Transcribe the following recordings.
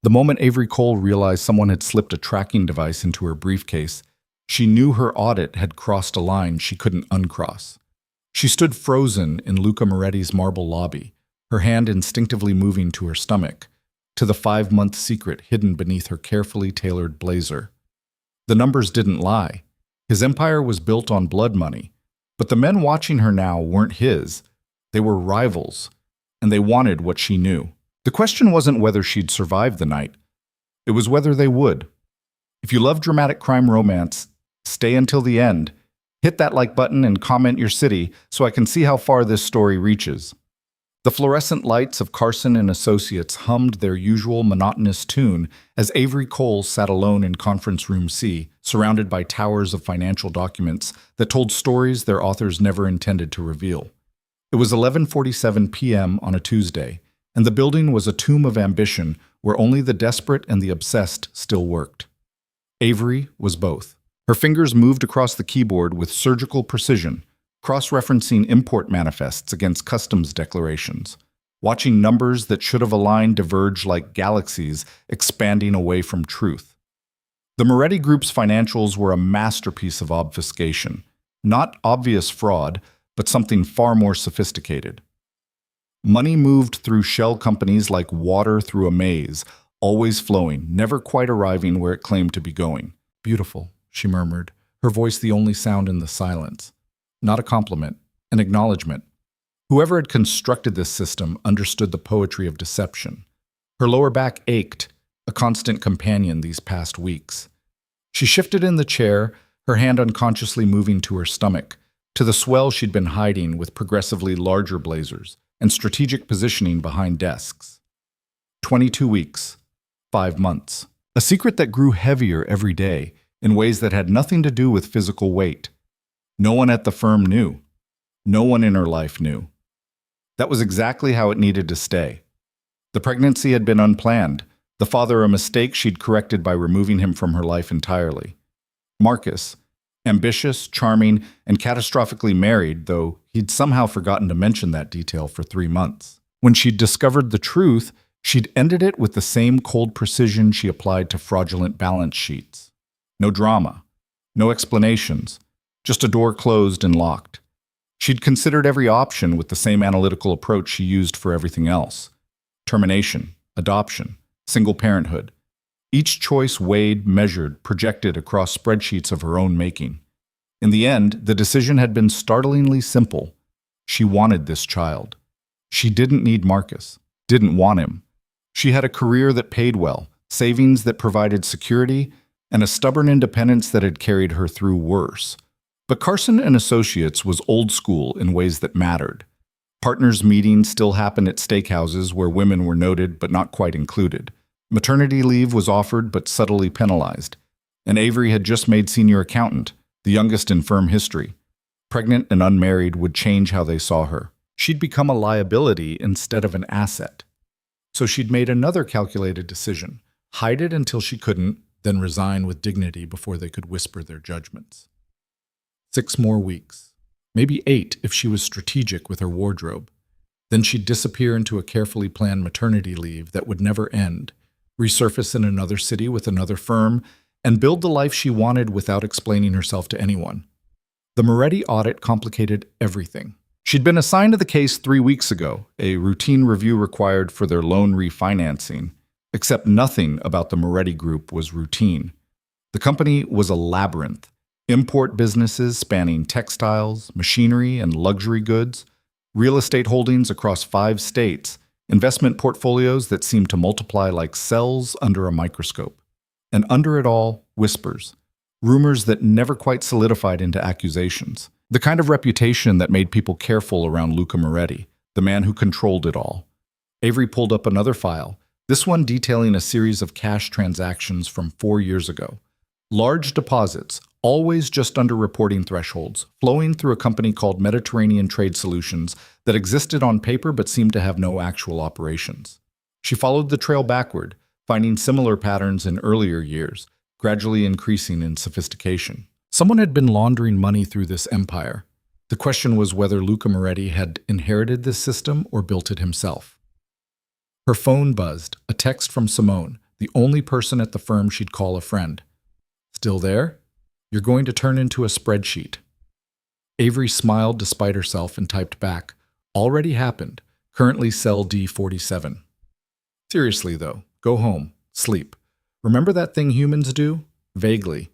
The moment Avery Cole realized someone had slipped a tracking device into her briefcase, she knew her audit had crossed a line she couldn't uncross. She stood frozen in Luca Moretti's marble lobby, her hand instinctively moving to her stomach, to the 5-month secret hidden beneath her carefully tailored blazer. The numbers didn't lie. His empire was built on blood money, but the men watching her now weren't his. They were rivals, and they wanted what she knew. The question wasn't whether she'd survive the night. It was whether they would. If you love dramatic crime romance, stay until the end. Hit that like button and comment your city so I can see how far this story reaches. The fluorescent lights of Carson and Associates hummed their usual monotonous tune as Avery Cole sat alone in Conference Room C, surrounded by towers of financial documents that told stories their authors never intended to reveal. It was 11:47 p.m. on a Tuesday, and the building was a tomb of ambition where only the desperate and the obsessed still worked. Avery was both. Her fingers moved across the keyboard with surgical precision, cross-referencing import manifests against customs declarations, watching numbers that should have aligned diverge like galaxies expanding away from truth. The Moretti Group's financials were a masterpiece of obfuscation, not obvious fraud, but something far more sophisticated. Money moved through shell companies like water through a maze, always flowing, never quite arriving where it claimed to be going. "Beautiful," she murmured, her voice the only sound in the silence. Not a compliment, an acknowledgement. Whoever had constructed this system understood the poetry of deception. Her lower back ached, a constant companion these past weeks. She shifted in the chair, her hand unconsciously moving to her stomach, to the swell she'd been hiding with progressively larger blazers and strategic positioning behind desks. 22 weeks, 5 months. A secret that grew heavier every day in ways that had nothing to do with physical weight. No one at the firm knew. No one in her life knew. That was exactly how it needed to stay. The pregnancy had been unplanned, the father a mistake she'd corrected by removing him from her life entirely. Marcus, ambitious, charming, and catastrophically married, though he'd somehow forgotten to mention that detail for 3 months. When she'd discovered the truth, she'd ended it with the same cold precision she applied to fraudulent balance sheets. No drama, no explanations, just a door closed and locked. She'd considered every option with the same analytical approach she used for everything else. Termination, adoption, single parenthood. Each choice weighed, measured, projected across spreadsheets of her own making. In the end, the decision had been startlingly simple. She wanted this child. She didn't need Marcus, didn't want him. She had a career that paid well, savings that provided security, and a stubborn independence that had carried her through worse. But Carson and Associates was old school in ways that mattered. Partners' meetings still happened at steakhouses where women were noted but not quite included. Maternity leave was offered but subtly penalized. And Avery had just made senior accountant, the youngest in firm history. Pregnant and unmarried would change how they saw her. She'd become a liability instead of an asset. So she'd made another calculated decision: hide it until she couldn't, then resign with dignity before they could whisper their judgments. 6 more weeks. Maybe 8 if she was strategic with her wardrobe. Then she'd disappear into a carefully planned maternity leave that would never end, resurface in another city with another firm, and build the life she wanted without explaining herself to anyone. The Moretti audit complicated everything. She'd been assigned to the case 3 weeks ago, a routine review required for their loan refinancing, except nothing about the Moretti Group was routine. The company was a labyrinth. Import businesses spanning textiles, machinery, and luxury goods, real estate holdings across 5 states, investment portfolios that seemed to multiply like cells under a microscope. And under it all, whispers, rumors that never quite solidified into accusations. The kind of reputation that made people careful around Luca Moretti, the man who controlled it all. Avery pulled up another file, this one detailing a series of cash transactions from 4 years ago. Large deposits, always just under reporting thresholds, flowing through a company called Mediterranean Trade Solutions that existed on paper but seemed to have no actual operations. She followed the trail backward, finding similar patterns in earlier years, gradually increasing in sophistication. Someone had been laundering money through this empire. The question was whether Luca Moretti had inherited this system or built it himself. Her phone buzzed, a text from Simone, the only person at the firm she'd call a friend. Still there? You're going to turn into a spreadsheet. Avery smiled despite herself and typed back, already happened, currently cell D47. Seriously though, go home, sleep. Remember that thing humans do? Vaguely.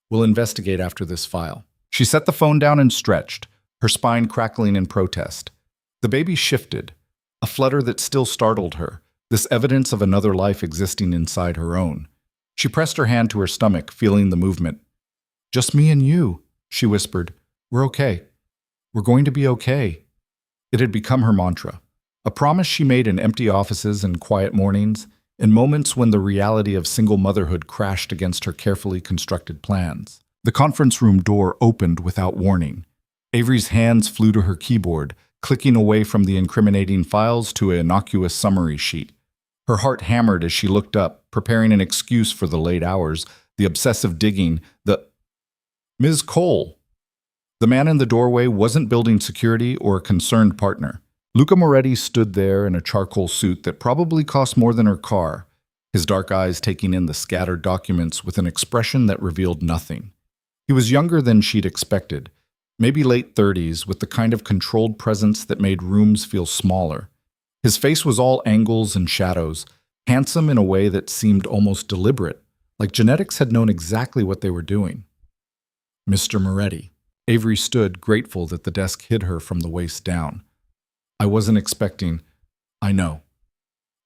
We'll investigate after this file. She set the phone down and stretched, her spine crackling in protest. The baby shifted, a flutter that still startled her, this evidence of another life existing inside her own. She pressed her hand to her stomach, feeling the movement. Just me and you, she whispered. We're okay. We're going to be okay. It had become her mantra, a promise she made in empty offices and quiet mornings, in moments when the reality of single motherhood crashed against her carefully constructed plans. The conference room door opened without warning. Avery's hands flew to her keyboard, clicking away from the incriminating files to an innocuous summary sheet. Her heart hammered as she looked up, preparing an excuse for the late hours, the obsessive digging, Ms. Cole. The man in the doorway wasn't building security or a concerned partner. Luca Moretti stood there in a charcoal suit that probably cost more than her car, his dark eyes taking in the scattered documents with an expression that revealed nothing. He was younger than she'd expected, maybe late 30s, with the kind of controlled presence that made rooms feel smaller. His face was all angles and shadows, handsome in a way that seemed almost deliberate, like genetics had known exactly what they were doing. Mr. Moretti. Avery stood, grateful that the desk hid her from the waist down. I wasn't expecting. I know.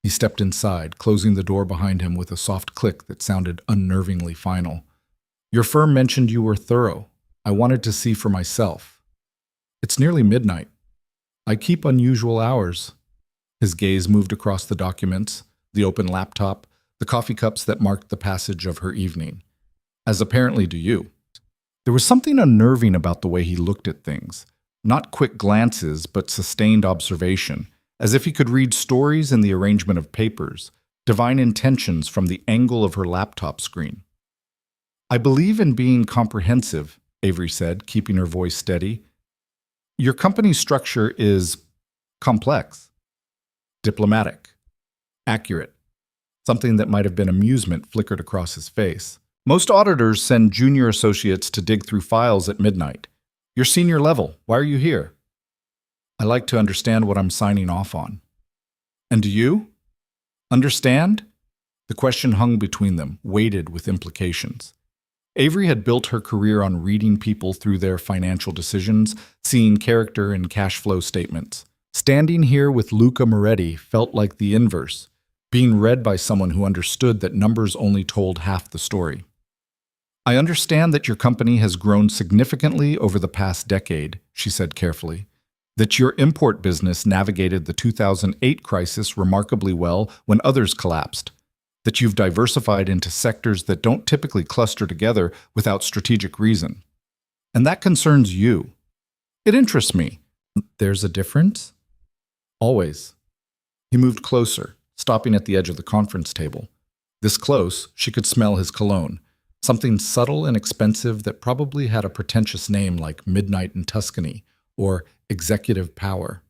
He stepped inside, closing the door behind him with a soft click that sounded unnervingly final. Your firm mentioned you were thorough. I wanted to see for myself. It's nearly midnight. I keep unusual hours. His gaze moved across the documents, the open laptop, the coffee cups that marked the passage of her evening. As apparently do you. There was something unnerving about the way he looked at things. Not quick glances, but sustained observation, as if he could read stories in the arrangement of papers, divine intentions from the angle of her laptop screen. I believe in being comprehensive, Avery said, keeping her voice steady. Your company's structure is complex, diplomatic, accurate. Something that might have been amusement flickered across his face. Most auditors send junior associates to dig through files at midnight. You're senior level. Why are you here? I like to understand what I'm signing off on. And do you? Understand? The question hung between them, weighted with implications. Avery had built her career on reading people through their financial decisions, seeing character in cash flow statements. Standing here with Luca Moretti felt like the inverse, being read by someone who understood that numbers only told half the story. I understand that your company has grown significantly over the past decade, she said carefully, that your import business navigated the 2008 crisis remarkably well when others collapsed, that you've diversified into sectors that don't typically cluster together without strategic reason. And that concerns you. It interests me. There's a difference? Always. He moved closer, stopping at the edge of the conference table. This close, she could smell his cologne, something subtle and expensive that probably had a pretentious name like Midnight in Tuscany or Executive Power.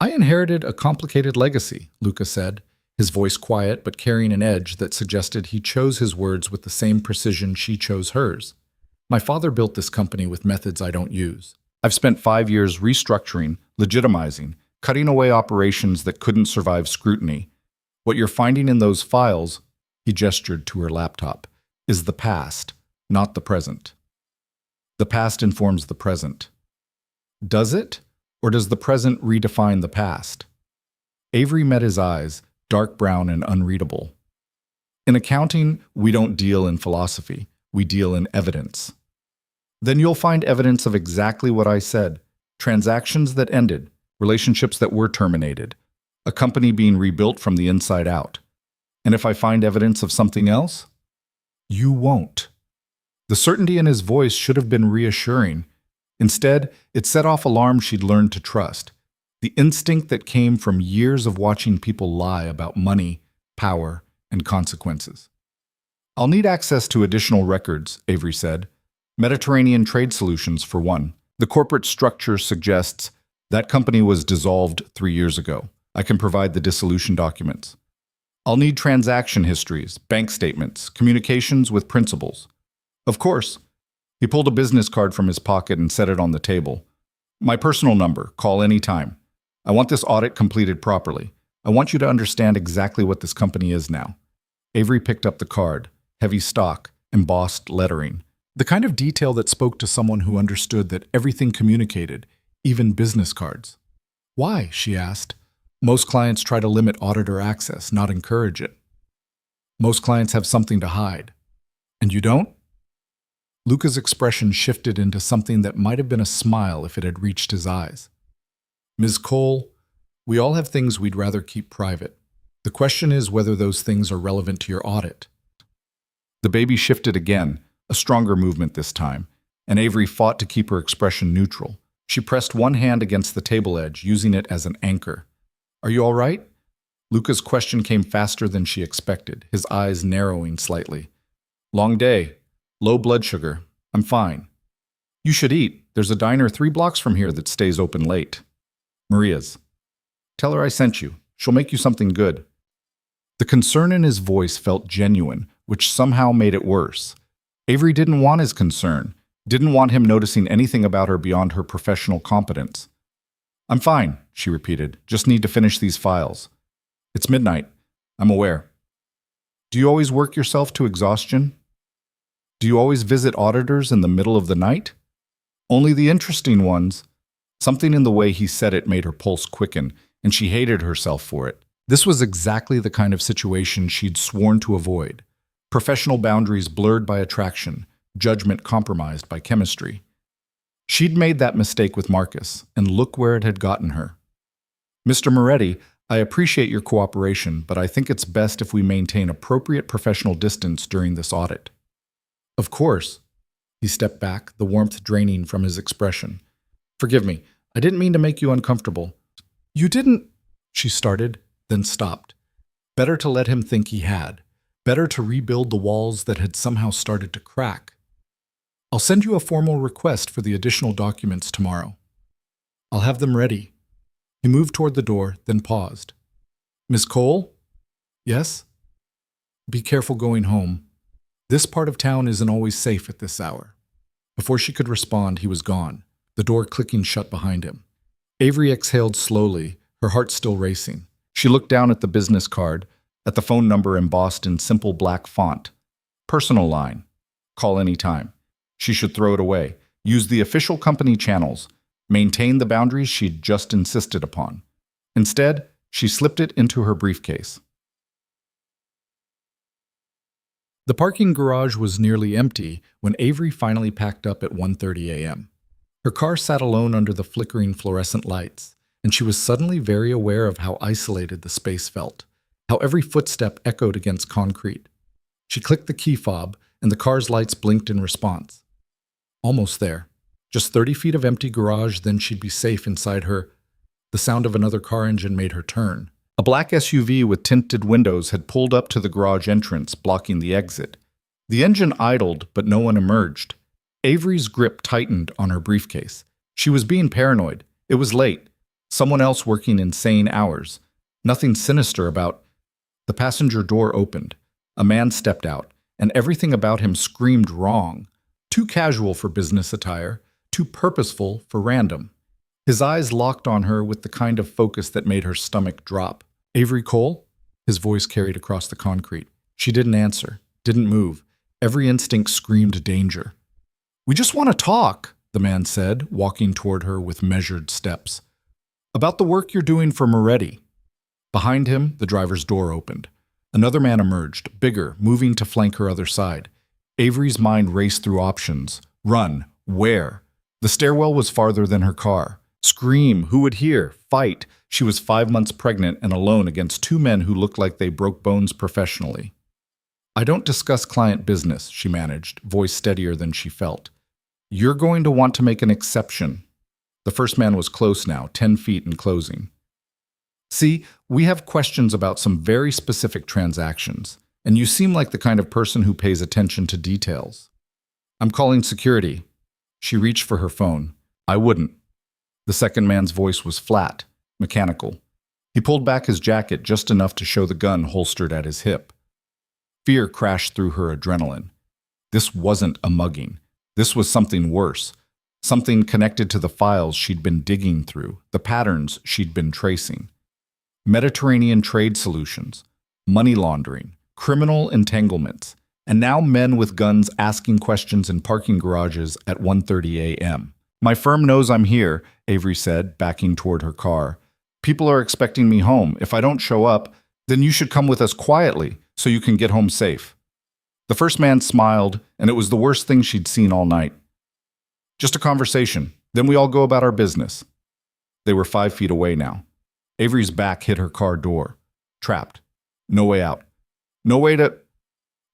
I inherited a complicated legacy, Luca said, his voice quiet but carrying an edge that suggested he chose his words with the same precision she chose hers. My father built this company with methods I don't use. I've spent 5 years restructuring, legitimizing, cutting away operations that couldn't survive scrutiny. What you're finding in those files, he gestured to her laptop, is the past, not the present. The past informs the present. Does it? Or does the present redefine the past? Avery met his eyes, dark brown and unreadable. In accounting, we don't deal in philosophy. We deal in evidence. Then you'll find evidence of exactly what I said. Transactions that ended, relationships that were terminated, a company being rebuilt from the inside out. And if I find evidence of something else? You won't. The certainty in his voice should have been reassuring. Instead, it set off alarms she'd learned to trust. The instinct that came from years of watching people lie about money, power, and consequences. I'll need access to additional records, Avery said. Mediterranean Trade Solutions, for one. The corporate structure suggests that company was dissolved 3 years ago. I can provide the dissolution documents. I'll need transaction histories, bank statements, communications with principals. Of course. He pulled a business card from his pocket and set it on the table. My personal number, call any time. I want this audit completed properly. I want you to understand exactly what this company is now. Avery picked up the card, heavy stock, embossed lettering. The kind of detail that spoke to someone who understood that everything communicated, even business cards. Why? She asked. Most clients try to limit auditor access, not encourage it. Most clients have something to hide. And you don't? Luca's expression shifted into something that might have been a smile if it had reached his eyes. Ms. Cole, we all have things we'd rather keep private. The question is whether those things are relevant to your audit. The baby shifted again, a stronger movement this time, and Avery fought to keep her expression neutral. She pressed one hand against the table edge, using it as an anchor. Are you all right? Luca's question came faster than she expected, his eyes narrowing slightly. Long day. Low blood sugar. I'm fine. You should eat. There's a diner 3 blocks from here that stays open late. Maria's. Tell her I sent you. She'll make you something good. The concern in his voice felt genuine, which somehow made it worse. Avery didn't want his concern, didn't want him noticing anything about her beyond her professional competence. I'm fine, she repeated. Just need to finish these files. It's midnight. I'm aware. Do you always work yourself to exhaustion? Do you always visit auditors in the middle of the night? Only the interesting ones. Something in the way he said it made her pulse quicken, and she hated herself for it. This was exactly the kind of situation she'd sworn to avoid. Professional boundaries blurred by attraction, judgment compromised by chemistry. She'd made that mistake with Marcus, and look where it had gotten her. Mr. Moretti, I appreciate your cooperation, but I think it's best if we maintain appropriate professional distance during this audit. Of course. He stepped back, the warmth draining from his expression. Forgive me, I didn't mean to make you uncomfortable. You didn't, she started, then stopped. Better to let him think he had. Better to rebuild the walls that had somehow started to crack. I'll send you a formal request for the additional documents tomorrow. I'll have them ready. He moved toward the door, then paused. Miss Cole? Yes? Be careful going home. This part of town isn't always safe at this hour. Before she could respond, he was gone, the door clicking shut behind him. Avery exhaled slowly, her heart still racing. She looked down at the business card, at the phone number embossed in simple black font. Personal line. Call any time. She should throw it away. Use the official company channels. Maintain the boundaries she'd just insisted upon. Instead, she slipped it into her briefcase. The parking garage was nearly empty when Avery finally packed up at 1:30 a.m. Her car sat alone under the flickering fluorescent lights, and she was suddenly very aware of how isolated the space felt, how every footstep echoed against concrete. She clicked the key fob, and the car's lights blinked in response. Almost there. Just 30 feet of empty garage, then she'd be safe inside her. The sound of another car engine made her turn. A black SUV with tinted windows had pulled up to the garage entrance, blocking the exit. The engine idled, but no one emerged. Avery's grip tightened on her briefcase. She was being paranoid. It was late. Someone else working insane hours. Nothing sinister about. The passenger door opened. A man stepped out, and everything about him screamed wrong. Too casual for business attire, too purposeful for random. His eyes locked on her with the kind of focus that made her stomach drop. Avery Cole? His voice carried across the concrete. She didn't answer, didn't move. Every instinct screamed danger. We just want to talk, the man said, walking toward her with measured steps. About the work you're doing for Moretti. Behind him, the driver's door opened. Another man emerged, bigger, moving to flank her other side. Avery's mind raced through options. Run. Where? The stairwell was farther than her car. Scream. Who would hear? Fight. She was 5 months pregnant and alone against 2 men who looked like they broke bones professionally. I don't discuss client business, she managed, voice steadier than she felt. You're going to want to make an exception. The first man was close now, 10 feet and closing. See, we have questions about some very specific transactions, and you seem like the kind of person who pays attention to details. I'm calling security. She reached for her phone. I wouldn't. The second man's voice was flat, mechanical. He pulled back his jacket just enough to show the gun holstered at his hip. Fear crashed through her adrenaline. This wasn't a mugging. This was something worse. Something connected to the files she'd been digging through, the patterns she'd been tracing. Mediterranean trade solutions, money laundering, criminal entanglements, and now men with guns asking questions in parking garages at 1:30 a.m. "My firm knows I'm here," Avery said, backing toward her car. "People are expecting me home. If I don't show up, then you should come with us quietly so you can get home safe." The first man smiled, and it was the worst thing she'd seen all night. "Just a conversation. Then we all go about our business." They were 5 feet away now. Avery's back hit her car door. Trapped. No way out. No way to...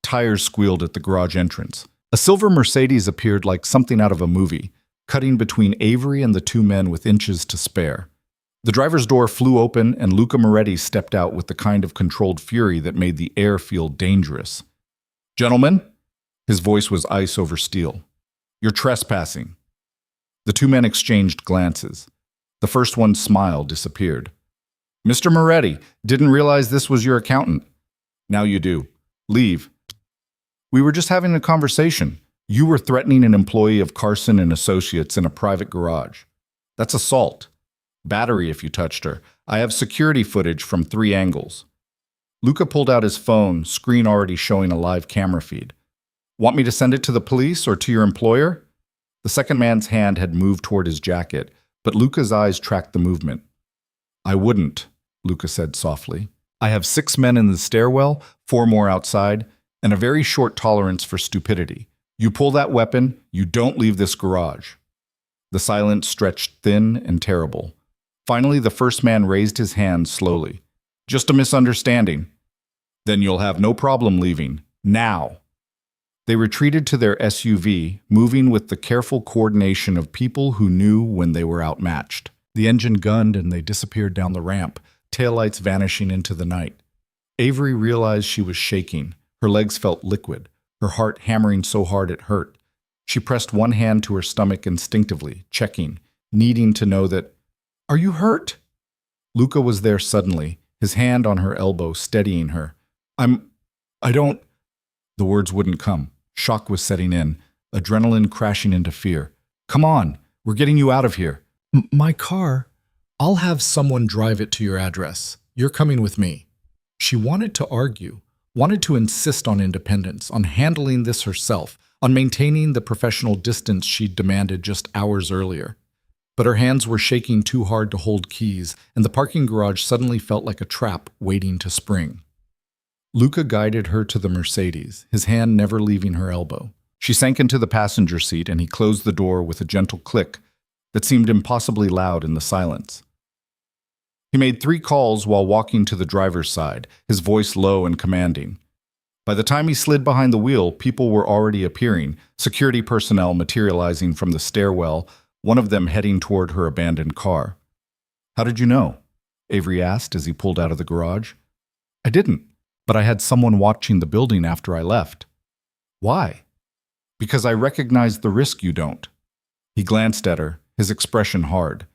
Tires squealed at the garage entrance. A silver Mercedes appeared like something out of a movie, cutting between Avery and the two men with inches to spare. The driver's door flew open, and Luca Moretti stepped out with the kind of controlled fury that made the air feel dangerous. "Gentlemen," his voice was ice over steel, "you're trespassing." The two men exchanged glances. The first one's smile disappeared. "Mr. Moretti, didn't realize this was your accountant." "Now you do. Leave." "We were just having a conversation. You were threatening an employee of Carson and Associates in a private garage. That's assault. Battery if you touched her. I have security footage from 3 angles." Luca pulled out his phone, screen already showing a live camera feed. "Want me to send it to the police or to your employer?" The second man's hand had moved toward his jacket, but Luca's eyes tracked the movement. "I wouldn't," Luca said softly. "I have 6 men in the stairwell, 4 more outside, and a very short tolerance for stupidity. You pull that weapon, you don't leave this garage." The silence stretched thin and terrible. Finally, the first man raised his hand slowly. "Just a misunderstanding." "Then you'll have no problem leaving. Now." They retreated to their SUV, moving with the careful coordination of people who knew when they were outmatched. The engine gunned and they disappeared down the ramp, taillights vanishing into the night. Avery realized she was shaking. Her legs felt liquid, her heart hammering so hard it hurt. She pressed one hand to her stomach instinctively, checking, needing to know that, "Are you hurt?" Luca was there suddenly, his hand on her elbow, steadying her. I don't... The words wouldn't come. Shock was setting in, adrenaline crashing into fear. "Come on, we're getting you out of here." My car. I'll have someone drive it to your address. You're coming with me." She wanted to argue, wanted to insist on independence, on handling this herself, on maintaining the professional distance she'd demanded just hours earlier. But her hands were shaking too hard to hold keys, and the parking garage suddenly felt like a trap waiting to spring. Luca guided her to the Mercedes, his hand never leaving her elbow. She sank into the passenger seat, and he closed the door with a gentle click that seemed impossibly loud in the silence. He made 3 calls while walking to the driver's side, his voice low and commanding. By the time he slid behind the wheel, people were already appearing, security personnel materializing from the stairwell, one of them heading toward her abandoned car. "How did you know?" Avery asked as he pulled out of the garage. "I didn't, but I had someone watching the building after I left." "Why?" "Because I recognized the risk you don't." He glanced at her, his expression hard.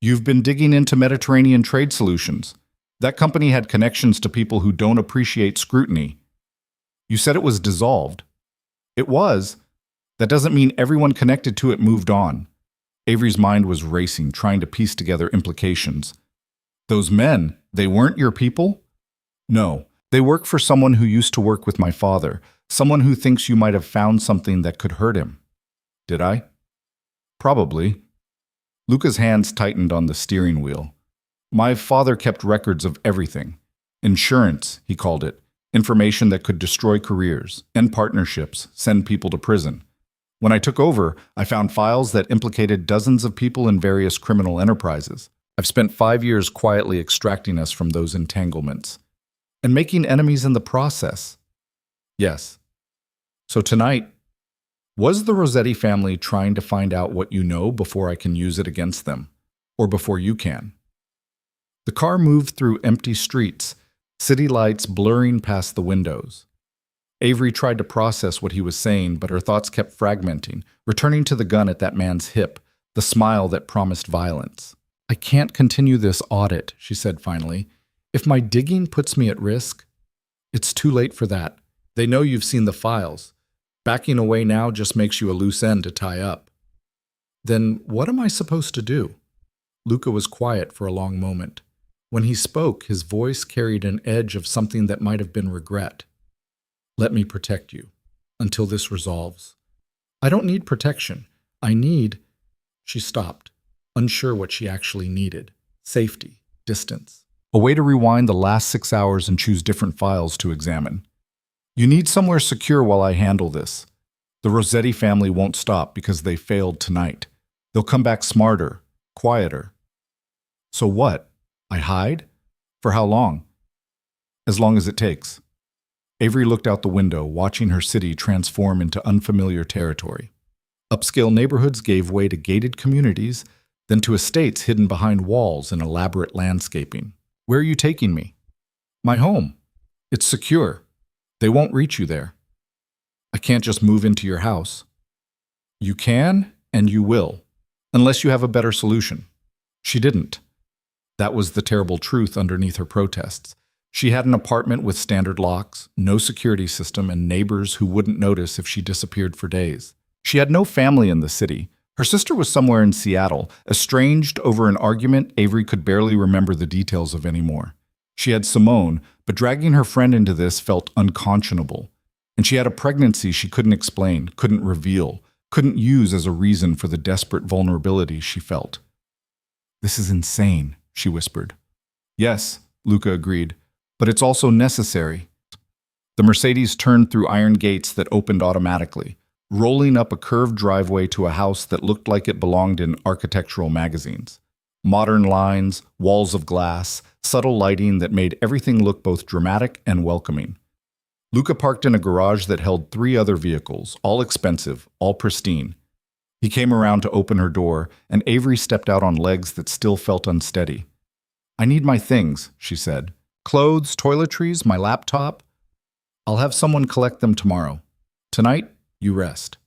"You've been digging into Mediterranean trade solutions. That company had connections to people who don't appreciate scrutiny. You said it was dissolved." "It was. That doesn't mean everyone connected to it moved on." Avery's mind was racing, trying to piece together implications. "Those men, they weren't your people?" "No. They work for someone who used to work with my father, someone who thinks you might have found something that could hurt him." "Did I?" "Probably." Luca's hands tightened on the steering wheel. "My father kept records of everything. Insurance, he called it. Information that could destroy careers, end partnerships, send people to prison. When I took over, I found files that implicated dozens of people in various criminal enterprises. I've spent 5 years quietly extracting us from those entanglements. And making enemies in the process." "Yes." "So tonight, was the Rossetti family trying to find out what you know before I can use it against them? Or before you can?" The car moved through empty streets, city lights blurring past the windows. Avery tried to process what he was saying, but her thoughts kept fragmenting, returning to the gun at that man's hip, the smile that promised violence. I can't continue this audit, she said finally. If my digging puts me at risk, it's too late for that. They know you've seen the files. Backing away now just makes you a loose end to tie up. Then what am I supposed to do? Luca was quiet for a long moment. When he spoke, his voice carried an edge of something that might have been regret. Let me protect you until this resolves. I don't need protection. I need... She stopped, unsure what she actually needed. Safety, distance. A way to rewind the last 6 hours and choose different files to examine. You need somewhere secure while I handle this. The Rossetti family won't stop because they failed tonight. They'll come back smarter, quieter. So what? I hide? For how long? As long as it takes. Avery looked out the window, watching her city transform into unfamiliar territory. Upscale neighborhoods gave way to gated communities, then to estates hidden behind walls and elaborate landscaping. Where are you taking me? My home. It's secure. They won't reach you there. I can't just move into your house. You can, and you will, unless you have a better solution. She didn't. That was the terrible truth underneath her protests. She had an apartment with standard locks, no security system, and neighbors who wouldn't notice if she disappeared for days. She had no family in the city. Her sister was somewhere in Seattle, estranged over an argument Avery could barely remember the details of anymore. She had Simone, but dragging her friend into this felt unconscionable. And she had a pregnancy she couldn't explain, couldn't reveal, couldn't use as a reason for the desperate vulnerability she felt. This is insane, she whispered. Yes, Luca agreed, but it's also necessary. The Mercedes turned through iron gates that opened automatically, rolling up a curved driveway to a house that looked like it belonged in architectural magazines. Modern lines, walls of glass, subtle lighting that made everything look both dramatic and welcoming. Luca parked in a garage that held 3 other vehicles, all expensive, all pristine. He came around to open her door, and Avery stepped out on legs that still felt unsteady. I need my things, she said. Clothes, toiletries, my laptop. I'll have someone collect them tomorrow. Tonight, you rest.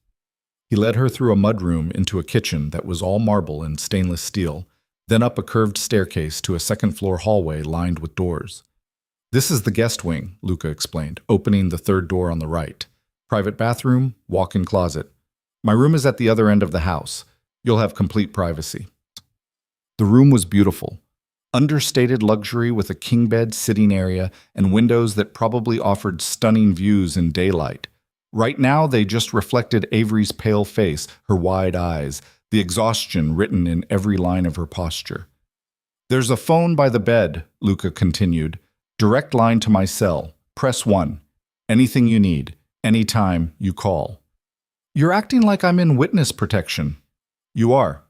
He led her through a mudroom into a kitchen that was all marble and stainless steel, then up a curved staircase to a second-floor hallway lined with doors. This is the guest wing, Luca explained, opening the 3rd door on the right. Private bathroom, walk-in closet. My room is at the other end of the house. You'll have complete privacy. The room was beautiful. Understated luxury with a king bed sitting area and windows that probably offered stunning views in daylight. Right now, they just reflected Avery's pale face, her wide eyes, the exhaustion written in every line of her posture. There's a phone by the bed, Luca continued. Direct line to my cell. Press 1. Anything you need. Anytime you call. You're acting like I'm in witness protection. You are.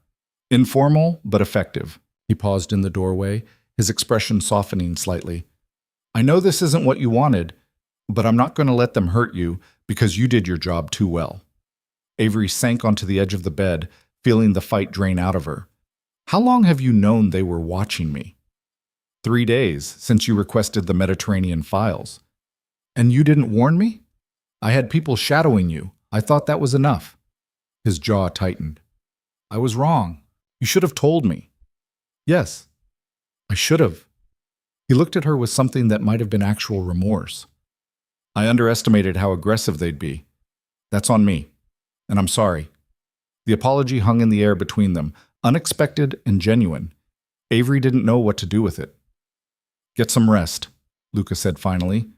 Informal, but effective. He paused in the doorway, his expression softening slightly. I know this isn't what you wanted, but I'm not going to let them hurt you because you did your job too well. Avery sank onto the edge of the bed, feeling the fight drain out of her. How long have you known they were watching me? 3 days, since you requested the Mediterranean files. And you didn't warn me? I had people shadowing you. I thought that was enough. His jaw tightened. I was wrong. You should have told me. Yes, I should have. He looked at her with something that might have been actual remorse. I underestimated how aggressive they'd be. That's on me, and I'm sorry. The apology hung in the air between them, unexpected and genuine. Avery didn't know what to do with it. Get some rest, Luca said finally.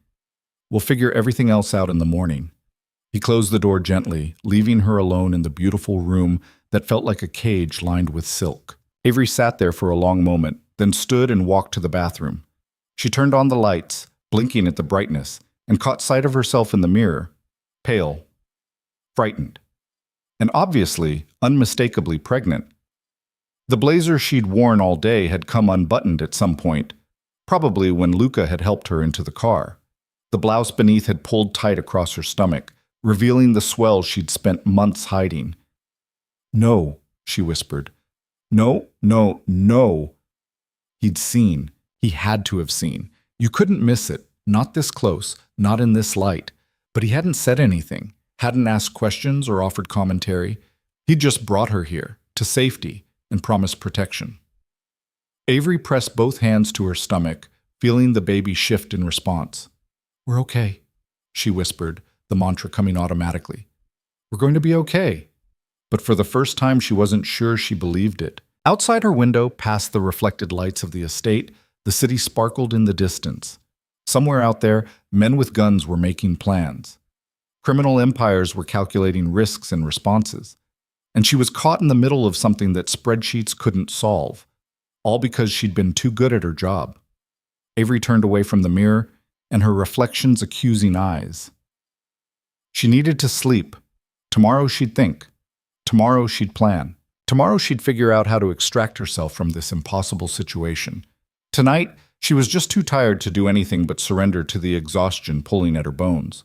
We'll figure everything else out in the morning. He closed the door gently, leaving her alone in the beautiful room that felt like a cage lined with silk. Avery sat there for a long moment, then stood and walked to the bathroom. She turned on the lights, blinking at the brightness, and caught sight of herself in the mirror, pale, frightened, and obviously, unmistakably pregnant. The blazer she'd worn all day had come unbuttoned at some point, probably when Luca had helped her into the car. The blouse beneath had pulled tight across her stomach, revealing the swell she'd spent months hiding. No, she whispered. No, no, no. He'd seen. He had to have seen. You couldn't miss it. Not this close, not in this light. But he hadn't said anything, hadn't asked questions or offered commentary. He'd just brought her here, to safety, and promised protection. Avery pressed both hands to her stomach, feeling the baby shift in response. "We're okay," she whispered, the mantra coming automatically. "We're going to be okay." But for the first time, she wasn't sure she believed it. Outside her window, past the reflected lights of the estate, the city sparkled in the distance. Somewhere out there, men with guns were making plans. Criminal empires were calculating risks and responses. And she was caught in the middle of something that spreadsheets couldn't solve, all because she'd been too good at her job. Avery turned away from the mirror and her reflection's accusing eyes. She needed to sleep. Tomorrow she'd think. Tomorrow she'd plan. Tomorrow she'd figure out how to extract herself from this impossible situation. Tonight, she was just too tired to do anything but surrender to the exhaustion pulling at her bones.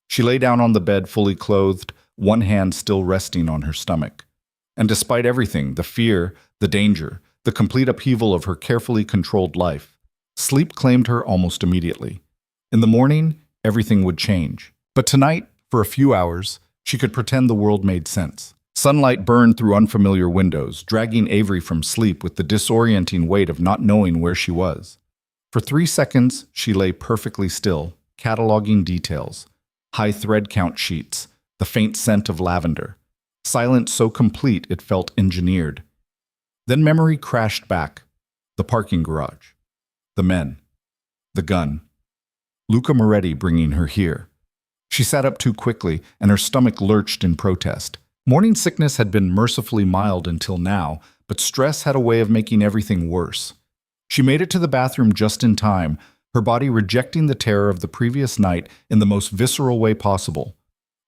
She lay down on the bed fully clothed, one hand still resting on her stomach. And despite everything, the fear, the danger, the complete upheaval of her carefully controlled life, sleep claimed her almost immediately. In the morning, everything would change. But tonight, for a few hours, she could pretend the world made sense. Sunlight burned through unfamiliar windows, dragging Avery from sleep with the disorienting weight of not knowing where she was. For 3 seconds, she lay perfectly still, cataloging details. High thread count sheets, the faint scent of lavender. Silence so complete it felt engineered. Then memory crashed back. The parking garage. The men. The gun. Luca Moretti bringing her here. She sat up too quickly, and her stomach lurched in protest. Morning sickness had been mercifully mild until now, but stress had a way of making everything worse. She made it to the bathroom just in time, her body rejecting the terror of the previous night in the most visceral way possible.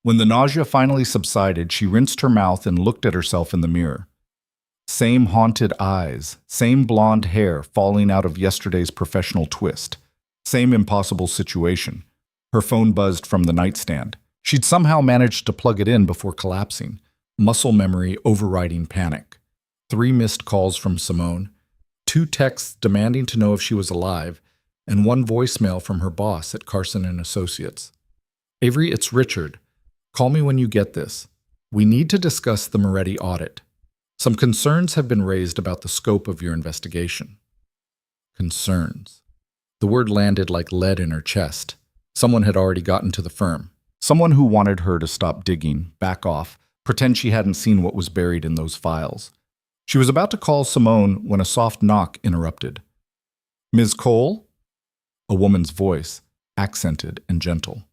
When the nausea finally subsided, she rinsed her mouth and looked at herself in the mirror. Same haunted eyes, same blonde hair falling out of yesterday's professional twist. Same impossible situation. Her phone buzzed from the nightstand. She'd somehow managed to plug it in before collapsing. Muscle memory overriding panic. 3 missed calls from Simone. 2 texts demanding to know if she was alive, and 1 voicemail from her boss at Carson & Associates. "Avery, it's Richard. Call me when you get this. We need to discuss the Moretti audit. Some concerns have been raised about the scope of your investigation." Concerns. The word landed like lead in her chest. Someone had already gotten to the firm. Someone who wanted her to stop digging, back off, pretend she hadn't seen what was buried in those files. She was about to call Simone when a soft knock interrupted. "Ms. Cole?" A woman's voice, accented and gentle.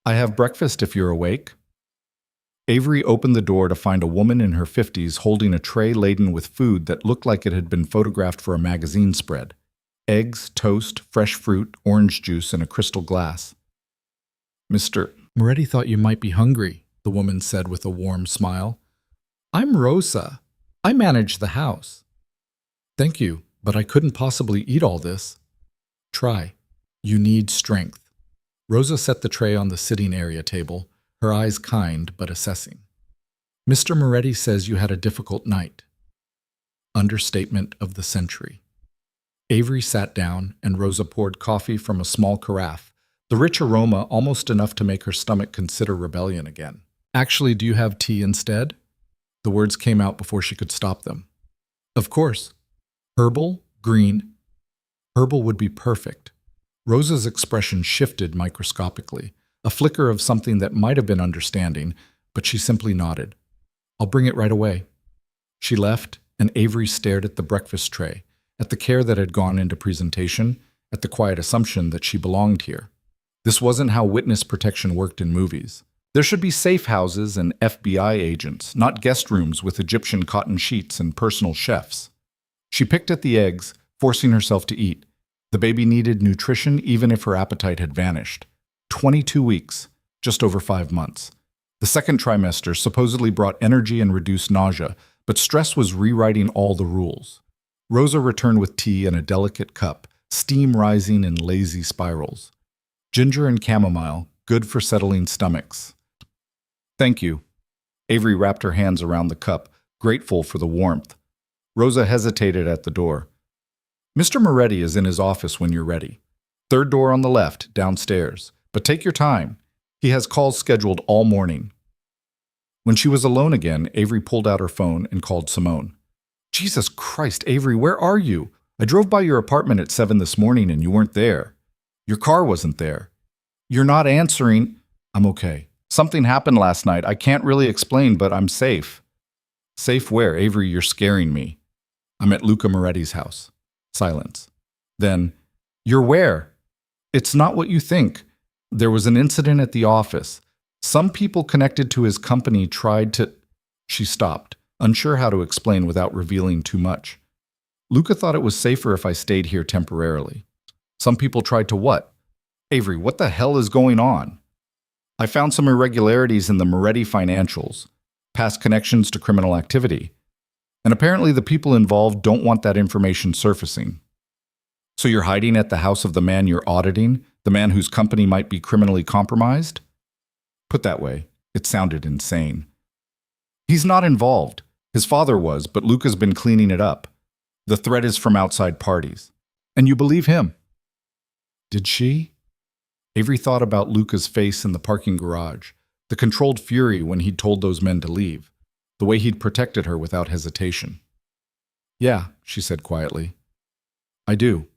"I have breakfast if you're awake." Avery opened the door to find a woman in her 50s holding a tray laden with food that looked like it had been photographed for a magazine spread. Eggs, toast, fresh fruit, orange juice, and a crystal glass. "Mr. Moretti thought you might be hungry," the woman said with a warm smile. "I'm Rosa. I manage the house." "Thank you, but I couldn't possibly eat all this." "Try. You need strength." Rosa set the tray on the sitting area table, her eyes kind but assessing. "Mr. Moretti says you had a difficult night." Understatement of the century. Avery sat down, and Rosa poured coffee from a small carafe, the rich aroma almost enough to make her stomach consider rebellion again. "Actually, do you have tea instead?" The words came out before she could stop them. "Of course. Herbal? Green?" Herbal would be perfect. Rosa's expression shifted microscopically, a flicker of something that might have been understanding, but she simply nodded. "I'll bring it right away." She left, and Avery stared at the breakfast tray, at the care that had gone into presentation, at the quiet assumption that she belonged here. This wasn't how witness protection worked in movies. There should be safe houses and FBI agents, not guest rooms with Egyptian cotton sheets and personal chefs. She picked at the eggs, forcing herself to eat. The baby needed nutrition even if her appetite had vanished. 22 weeks, just over 5 months. The second trimester supposedly brought energy and reduced nausea, but stress was rewriting all the rules. Rosa returned with tea in a delicate cup, steam rising in lazy spirals. Ginger and chamomile, good for settling stomachs. "Thank you." Avery wrapped her hands around the cup, grateful for the warmth. Rosa hesitated at the door. "Mr. Moretti is in his office when you're ready. 3rd door on the left, downstairs. But take your time. He has calls scheduled all morning." When she was alone again, Avery pulled out her phone and called Simone. "Jesus Christ, Avery, where are you? I drove by your apartment at 7 this morning and you weren't there. Your car wasn't there. You're not answering. I'm okay. Something happened last night. I can't really explain, but I'm safe. Safe where? Avery, you're scaring me. I'm at Luca Moretti's house. Silence. Then, you're where? It's not what you think. There was an incident at the office. Some people connected to his company tried to... She stopped, unsure how to explain without revealing too much. Luca thought it was safer if I stayed here temporarily. Some people tried to what? Avery, what the hell is going on? I found some irregularities in the Moretti financials, past connections to criminal activity. And apparently the people involved don't want that information surfacing. So you're hiding at the house of the man you're auditing, the man whose company might be criminally compromised? Put that way, it sounded insane. He's not involved. His father was, but Luca's been cleaning it up. The threat is from outside parties. And you believe him? Did she? Avery thought about Luca's face in the parking garage, the controlled fury when he'd told those men to leave, the way he'd protected her without hesitation. Yeah, she said quietly. I do.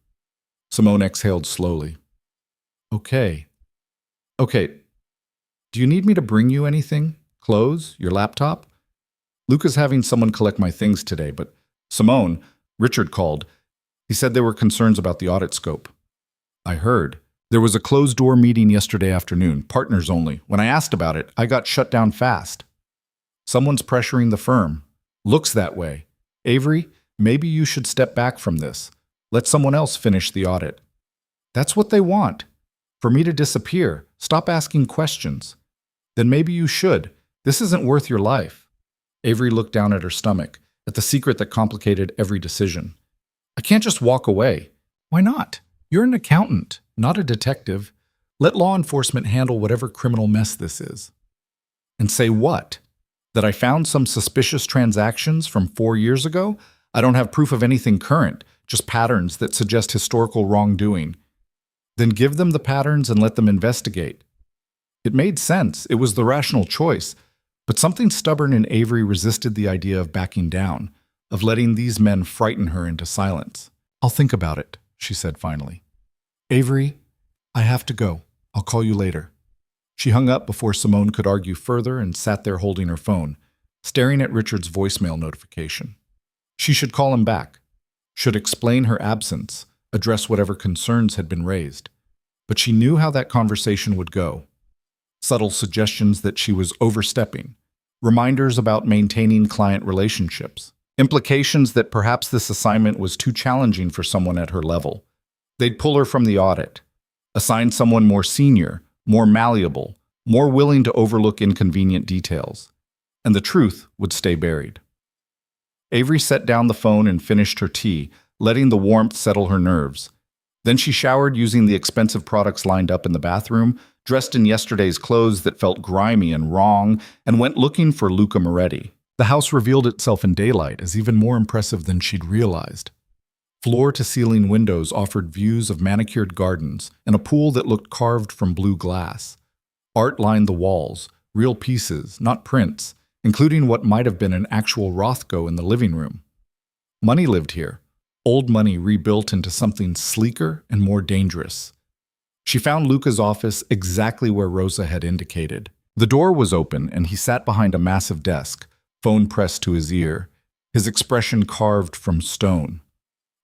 Simone exhaled slowly. Okay. Do you need me to bring you anything? Clothes? Your laptop? Luca's having someone collect my things today, but Simone, Richard called. He said there were concerns about the audit scope. I heard. There was a closed-door meeting yesterday afternoon, partners only. When I asked about it, I got shut down fast. Someone's pressuring the firm. Looks that way. Avery, maybe you should step back from this. Let someone else finish the audit. That's what they want. For me to disappear. Stop asking questions. Then maybe you should. This isn't worth your life. Avery looked down at her stomach, at the secret that complicated every decision. I can't just walk away. Why not? You're an accountant, not a detective. Let law enforcement handle whatever criminal mess this is. And say what? That I found some suspicious transactions from 4 years ago? I don't have proof of anything current, just patterns that suggest historical wrongdoing. Then give them the patterns and let them investigate. It made sense. It was the rational choice. But something stubborn in Avery resisted the idea of backing down, of letting these men frighten her into silence. I'll think about it, she said finally. Avery, I have to go. I'll call you later. She hung up before Simone could argue further and sat there holding her phone, staring at Richard's voicemail notification. She should call him back, should explain her absence, address whatever concerns had been raised. But she knew how that conversation would go. Subtle suggestions that she was overstepping, reminders about maintaining client relationships, implications that perhaps this assignment was too challenging for someone at her level. They'd pull her from the audit, assign someone more senior, more malleable, more willing to overlook inconvenient details, and the truth would stay buried. Avery set down the phone and finished her tea, letting the warmth settle her nerves. Then she showered using the expensive products lined up in the bathroom, dressed in yesterday's clothes that felt grimy and wrong, and went looking for Luca Moretti. The house revealed itself in daylight as even more impressive than she'd realized. Floor-to-ceiling windows offered views of manicured gardens and a pool that looked carved from blue glass. Art lined the walls, real pieces, not prints, including what might have been an actual Rothko in the living room. Money lived here, old money rebuilt into something sleeker and more dangerous. She found Luca's office exactly where Rosa had indicated. The door was open and he sat behind a massive desk, phone pressed to his ear, his expression carved from stone.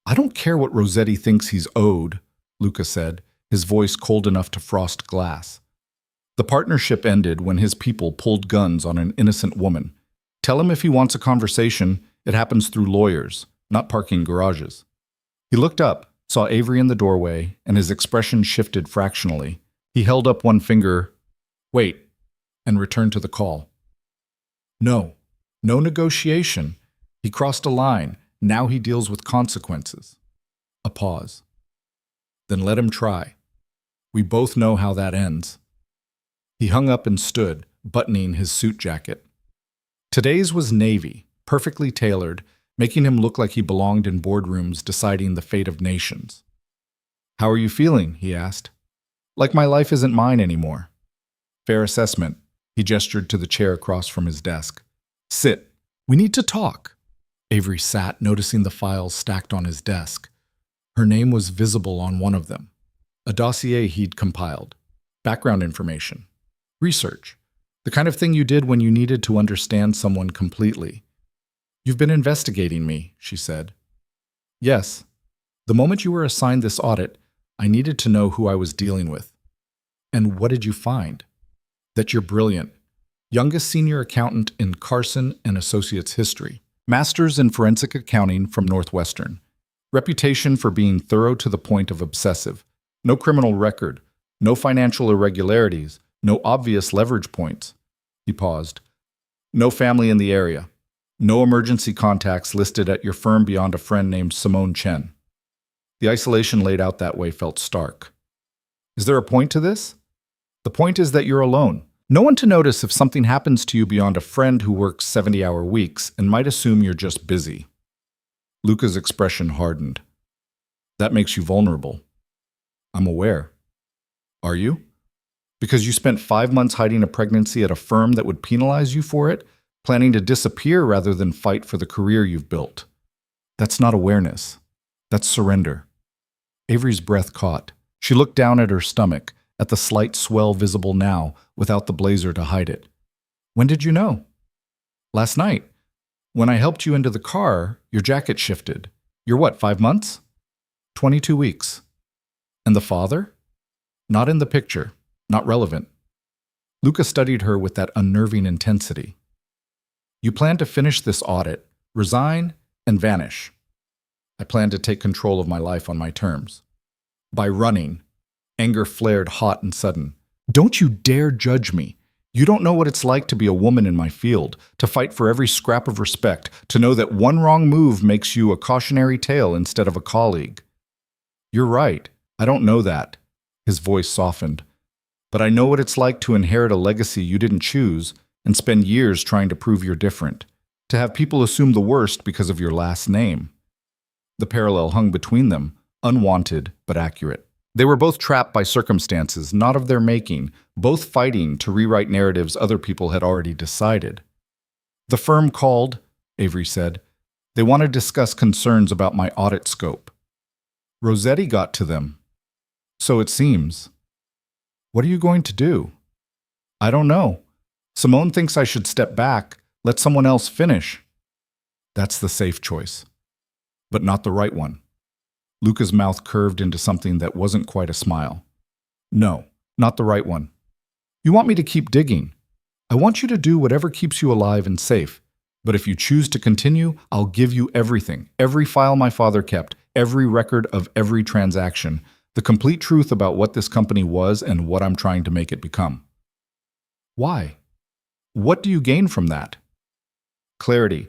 I don't care what Rossetti thinks he's owed, Luca said, his voice cold enough to frost glass. The partnership ended when his people pulled guns on an innocent woman. Tell him if he wants a conversation, it happens through lawyers, not parking garages. He looked up, saw Avery in the doorway, and his expression shifted fractionally. He held up one finger, wait, and returned to the call. No negotiation. He crossed a line. Now he deals with consequences. A pause. Then let him try. We both know how that ends. He hung up and stood, buttoning his suit jacket. Today's was navy, perfectly tailored, making him look like he belonged in boardrooms deciding the fate of nations. How are you feeling? He asked. Like my life isn't mine anymore. Fair assessment. He gestured to the chair across from his desk. Sit. We need to talk. Avery sat, noticing the files stacked on his desk. Her name was visible on one of them. A dossier he'd compiled. Background information. Research. The kind of thing you did when you needed to understand someone completely. "You've been investigating me," she said. "Yes. The moment you were assigned this audit, I needed to know who I was dealing with." "And what did you find?" "That you're brilliant. Youngest senior accountant in Carson and Associates history. Master's in forensic accounting from Northwestern. Reputation for being thorough to the point of obsessive. No criminal record. No financial irregularities. No obvious leverage points." He paused. "No family in the area. No emergency contacts listed at your firm beyond a friend named Simone Chen." The isolation laid out that way felt stark. "Is there a point to this?" "The point is that you're alone. No one to notice if something happens to you beyond a friend who works 70-hour weeks and might assume you're just busy." Luca's expression hardened. "That makes you vulnerable." "I'm aware." "Are you? Because you spent 5 months hiding a pregnancy at a firm that would penalize you for it, planning to disappear rather than fight for the career you've built." "That's not awareness. That's surrender." Avery's breath caught. She looked down at her stomach, at the slight swell visible now, without the blazer to hide it. "When did you know?" "Last night. When I helped you into the car, your jacket shifted. You're what, 5 months?" 22 weeks. "And the father?" "Not in the picture. Not relevant." Luca studied her with that unnerving intensity. "You plan to finish this audit, resign, and vanish." "I plan to take control of my life on my terms." "By running." Anger flared hot and sudden. "Don't you dare judge me. You don't know what it's like to be a woman in my field, to fight for every scrap of respect, to know that one wrong move makes you a cautionary tale instead of a colleague." "You're right. I don't know that." His voice softened. "But I know what it's like to inherit a legacy you didn't choose and spend years trying to prove you're different, to have people assume the worst because of your last name." The parallel hung between them, unwanted but accurate. They were both trapped by circumstances not of their making, both fighting to rewrite narratives other people had already decided. "The firm called," Avery said. "They want to discuss concerns about my audit scope." "Rossetti got to them." "So it seems." "What are you going to do?" "I don't know. Simone thinks I should step back, let someone else finish." "That's the safe choice. But not the right one." Luca's mouth curved into something that wasn't quite a smile. "No, not the right one. You want me to keep digging. I want you to do whatever keeps you alive and safe. But if you choose to continue, I'll give you everything, every file my father kept, every record of every transaction, the complete truth about what this company was and what I'm trying to make it become." "Why? What do you gain from that?" "Clarity.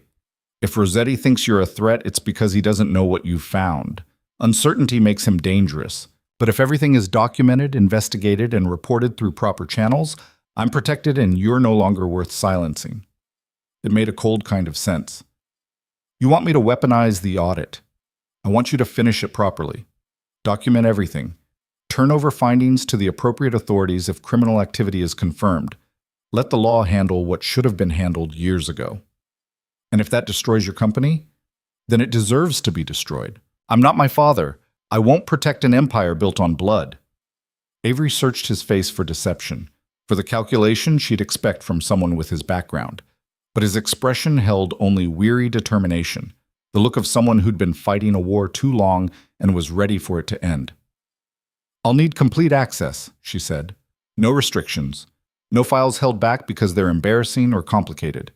If Rossetti thinks you're a threat, it's because he doesn't know what you've found. Uncertainty makes him dangerous. But if everything is documented, investigated, and reported through proper channels, I'm protected and you're no longer worth silencing." It made a cold kind of sense. "You want me to weaponize the audit. I want you to finish it properly. Document everything. Turn over findings to the appropriate authorities if criminal activity is confirmed. Let the law handle what should have been handled years ago. And if that destroys your company, then it deserves to be destroyed. I'm not my father. I won't protect an empire built on blood." Avery searched his face for deception, for the calculation she'd expect from someone with his background. But his expression held only weary determination, the look of someone who'd been fighting a war too long and was ready for it to end. "I'll need complete access," she said. "No restrictions. No files held back because they're embarrassing or complicated."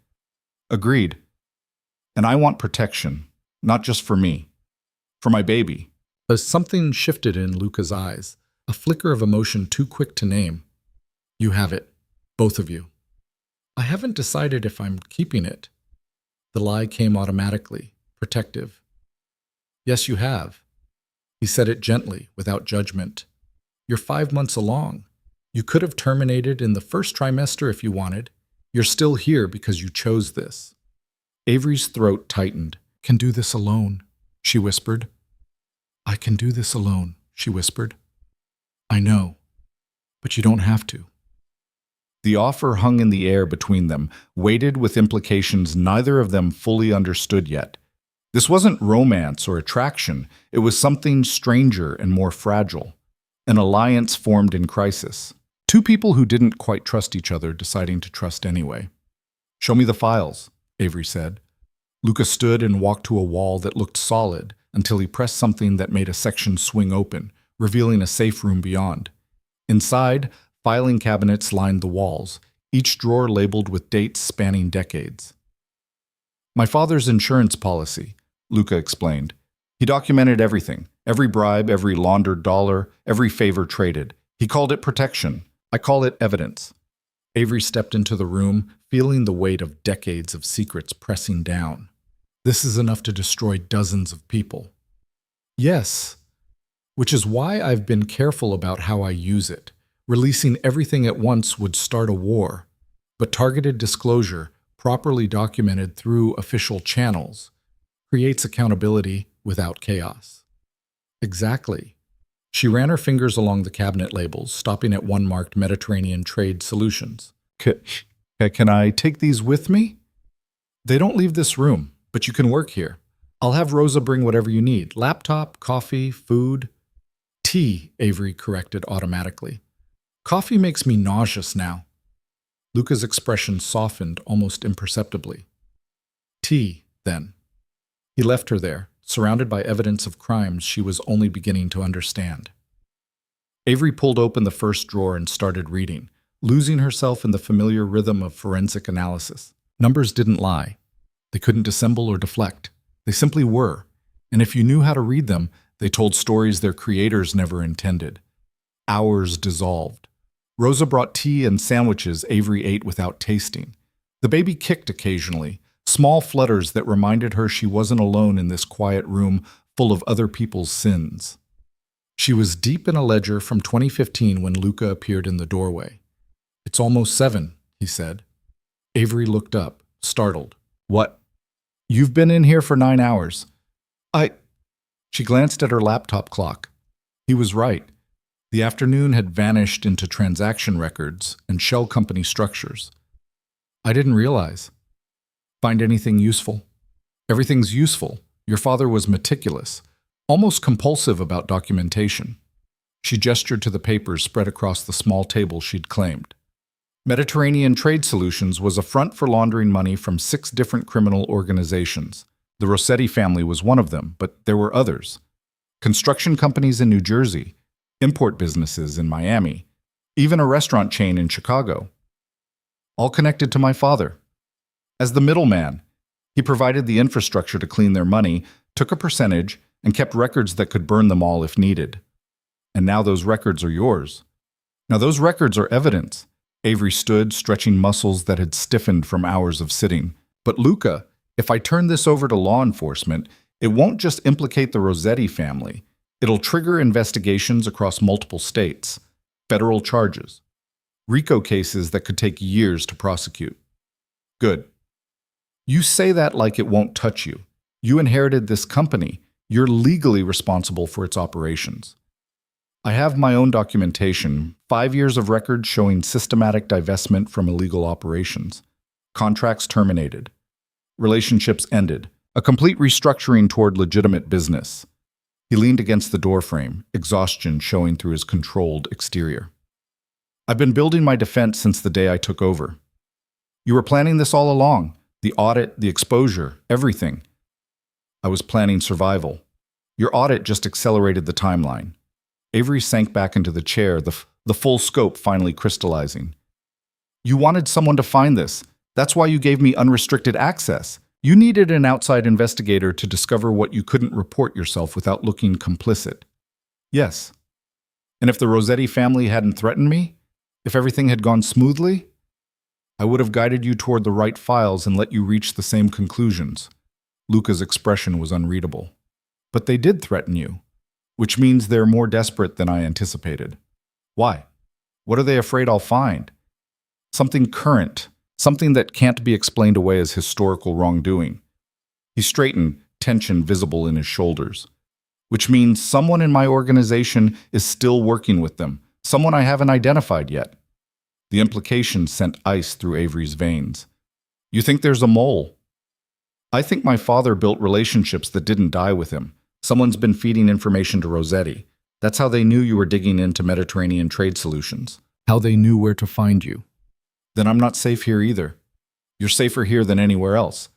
"Agreed. And I want protection, not just for me. For my baby." As something shifted in Luca's eyes, a flicker of emotion too quick to name. "You have it, both of you." "I haven't decided if I'm keeping it." The lie came automatically, protective. "Yes, you have." He said it gently, without judgment. "You're 5 months along. You could have terminated in the first trimester if you wanted. You're still here because you chose this." Avery's throat tightened. "Can do this alone," she whispered. "I can do this alone," she whispered. "I know, but you don't have to." The offer hung in the air between them, weighted with implications neither of them fully understood yet. This wasn't romance or attraction, it was something stranger and more fragile. An alliance formed in crisis. Two people who didn't quite trust each other deciding to trust anyway. "Show me the files," Avery said. Luca stood and walked to a wall that looked solid until he pressed something that made a section swing open, revealing a safe room beyond. Inside, filing cabinets lined the walls, each drawer labeled with dates spanning decades. "My father's insurance policy," Luca explained. "He documented everything, every bribe, every laundered dollar, every favor traded. He called it protection. I call it evidence." Avery stepped into the room, feeling the weight of decades of secrets pressing down. "This is enough to destroy dozens of people." "Yes, which is why I've been careful about how I use it. Releasing everything at once would start a war, but targeted disclosure, properly documented through official channels, creates accountability without chaos." "Exactly." She ran her fingers along the cabinet labels, stopping at one marked Mediterranean Trade Solutions. Can I take these with me?" "They don't leave this room, but you can work here. I'll have Rosa bring whatever you need. Laptop, coffee, food." "Tea," Avery corrected automatically. "Coffee makes me nauseous now." Luca's expression softened almost imperceptibly. "Tea, then." He left her there, surrounded by evidence of crimes she was only beginning to understand. Avery pulled open the first drawer and started reading, losing herself in the familiar rhythm of forensic analysis. Numbers didn't lie. They couldn't dissemble or deflect. They simply were, and if you knew how to read them, they told stories their creators never intended. Hours dissolved. Rosa brought tea and sandwiches Avery ate without tasting. The baby kicked occasionally, small flutters that reminded her she wasn't alone in this quiet room full of other people's sins. She was deep in a ledger from 2015 when Luca appeared in the doorway. "It's almost 7, he said. Avery looked up, startled. "What?" "You've been in here for 9 hours. She glanced at her laptop clock. He was right. The afternoon had vanished into transaction records and shell company structures. "I didn't realize." "Find anything useful?" "Everything's useful. Your father was meticulous, almost compulsive about documentation." She gestured to the papers spread across the small table she'd claimed. Mediterranean Trade Solutions was a front for laundering money from 6 different criminal organizations. The Rossetti family was one of them, but there were others. Construction companies in New Jersey, import businesses in Miami, even a restaurant chain in Chicago. All connected to my father. As the middleman, he provided the infrastructure to clean their money, took a percentage, and kept records that could burn them all if needed. And now those records are yours. Now those records are evidence. Avery stood, stretching muscles that had stiffened from hours of sitting. "But Luca, if I turn this over to law enforcement, it won't just implicate the Rossetti family. It'll trigger investigations across multiple states, federal charges, RICO cases that could take years to prosecute." "Good. You say that like it won't touch you. You inherited this company. You're legally responsible for its operations." "I have my own documentation, 5 years of records showing systematic divestment from illegal operations. Contracts terminated. Relationships ended. A complete restructuring toward legitimate business." He leaned against the doorframe, exhaustion showing through his controlled exterior. "I've been building my defense since the day I took over." "You were planning this all along. The audit, the exposure, everything." "I was planning survival. Your audit just accelerated the timeline." Avery sank back into the chair, the full scope finally crystallizing. "You wanted someone to find this. That's why you gave me unrestricted access. You needed an outside investigator to discover what you couldn't report yourself without looking complicit." "Yes." "And if the Rossetti family hadn't threatened me, if everything had gone smoothly, I would have guided you toward the right files and let you reach the same conclusions." Luca's expression was unreadable. "But they did threaten you, which means they're more desperate than I anticipated." "Why? What are they afraid I'll find?" "Something current, something that can't be explained away as historical wrongdoing." He straightened, tension visible in his shoulders. "Which means someone in my organization is still working with them, someone I haven't identified yet." The implication sent ice through Avery's veins. "You think there's a mole?" I think my father built relationships that didn't die with him. Someone's been feeding information to Rossetti. That's how they knew you were digging into Mediterranean trade solutions. How they knew where to find you. Then I'm not safe here either. You're safer here than anywhere else.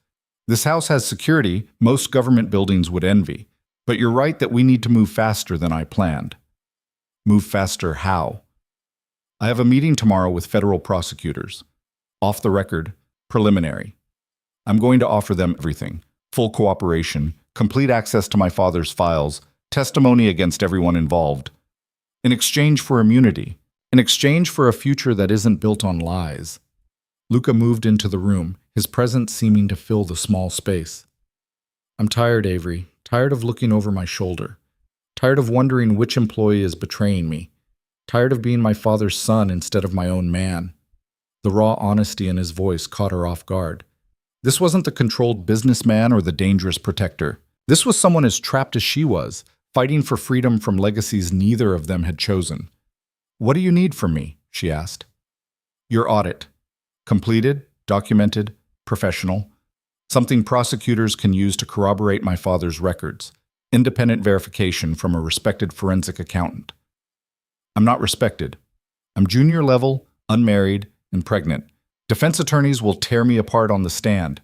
This house has security most government buildings would envy. But you're right that we need to move faster than I planned. Move faster how? I have a meeting tomorrow with federal prosecutors. Off the record, preliminary. I'm going to offer them everything. Full cooperation, complete access to my father's files, testimony against everyone involved. In exchange for immunity. In exchange for a future that isn't built on lies. Luca moved into the room, his presence seeming to fill the small space. I'm tired, Avery. Tired of looking over my shoulder. Tired of wondering which employee is betraying me. Tired of being my father's son instead of my own man. The raw honesty in his voice caught her off guard. This wasn't the controlled businessman or the dangerous protector. This was someone as trapped as she was, fighting for freedom from legacies neither of them had chosen. What do you need from me? She asked. Your audit. Completed, documented, professional. Something prosecutors can use to corroborate my father's records. Independent verification from a respected forensic accountant. I'm not respected. I'm junior level, unmarried, and pregnant. Defense attorneys will tear me apart on the stand.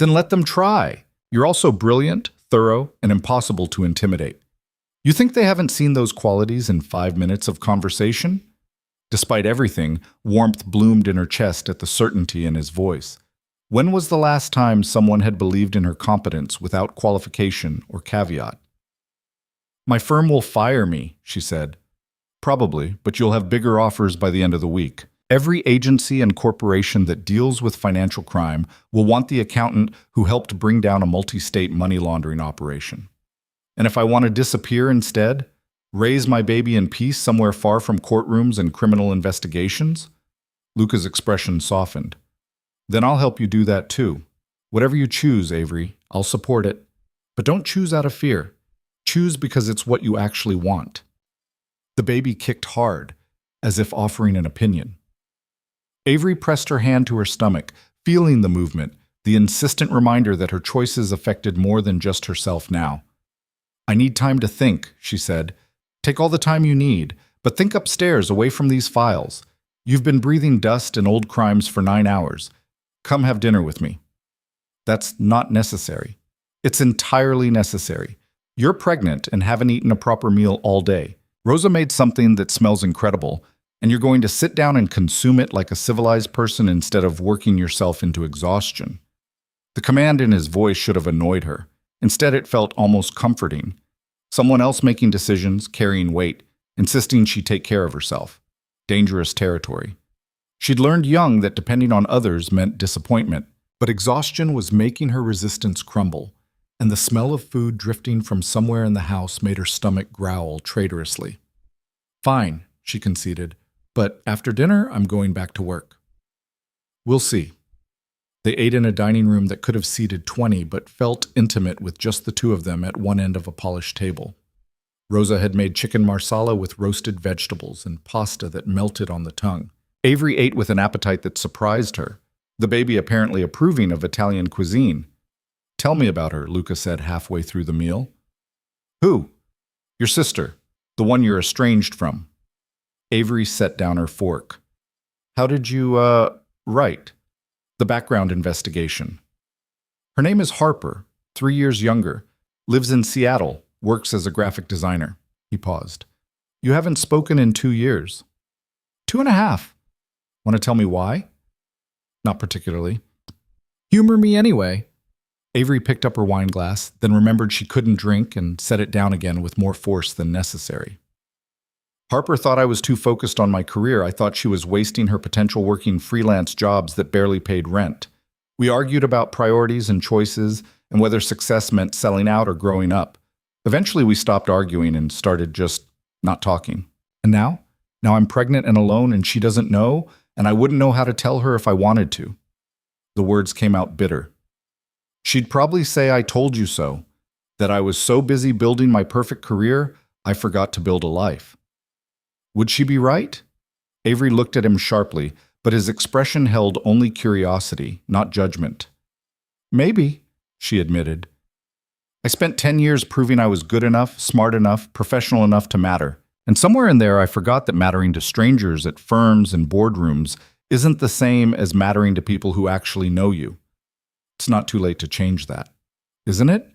Then let them try. You're also brilliant, thorough, and impossible to intimidate. You think they haven't seen those qualities in 5 minutes of conversation? Despite everything, warmth bloomed in her chest at the certainty in his voice. When was the last time someone had believed in her competence without qualification or caveat? My firm will fire me, she said. Probably, but you'll have bigger offers by the end of the week. Every agency and corporation that deals with financial crime will want the accountant who helped bring down a multi-state money laundering operation. And if I want to disappear instead, raise my baby in peace somewhere far from courtrooms and criminal investigations? Luca's expression softened. Then I'll help you do that too. Whatever you choose, Avery, I'll support it. But don't choose out of fear. Choose because it's what you actually want. The baby kicked hard, as if offering an opinion. Avery pressed her hand to her stomach, feeling the movement, the insistent reminder that her choices affected more than just herself now. I need time to think, she said. Take all the time you need, but think upstairs away from these files. You've been breathing dust and old crimes for 9 hours. Come have dinner with me. That's not necessary. It's entirely necessary. You're pregnant and haven't eaten a proper meal all day. Rosa made something that smells incredible, and you're going to sit down and consume it like a civilized person instead of working yourself into exhaustion. The command in his voice should have annoyed her. Instead, it felt almost comforting. Someone else making decisions, carrying weight, insisting she take care of herself. Dangerous territory. She'd learned young that depending on others meant disappointment, but exhaustion was making her resistance crumble, and the smell of food drifting from somewhere in the house made her stomach growl traitorously. Fine, she conceded, but after dinner, I'm going back to work. We'll see. They ate in a dining room that could have seated 20, but felt intimate with just the two of them at one end of a polished table. Rosa had made chicken marsala with roasted vegetables and pasta that melted on the tongue. Avery ate with an appetite that surprised her, the baby apparently approving of Italian cuisine. Tell me about her, Luca said halfway through the meal. Who? Your sister, the one you're estranged from. Avery set down her fork. How did you, write? The background investigation. Her name is Harper, 3 years younger, lives in Seattle, works as a graphic designer. He paused. You haven't spoken in 2 years. 2.5. Want to tell me why? Not particularly. Humor me anyway. Avery picked up her wine glass, then remembered she couldn't drink and set it down again with more force than necessary. Harper thought I was too focused on my career. I thought she was wasting her potential working freelance jobs that barely paid rent. We argued about priorities and choices and whether success meant selling out or growing up. Eventually we stopped arguing and started just not talking. And now? Now I'm pregnant and alone and she doesn't know, and I wouldn't know how to tell her if I wanted to. The words came out bitter. She'd probably say I told you so, that I was so busy building my perfect career, I forgot to build a life. Would she be right? Avery looked at him sharply, but his expression held only curiosity, not judgment. Maybe, she admitted. I spent 10 years proving I was good enough, smart enough, professional enough to matter. And somewhere in there, I forgot that mattering to strangers at firms and boardrooms isn't the same as mattering to people who actually know you. It's not too late to change that, isn't it?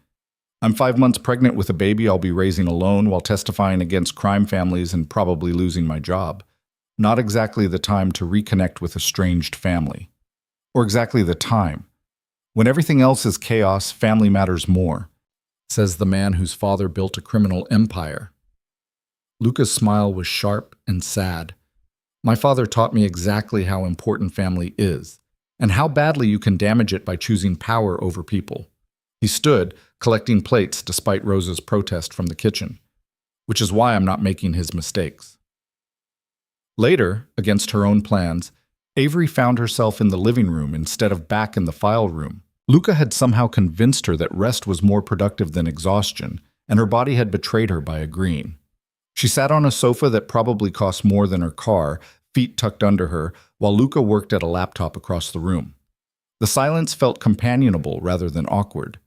I'm 5 months pregnant with a baby I'll be raising alone while testifying against crime families and probably losing my job. Not exactly the time to reconnect with estranged family. Or exactly the time. When everything else is chaos, family matters more, says the man whose father built a criminal empire. Luca's smile was sharp and sad. My father taught me exactly how important family is, and how badly you can damage it by choosing power over people. He stood, collecting plates despite Rosa's protest from the kitchen, which is why I'm not making his mistakes. Later, against her own plans, Avery found herself in the living room instead of back in the file room. Luca had somehow convinced her that rest was more productive than exhaustion, and her body had betrayed her by agreeing. She sat on a sofa that probably cost more than her car, feet tucked under her, while Luca worked at a laptop across the room. The silence felt companionable rather than awkward.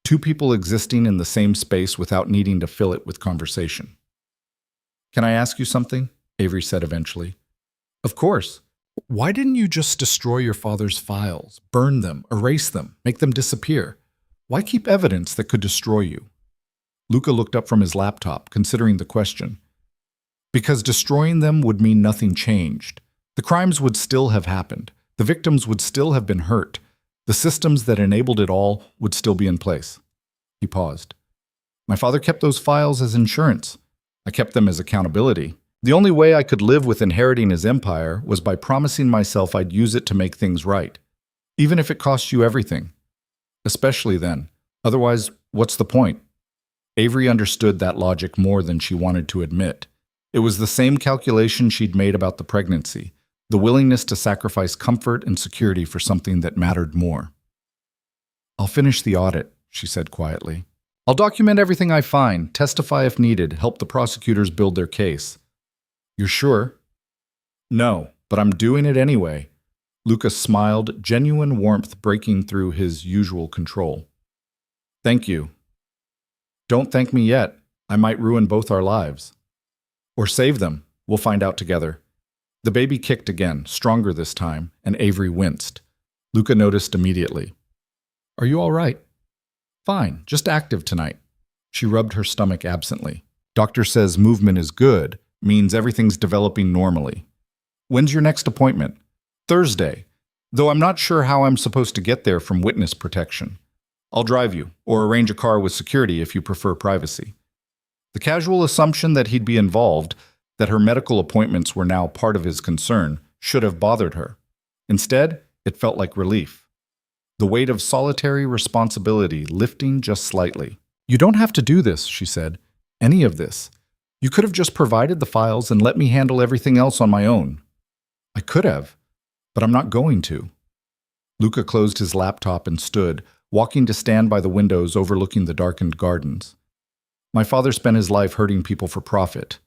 Two people existing in the same space without needing to fill it with conversation. Can I ask you something? Avery said eventually. Of course. Why didn't you just destroy your father's files, burn them, erase them, make them disappear? Why keep evidence that could destroy you? Luca looked up from his laptop, considering the question. Because destroying them would mean nothing changed. The crimes would still have happened. The victims would still have been hurt. The systems that enabled it all would still be in place. He paused. My father kept those files as insurance. I kept them as accountability. The only way I could live with inheriting his empire was by promising myself I'd use it to make things right, even if it cost you everything. Especially then. Otherwise, what's the point? Avery understood that logic more than she wanted to admit. It was the same calculation she'd made about the pregnancy, the willingness to sacrifice comfort and security for something that mattered more. I'll finish the audit, she said quietly. I'll document everything I find, testify if needed, help the prosecutors build their case. You're sure? No, but I'm doing it anyway. Lucas smiled, genuine warmth breaking through his usual control. Thank you. Don't thank me yet. I might ruin both our lives. Or save them. We'll find out together. The baby kicked again, stronger this time, and Avery winced. Luca noticed immediately. Are you all right? Fine, just active tonight. She rubbed her stomach absently. Doctor says movement is good, means everything's developing normally. When's your next appointment? Thursday, though I'm not sure how I'm supposed to get there from witness protection. I'll drive you, or arrange a car with security if you prefer privacy. The casual assumption that he'd be involved, that her medical appointments were now part of his concern, should have bothered her. Instead, it felt like relief. The weight of solitary responsibility lifting just slightly. You don't have to do this, she said. Any of this. You could have just provided the files and let me handle everything else on my own. I could have, but I'm not going to. Luca closed his laptop and stood, walking to stand by the windows overlooking the darkened gardens. My father spent his life hurting people for profit.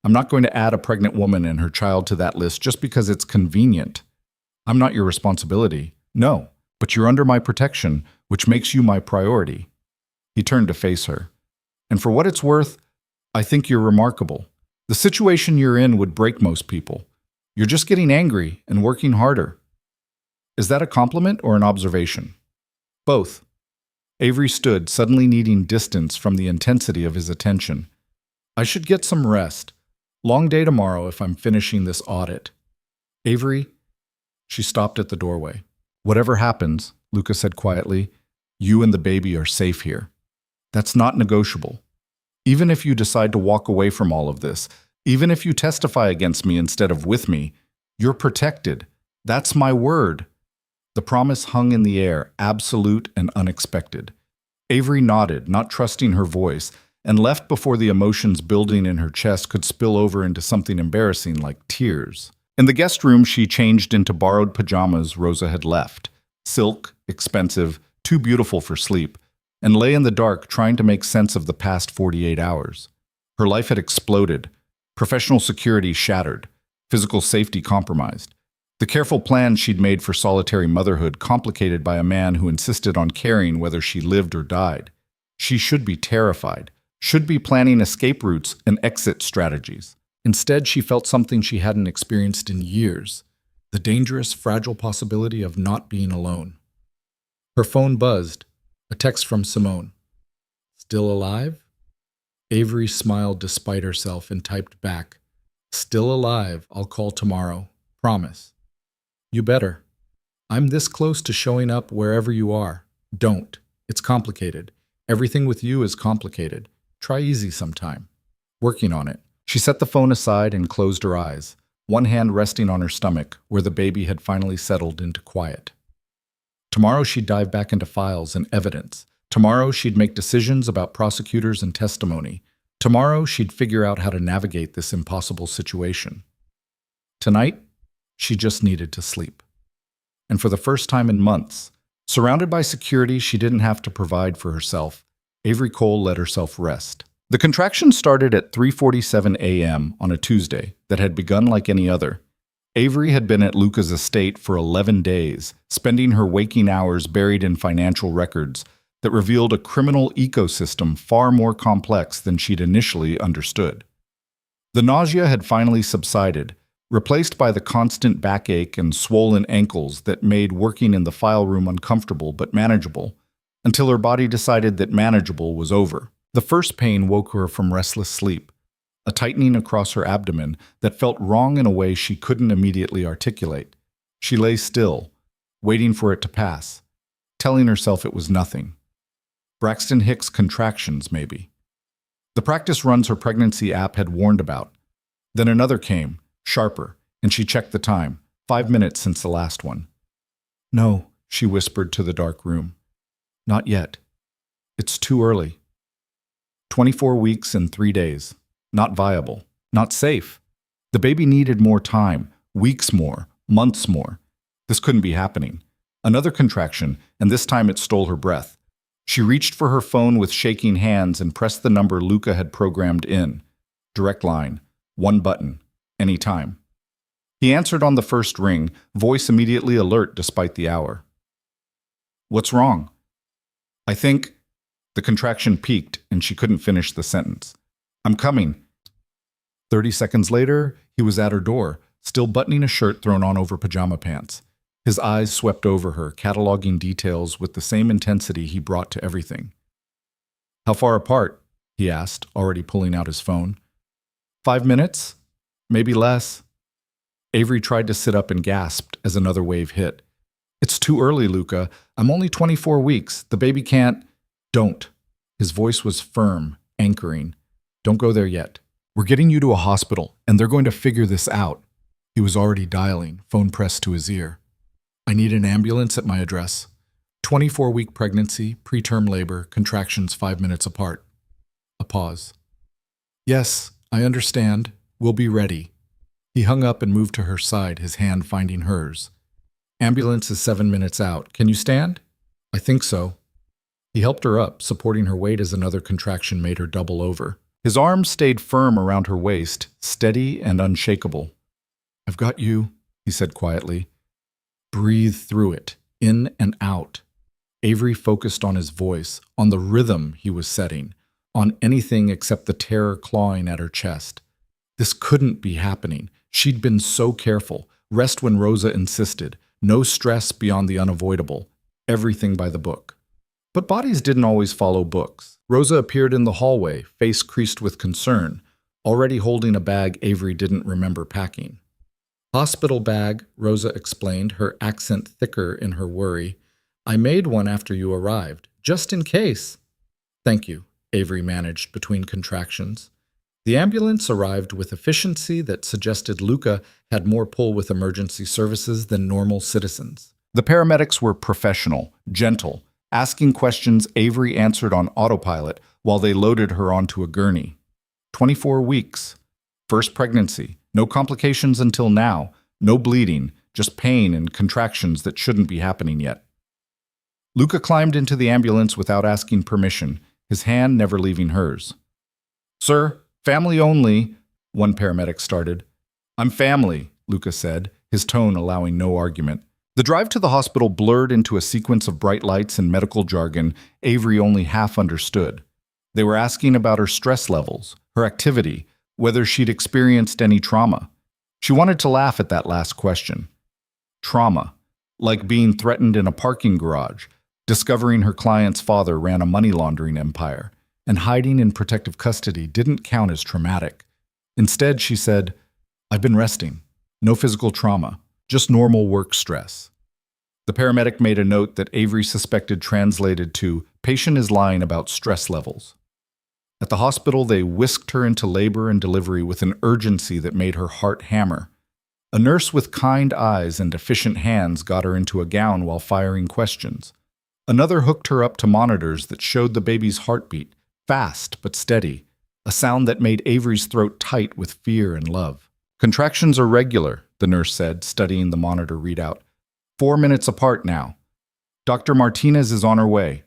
I'm not going to add a pregnant woman and her child to that list just because it's convenient. I'm not your responsibility. No, but you're under my protection, which makes you my priority. He turned to face her. And for what it's worth, I think you're remarkable. The situation you're in would break most people. You're just getting angry and working harder. Is that a compliment or an observation? Both. Avery stood, suddenly needing distance from the intensity of his attention. I should get some rest. Long day tomorrow if I'm finishing this audit. Avery? She stopped at the doorway. Whatever happens, Luca said quietly, you and the baby are safe here. That's not negotiable. Even if you decide to walk away from all of this, even if you testify against me instead of with me, you're protected. That's my word. The promise hung in the air, absolute and unexpected. Avery nodded, not trusting her voice, and left before the emotions building in her chest could spill over into something embarrassing like tears. In the guest room, she changed into borrowed pajamas Rosa had left. Silk, expensive, too beautiful for sleep, and lay in the dark trying to make sense of the past 48 hours. Her life had exploded, professional security shattered, physical safety compromised. The careful plan she'd made for solitary motherhood complicated by a man who insisted on caring whether she lived or died. She should be terrified, should be planning escape routes and exit strategies. Instead, she felt something she hadn't experienced in years, the dangerous, fragile possibility of not being alone. Her phone buzzed, a text from Simone. "Still alive?" Avery smiled despite herself and typed back, "Still alive, I'll call tomorrow. Promise." "You better. I'm this close to showing up wherever you are. Don't. It's complicated. Everything with you is complicated. Try easy sometime." Working on it. She set the phone aside and closed her eyes, one hand resting on her stomach, where the baby had finally settled into quiet. Tomorrow she'd dive back into files and evidence. Tomorrow she'd make decisions about prosecutors and testimony. Tomorrow she'd figure out how to navigate this impossible situation. Tonight, she just needed to sleep. And for the first time in months, surrounded by security she didn't have to provide for herself, Avery Cole let herself rest. The contraction started at 3:47 a.m. on a Tuesday that had begun like any other. Avery had been at Luca's estate for 11 days, spending her waking hours buried in financial records that revealed a criminal ecosystem far more complex than she'd initially understood. The nausea had finally subsided, replaced by the constant backache and swollen ankles that made working in the file room uncomfortable but manageable, until her body decided that manageable was over. The first pain woke her from restless sleep, a tightening across her abdomen that felt wrong in a way she couldn't immediately articulate. She lay still, waiting for it to pass, telling herself it was nothing. Braxton Hicks contractions, maybe. The practice runs her pregnancy app had warned about. Then another came, sharper, and she checked the time, 5 minutes since the last one. "No," she whispered to the dark room. "Not yet. It's too early. 24 weeks and 3 days. Not viable. Not safe. The baby needed more time, weeks more, months more. This couldn't be happening." Another contraction, and this time it stole her breath. She reached for her phone with shaking hands and pressed the number Luca had programmed in. Direct line. One button. Anytime. He answered on the first ring, voice immediately alert despite the hour. "What's wrong?" "I think..." The contraction peaked, and she couldn't finish the sentence. "I'm coming." 30 seconds later, he was at her door, still buttoning a shirt thrown on over pajama pants. His eyes swept over her, cataloging details with the same intensity he brought to everything. "How far apart?" he asked, already pulling out his phone. 5 minutes? Maybe less." Avery tried to sit up and gasped as another wave hit. "It's too early, Luca. I'm only 24 weeks. The baby can't..." "Don't." His voice was firm, anchoring. "Don't go there yet. We're getting you to a hospital, and they're going to figure this out." He was already dialing, phone pressed to his ear. "I need an ambulance at my address. 24-week pregnancy, preterm labor, contractions 5 minutes apart." A pause. "Yes, I understand. We'll be ready." He hung up and moved to her side, his hand finding hers. "Ambulance is 7 minutes out. Can you stand?" "I think so." He helped her up, supporting her weight as another contraction made her double over. His arms stayed firm around her waist, steady and unshakable. "I've got you," he said quietly. "Breathe through it, in and out." Avery focused on his voice, on the rhythm he was setting, on anything except the terror clawing at her chest. This couldn't be happening. She'd been so careful. Rest when Rosa insisted. No stress beyond the unavoidable. Everything by the book. But bodies didn't always follow books. Rosa appeared in the hallway, face creased with concern, already holding a bag Avery didn't remember packing. "Hospital bag," Rosa explained, her accent thicker in her worry. "I made one after you arrived, just in case." "Thank you," Avery managed between contractions. The ambulance arrived with efficiency that suggested Luca had more pull with emergency services than normal citizens. The paramedics were professional, gentle, asking questions Avery answered on autopilot while they loaded her onto a gurney. 24 weeks. First pregnancy. No complications until now. No bleeding. Just pain and contractions that shouldn't be happening yet. Luca climbed into the ambulance without asking permission, his hand never leaving hers. "Sir, family only," one paramedic started. "I'm family," Luca said, his tone allowing no argument. The drive to the hospital blurred into a sequence of bright lights and medical jargon Avery only half understood. They were asking about her stress levels, her activity, whether she'd experienced any trauma. She wanted to laugh at that last question. Trauma, like being threatened in a parking garage, discovering her client's father ran a money laundering empire, and hiding in protective custody didn't count as traumatic. Instead, she said, "I've been resting. No physical trauma, just normal work stress." The paramedic made a note that Avery suspected translated to, "Patient is lying about stress levels." At the hospital, they whisked her into labor and delivery with an urgency that made her heart hammer. A nurse with kind eyes and efficient hands got her into a gown while firing questions. Another hooked her up to monitors that showed the baby's heartbeat, fast but steady, a sound that made Avery's throat tight with fear and love. "Contractions are regular," the nurse said, studying the monitor readout. 4 minutes apart now. Dr. Martinez is on her way."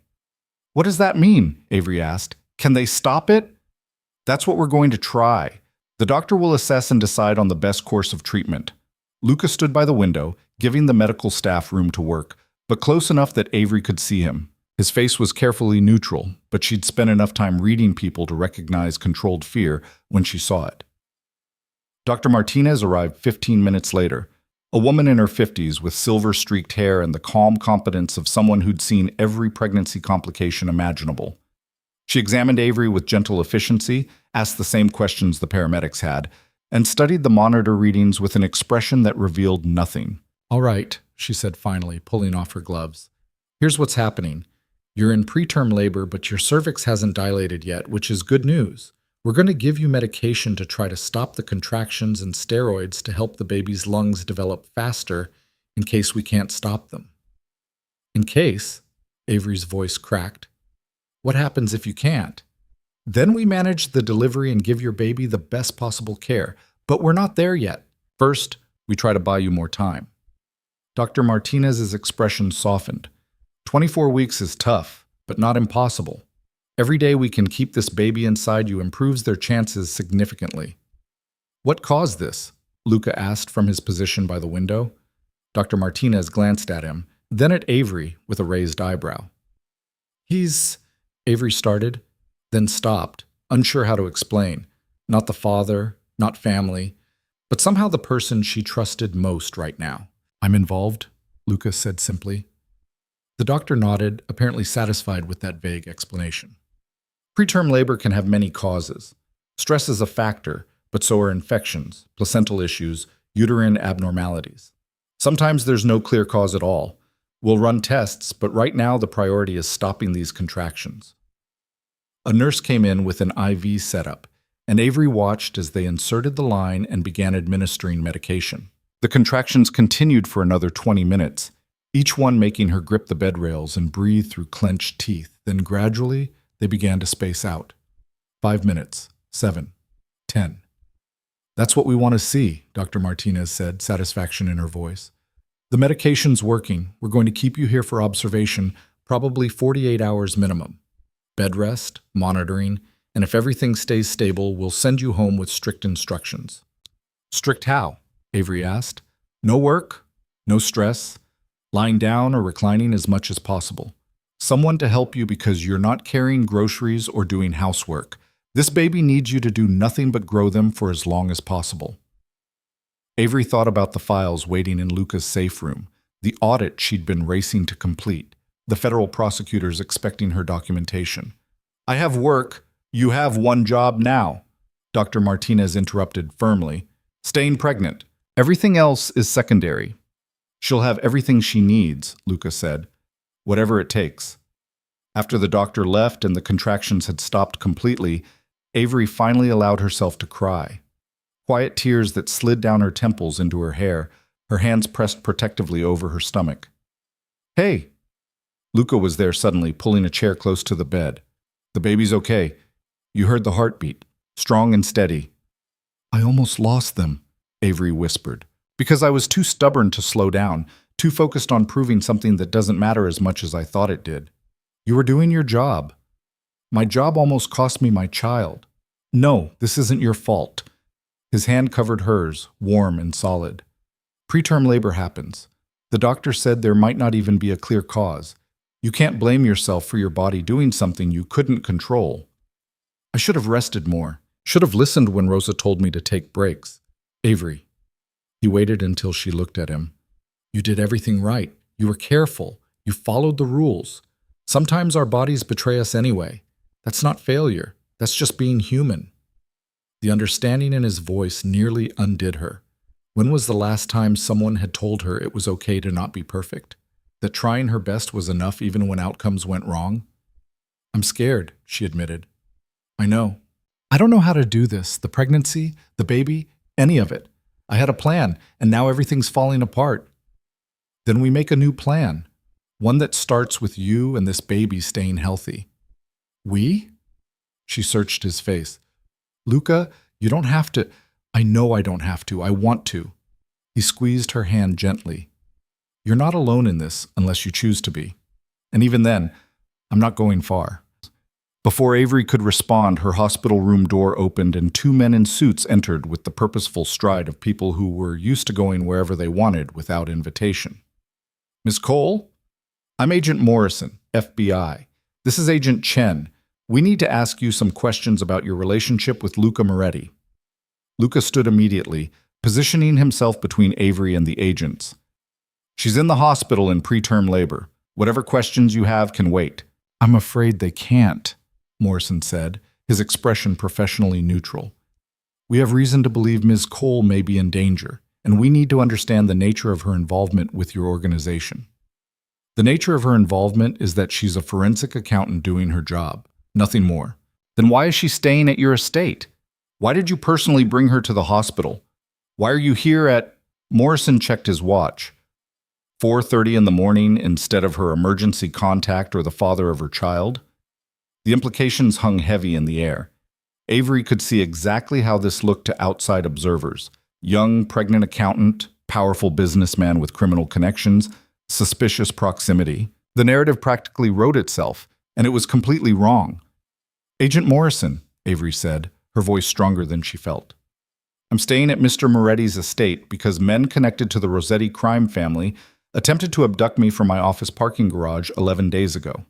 "What does that mean?" Avery asked. "Can they stop it?" "That's what we're going to try. The doctor will assess and decide on the best course of treatment." Luca stood by the window, giving the medical staff room to work, but close enough that Avery could see him. His face was carefully neutral, but she'd spent enough time reading people to recognize controlled fear when she saw it. Dr. Martinez arrived 15 minutes later, a woman in her 50s with silver-streaked hair and the calm competence of someone who'd seen every pregnancy complication imaginable. She examined Avery with gentle efficiency, asked the same questions the paramedics had, and studied the monitor readings with an expression that revealed nothing. "All right," she said finally, pulling off her gloves. "Here's what's happening. You're in preterm labor, but your cervix hasn't dilated yet, which is good news. We're going to give you medication to try to stop the contractions and steroids to help the baby's lungs develop faster in case we can't stop them." "In case?" Avery's voice cracked. "What happens if you can't?" "Then we manage the delivery and give your baby the best possible care. But we're not there yet. First, we try to buy you more time." Dr. Martinez's expression softened. 24 weeks is tough, but not impossible. Every day we can keep this baby inside you improves their chances significantly." "What caused this?" Luca asked from his position by the window. Dr. Martinez glanced at him, then at Avery with a raised eyebrow. Avery started, then stopped, unsure how to explain. Not the father, not family, but somehow the person she trusted most right now. "I'm involved," Luca said simply. The doctor nodded, apparently satisfied with that vague explanation. Preterm labor can have many causes. Stress is a factor, but so are infections, placental issues, uterine abnormalities. Sometimes there's no clear cause at all. We'll run tests, but right now the priority is stopping these contractions. A nurse came in with an IV setup, and Avery watched as they inserted the line and began administering medication. The contractions continued for another 20 minutes, each one making her grip the bed rails and breathe through clenched teeth. Then gradually, they began to space out. 5 minutes, 7, 10. "That's what we want to see," Dr. Martinez said, satisfaction in her voice. "The medication's working. We're going to keep you here for observation, probably 48 hours minimum. Bed rest, monitoring, and if everything stays stable, we'll send you home with strict instructions." "Strict how?" Avery asked. "No work, no stress, lying down or reclining as much as possible. Someone to help you because you're not carrying groceries or doing housework. This baby needs you to do nothing but grow them for as long as possible." Avery thought about the files waiting in Luca's safe room, the audit she'd been racing to complete, the federal prosecutors expecting her documentation. "I have work. You have one job now," Dr. Martinez interrupted firmly. "Staying pregnant. Everything else is secondary." "She'll have everything she needs," Luca said. "Whatever it takes." After the doctor left and the contractions had stopped completely, Avery finally allowed herself to cry. Quiet tears that slid down her temples into her hair, her hands pressed protectively over her stomach. "Hey!" Luca was there suddenly, pulling a chair close to the bed. "The baby's okay. You heard the heartbeat. Strong and steady." "I almost lost them," Avery whispered, "because I was too stubborn to slow down, too focused on proving something that doesn't matter as much as I thought it did. You were doing your job. My job almost cost me my child. No, this isn't your fault." His hand covered hers, warm and solid. Preterm labor happens. The doctor said there might not even be a clear cause. You can't blame yourself for your body doing something you couldn't control. I should have rested more. Should have listened when Rosa told me to take breaks. Avery. He waited until she looked at him. You did everything right. You were careful. You followed the rules. Sometimes our bodies betray us anyway. That's not failure. That's just being human. The understanding in his voice nearly undid her. When was the last time someone had told her it was okay to not be perfect? That trying her best was enough even when outcomes went wrong? I'm scared, she admitted. I know. I don't know how to do this. The pregnancy, the baby, any of it. I had a plan, and now everything's falling apart. Then we make a new plan. One that starts with you and this baby staying healthy. We? She searched his face. Luca, you don't have to. I know I don't have to. I want to. He squeezed her hand gently. You're not alone in this unless you choose to be. And even then, I'm not going far. Before Avery could respond, her hospital room door opened and two men in suits entered with the purposeful stride of people who were used to going wherever they wanted without invitation. Miss Cole? I'm Agent Morrison, FBI. This is Agent Chen. We need to ask you some questions about your relationship with Luca Moretti. Luca stood immediately, positioning himself between Avery and the agents. She's in the hospital in preterm labor. Whatever questions you have can wait. I'm afraid they can't, Morrison said, his expression professionally neutral. We have reason to believe Ms. Cole may be in danger, and we need to understand the nature of her involvement with your organization. The nature of her involvement is that she's a forensic accountant doing her job, nothing more. Then why is she staying at your estate? Why did you personally bring her to the hospital? Why are you here at... Morrison checked his watch. 4:30 in the morning instead of her emergency contact or the father of her child? The implications hung heavy in the air. Avery could see exactly how this looked to outside observers. Young, pregnant accountant, powerful businessman with criminal connections, suspicious proximity. The narrative practically wrote itself, and it was completely wrong. Agent Morrison, Avery said, her voice stronger than she felt. I'm staying at Mr. Moretti's estate because men connected to the Rossetti crime family attempted to abduct me from my office parking garage 11 days ago.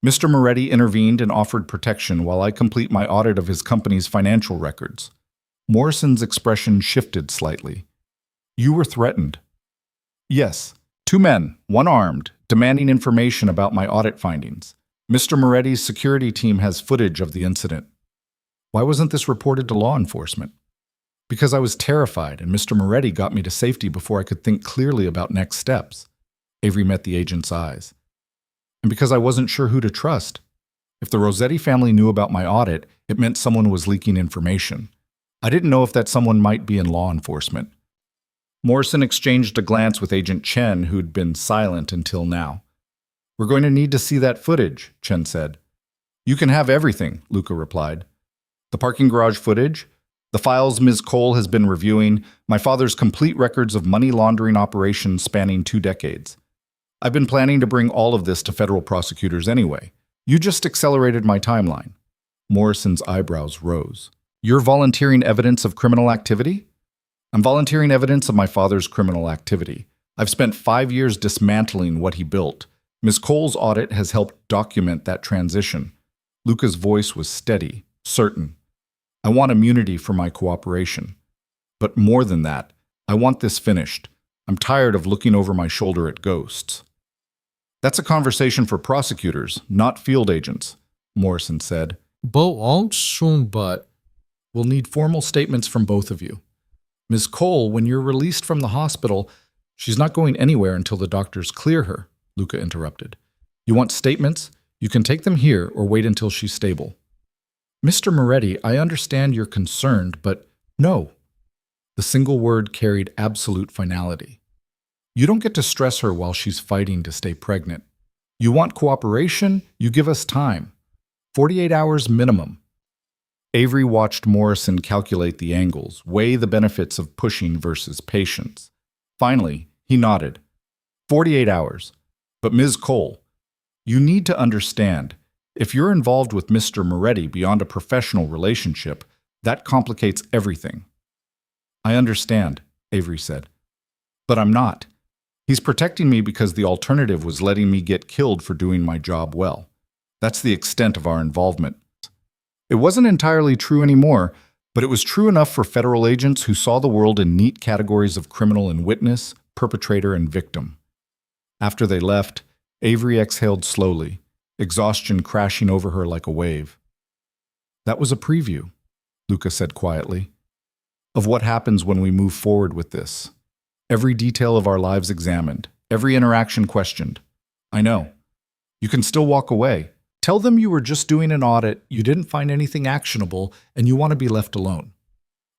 Mr. Moretti intervened and offered protection while I complete my audit of his company's financial records. Morrison's expression shifted slightly. You were threatened. Yes, 2 men, one armed, demanding information about my audit findings. Mr. Moretti's security team has footage of the incident. Why wasn't this reported to law enforcement? Because I was terrified and Mr. Moretti got me to safety before I could think clearly about next steps. Avery met the agent's eyes. And because I wasn't sure who to trust. If the Rossetti family knew about my audit, it meant someone was leaking information. I didn't know if that someone might be in law enforcement. Morrison exchanged a glance with Agent Chen, who'd been silent until now. We're going to need to see that footage, Chen said. You can have everything, Luca replied. The parking garage footage, the files Ms. Cole has been reviewing, my father's complete records of money laundering operations spanning 2 decades. I've been planning to bring all of this to federal prosecutors anyway. You just accelerated my timeline. Morrison's eyebrows rose. You're volunteering evidence of criminal activity? I'm volunteering evidence of my father's criminal activity. I've spent 5 years dismantling what he built. Ms. Cole's audit has helped document that transition. Luca's voice was steady, certain. I want immunity for my cooperation. But more than that, I want this finished. I'm tired of looking over my shoulder at ghosts. That's a conversation for prosecutors, not field agents, Morrison said. But we'll need formal statements from both of you. Ms. Cole, when you're released from the hospital, she's not going anywhere until the doctors clear her, Luca interrupted. You want statements? You can take them here or wait until she's stable. Mr. Moretti, I understand you're concerned, but no. The single word carried absolute finality. You don't get to stress her while she's fighting to stay pregnant. You want cooperation? You give us time. 48 hours minimum. Avery watched Morrison calculate the angles, weigh the benefits of pushing versus patience. Finally, he nodded. 48 hours. But Ms. Cole, you need to understand, if you're involved with Mr. Moretti beyond a professional relationship, that complicates everything. I understand, Avery said. But I'm not. He's protecting me because the alternative was letting me get killed for doing my job well. That's the extent of our involvement. It wasn't entirely true anymore, but it was true enough for federal agents who saw the world in neat categories of criminal and witness, perpetrator and victim. After they left, Avery exhaled slowly, exhaustion crashing over her like a wave. That was a preview, Luca said quietly, of what happens when we move forward with this. Every detail of our lives examined, every interaction questioned. I know. You can still walk away. Tell them you were just doing an audit, you didn't find anything actionable, and you want to be left alone.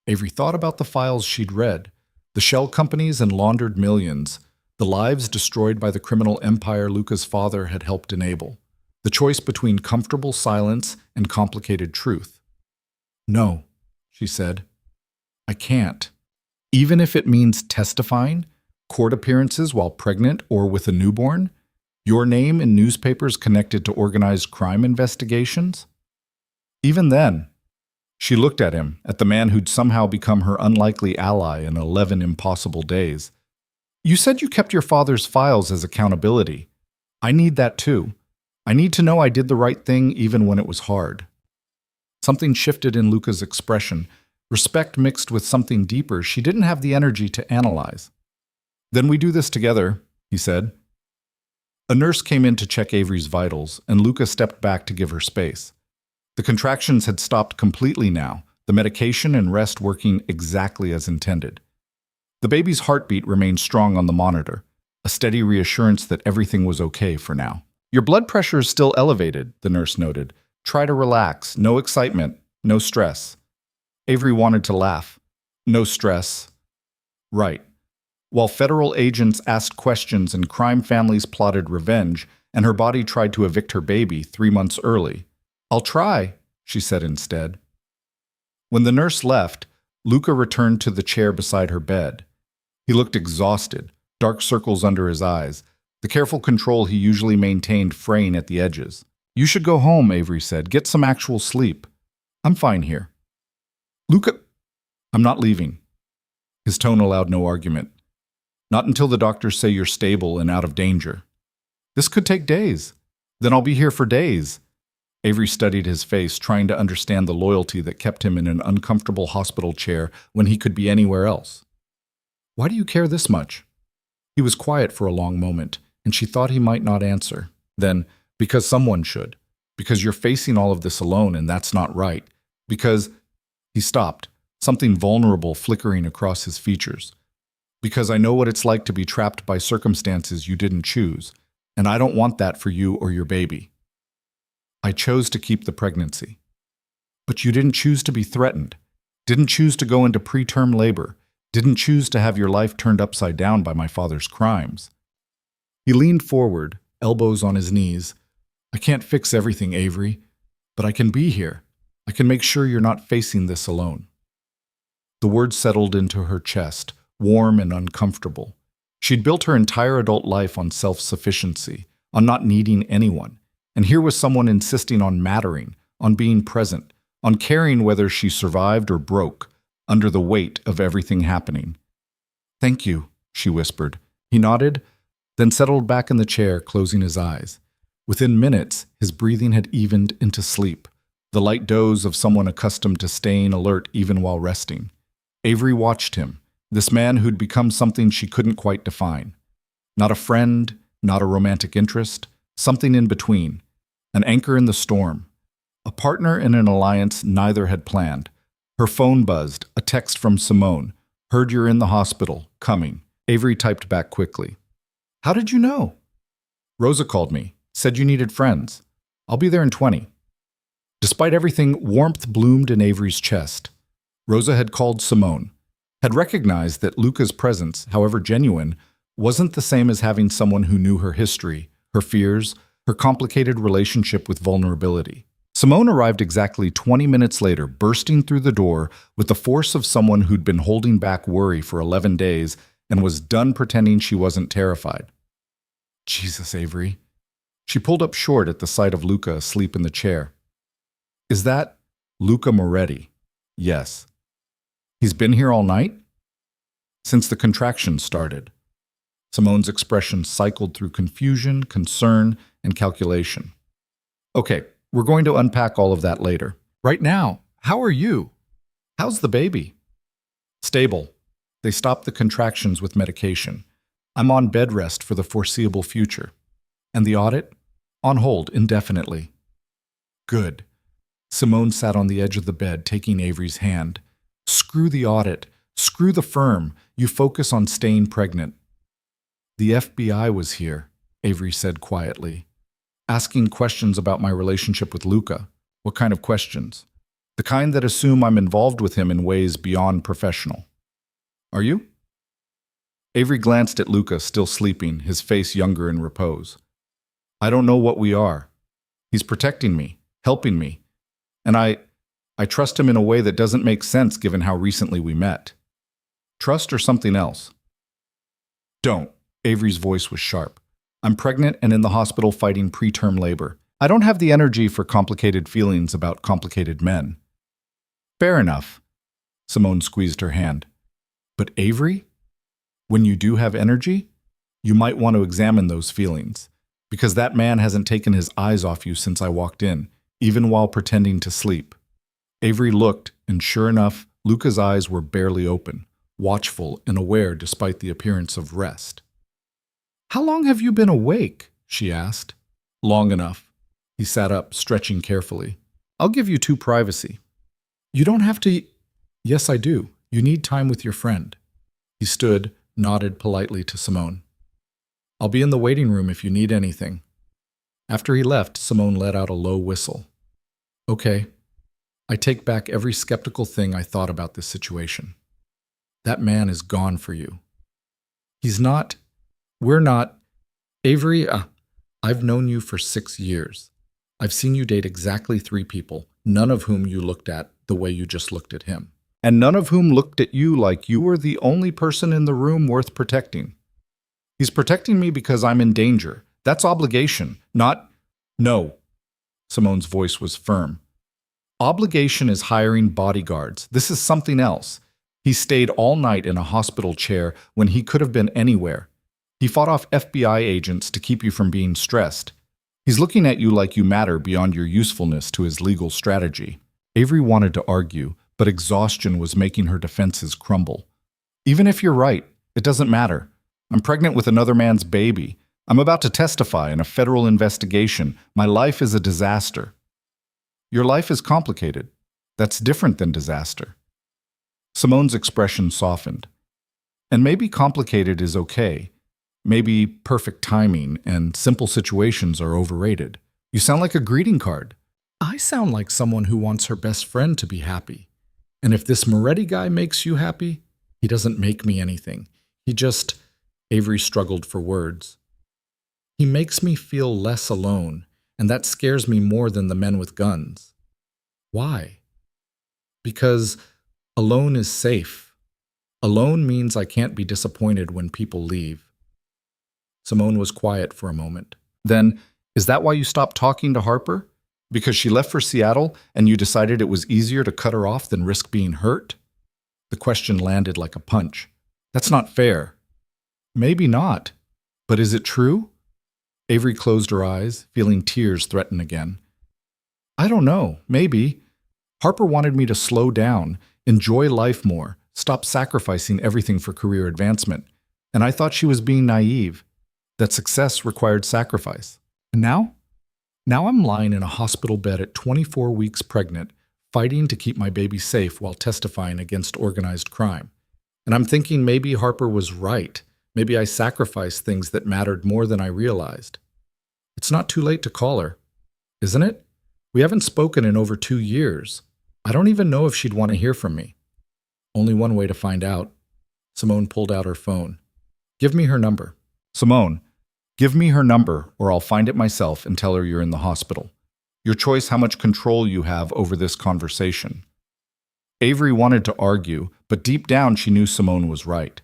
Avery thought about the files she'd read, the shell companies and laundered millions, the lives destroyed by the criminal empire Luca's father had helped enable, the choice between comfortable silence and complicated truth. No, she said. I can't. Even if it means testifying, court appearances while pregnant or with a newborn, your name in newspapers connected to organized crime investigations? Even then, she looked at him, at the man who'd somehow become her unlikely ally in 11 impossible days. You said you kept your father's files as accountability. I need that too. I need to know I did the right thing even when it was hard. Something shifted in Luca's expression, respect mixed with something deeper she didn't have the energy to analyze. Then we do this together, he said. A nurse came in to check Avery's vitals, and Luca stepped back to give her space. The contractions had stopped completely now, the medication and rest working exactly as intended. The baby's heartbeat remained strong on the monitor, a steady reassurance that everything was okay for now. Your blood pressure is still elevated, the nurse noted. Try to relax, no excitement, no stress. Avery wanted to laugh. No stress. Right. While federal agents asked questions and crime families plotted revenge, and her body tried to evict her baby 3 months early. I'll try, she said instead. When the nurse left, Luca returned to the chair beside her bed. He looked exhausted, dark circles under his eyes, the careful control he usually maintained fraying at the edges. You should go home, Avery said. Get some actual sleep. I'm fine here. Luca, I'm not leaving. His tone allowed no argument. Not until the doctors say you're stable and out of danger. This could take days. Then I'll be here for days. Avery studied his face, trying to understand the loyalty that kept him in an uncomfortable hospital chair when he could be anywhere else. Why do you care this much? He was quiet for a long moment, and she thought he might not answer. Then, because someone should. Because you're facing all of this alone, and that's not right. Because... He stopped, something vulnerable flickering across his features. Because I know what it's like to be trapped by circumstances you didn't choose, and I don't want that for you or your baby. I chose to keep the pregnancy. But you didn't choose to be threatened, didn't choose to go into preterm labor, didn't choose to have your life turned upside down by my father's crimes. He leaned forward, elbows on his knees. I can't fix everything, Avery, but I can be here. I can make sure you're not facing this alone. The words settled into her chest, warm and uncomfortable. She'd built her entire adult life on self-sufficiency, on not needing anyone. And here was someone insisting on mattering, on being present, on caring whether she survived or broke, under the weight of everything happening. Thank you, she whispered. He nodded, then settled back in the chair, closing his eyes. Within minutes, his breathing had evened into sleep, the light doze of someone accustomed to staying alert even while resting. Avery watched him, this man who'd become something she couldn't quite define. Not a friend, not a romantic interest, something in between. An anchor in the storm. A partner in an alliance neither had planned. Her phone buzzed, a text from Simone. Heard you're in the hospital, coming. Avery typed back quickly. How did you know? Rosa called me, said you needed friends. I'll be there in 20. Despite everything, warmth bloomed in Avery's chest. Rosa had called Simone, had recognized that Luca's presence, however genuine, wasn't the same as having someone who knew her history, her fears, her complicated relationship with vulnerability. Simone arrived exactly 20 minutes later, bursting through the door with the force of someone who'd been holding back worry for 11 days and was done pretending she wasn't terrified. Jesus, Avery. She pulled up short at the sight of Luca asleep in the chair. Is that Luca Moretti? Yes. He's been here all night? Since the contractions started. Simone's expression cycled through confusion, concern, and calculation. Okay, we're going to unpack all of that later. Right now, how are you? How's the baby? Stable. They stopped the contractions with medication. I'm on bed rest for the foreseeable future. And the audit? On hold indefinitely. Good. Simone sat on the edge of the bed, taking Avery's hand. Screw the audit. Screw the firm. You focus on staying pregnant. The FBI was here, Avery said quietly. Asking questions about my relationship with Luca. What kind of questions? The kind that assume I'm involved with him in ways beyond professional. Are you? Avery glanced at Luca, still sleeping, his face younger in repose. I don't know what we are. He's protecting me, helping me. And I trust him in a way that doesn't make sense given how recently we met. Trust or something else? Don't. Avery's voice was sharp. I'm pregnant and in the hospital fighting preterm labor. I don't have the energy for complicated feelings about complicated men. Fair enough. Simone squeezed her hand. But Avery? When you do have energy, you might want to examine those feelings. Because that man hasn't taken his eyes off you since I walked in, even while pretending to sleep. Avery looked, and sure enough, Luca's eyes were barely open, watchful and aware despite the appearance of rest. How long have you been awake? She asked. Long enough. He sat up, stretching carefully. I'll give you 2 privacy. You don't have to... Yes, I do. You need time with your friend. He stood, nodded politely to Simone. I'll be in the waiting room if you need anything. After he left, Simone let out a low whistle. Okay. I take back every skeptical thing I thought about this situation. That man is gone for you. He's not... We're not... Avery, I've known you for 6 years. I've seen you date exactly 3 people, none of whom you looked at the way you just looked at him. And none of whom looked at you like you were the only person in the room worth protecting. He's protecting me because I'm in danger. That's obligation, not... No. Simone's voice was firm. Obligation is hiring bodyguards. This is something else. He stayed all night in a hospital chair when he could have been anywhere. He fought off FBI agents to keep you from being stressed. He's looking at you like you matter beyond your usefulness to his legal strategy. Avery wanted to argue, but exhaustion was making her defenses crumble. Even if you're right, it doesn't matter. I'm pregnant with another man's baby. I'm about to testify in a federal investigation. My life is a disaster. Your life is complicated. That's different than disaster. Simone's expression softened. And maybe complicated is okay. Maybe perfect timing and simple situations are overrated. You sound like a greeting card. I sound like someone who wants her best friend to be happy. And if this Moretti guy makes you happy, he doesn't make me anything. He just... Avery struggled for words. He makes me feel less alone, and that scares me more than the men with guns. Why? Because alone is safe. Alone means I can't be disappointed when people leave. Simone was quiet for a moment. Then, is that why you stopped talking to Harper? Because she left for Seattle and you decided it was easier to cut her off than risk being hurt? The question landed like a punch. That's not fair. Maybe not. But is it true? Avery closed her eyes, feeling tears threaten again. I don't know. Maybe. Harper wanted me to slow down, enjoy life more, stop sacrificing everything for career advancement. And I thought she was being naive, that success required sacrifice. And now? Now I'm lying in a hospital bed at 24 weeks pregnant, fighting to keep my baby safe while testifying against organized crime. And I'm thinking maybe Harper was right. Maybe I sacrificed things that mattered more than I realized. It's not too late to call her, isn't it? We haven't spoken in over 2 years. I don't even know if she'd want to hear from me. Only one way to find out. Simone pulled out her phone. Give me her number. Simone, give me her number or I'll find it myself and tell her you're in the hospital. Your choice how much control you have over this conversation. Avery wanted to argue, but deep down she knew Simone was right.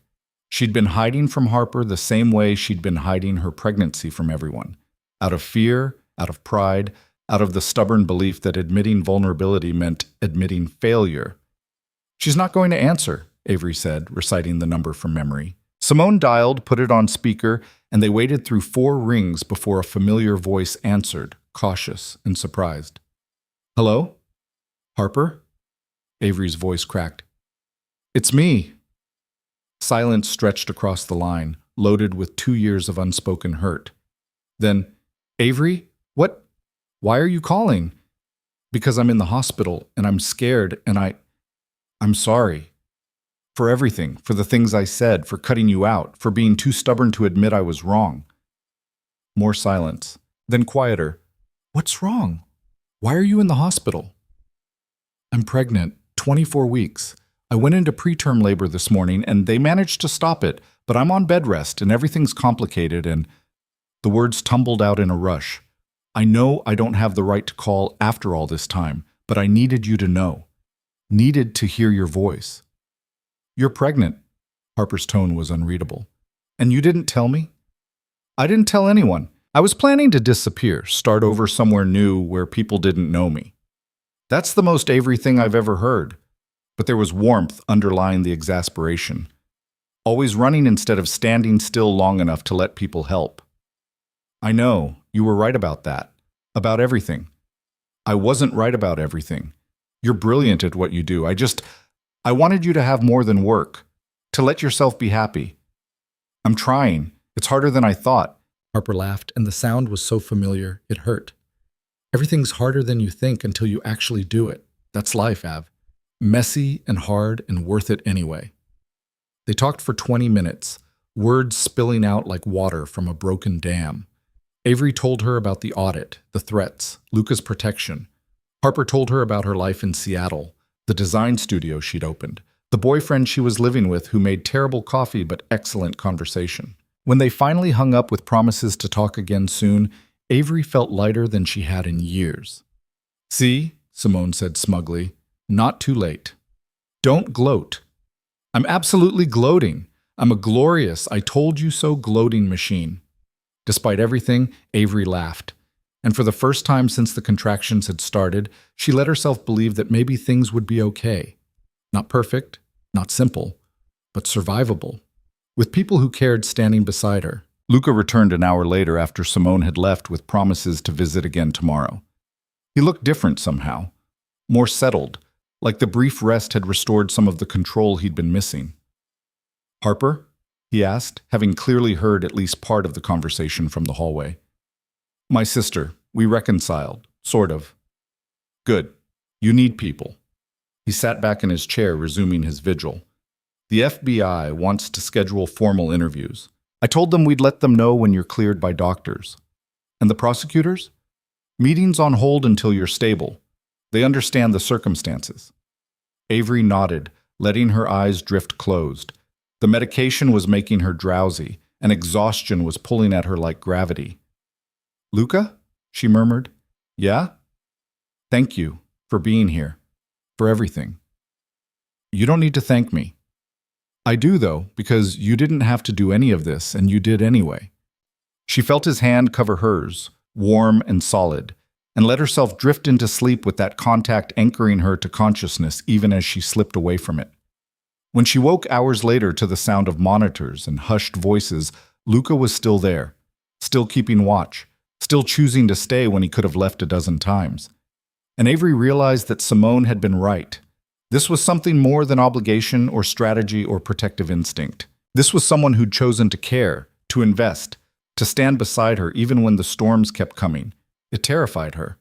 She'd been hiding from Harper the same way she'd been hiding her pregnancy from everyone. Out of fear, out of pride, out of the stubborn belief that admitting vulnerability meant admitting failure. She's not going to answer, Avery said, reciting the number from memory. Simone dialed, put it on speaker, and they waited through 4 rings before a familiar voice answered, cautious and surprised. "Hello? Harper?" Avery's voice cracked. "It's me." Silence stretched across the line, loaded with 2 years of unspoken hurt. Then, "Avery? What? Why are you calling?" "Because I'm in the hospital, and I'm scared, and I'm sorry. For everything, for the things I said, for cutting you out, for being too stubborn to admit I was wrong." More silence. Then quieter. "What's wrong? Why are you in the hospital?" "I'm pregnant, 24 weeks. I went into preterm labor this morning, and they managed to stop it, but I'm on bed rest, and everything's complicated, and..." The words tumbled out in a rush. "I know I don't have the right to call after all this time, but I needed you to know. Needed to hear your voice." "You're pregnant." Harper's tone was unreadable. "And you didn't tell me?" "I didn't tell anyone. I was planning to disappear, start over somewhere new where people didn't know me." That's the most Avery thing I've ever heard. But there was warmth underlying the exasperation. Always running instead of standing still long enough to let people help. "I know, you were right about that. About everything." "I wasn't right about everything. You're brilliant at what you do. I wanted you to have more than work. To let yourself be happy." "I'm trying. It's harder than I thought." Harper laughed, and the sound was so familiar, it hurt. "Everything's harder than you think until you actually do it. That's life, Av. Messy and hard and worth it anyway." They talked for 20 minutes, words spilling out like water from a broken dam. Avery told her about the audit, the threats, Luca's protection. Harper told her about her life in Seattle, the design studio she'd opened, the boyfriend she was living with who made terrible coffee but excellent conversation. When they finally hung up with promises to talk again soon, Avery felt lighter than she had in years. "See," Simone said smugly, "not too late. Don't gloat." "I'm absolutely gloating. I'm a glorious, I told you so gloating machine." Despite everything, Avery laughed. And for the first time since the contractions had started, she let herself believe that maybe things would be okay. Not perfect, not simple, but survivable. With people who cared standing beside her. Luca returned an hour later after Simone had left with promises to visit again tomorrow. He looked different somehow. More settled, like the brief rest had restored some of the control he'd been missing. "Harper?" he asked, having clearly heard at least part of the conversation from the hallway. "My sister. We reconciled. Sort of." "Good. You need people." He sat back in his chair, resuming his vigil. "The FBI wants to schedule formal interviews. I told them we'd let them know when you're cleared by doctors." "And the prosecutors?" "Meetings on hold until you're stable. They understand the circumstances." Avery nodded, letting her eyes drift closed. The medication was making her drowsy, and exhaustion was pulling at her like gravity. "Luca?" she murmured. "Yeah?" "Thank you for being here. For everything." "You don't need to thank me." "I do, though, because you didn't have to do any of this, and you did anyway." She felt his hand cover hers, warm and solid, and let herself drift into sleep with that contact anchoring her to consciousness even as she slipped away from it. When she woke hours later to the sound of monitors and hushed voices, Luca was still there, still keeping watch, still choosing to stay when he could have left a dozen times. And Avery realized that Simone had been right. This was something more than obligation or strategy or protective instinct. This was someone who'd chosen to care, to invest, to stand beside her even when the storms kept coming. It terrified her,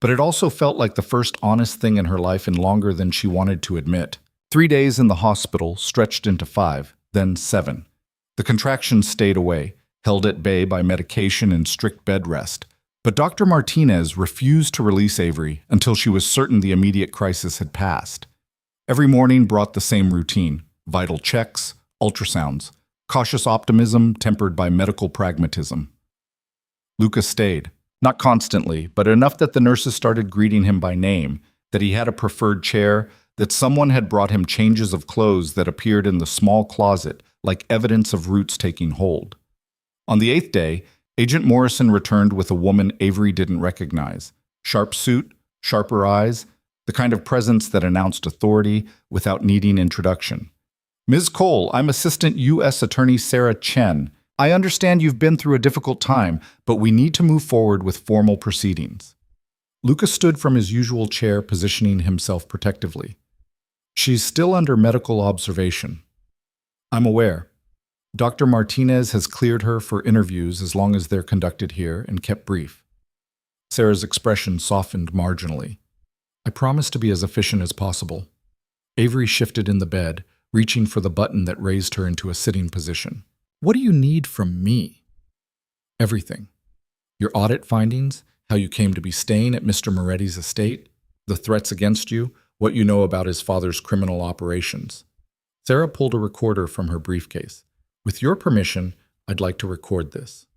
but it also felt like the first honest thing in her life in longer than she wanted to admit. 3 days in the hospital stretched into 5, then 7. The contractions stayed away, held at bay by medication and strict bed rest. But Dr. Martinez refused to release Avery until she was certain the immediate crisis had passed. Every morning brought the same routine: vital checks, ultrasounds, cautious optimism tempered by medical pragmatism. Luca stayed. Not constantly, but enough that the nurses started greeting him by name, that he had a preferred chair, that someone had brought him changes of clothes that appeared in the small closet like evidence of roots taking hold. On the 8th day, Agent Morrison returned with a woman Avery didn't recognize. Sharp suit, sharper eyes, the kind of presence that announced authority without needing introduction. Ms. Cole, I'm Assistant U.S. Attorney Sarah Chen. I understand you've been through a difficult time, but we need to move forward with formal proceedings. Lucas stood from his usual chair, positioning himself protectively. She's still under medical observation. I'm aware. Dr. Martinez has cleared her for interviews as long as they're conducted here and kept brief. Sarah's expression softened marginally. I promise to be as efficient as possible. Avery shifted in the bed, reaching for the button that raised her into a sitting position. What do you need from me? Everything. Your audit findings, how you came to be staying at Mr. Moretti's estate, the threats against you, what you know about his father's criminal operations. Sarah pulled a recorder from her briefcase. With your permission, I'd like to record this.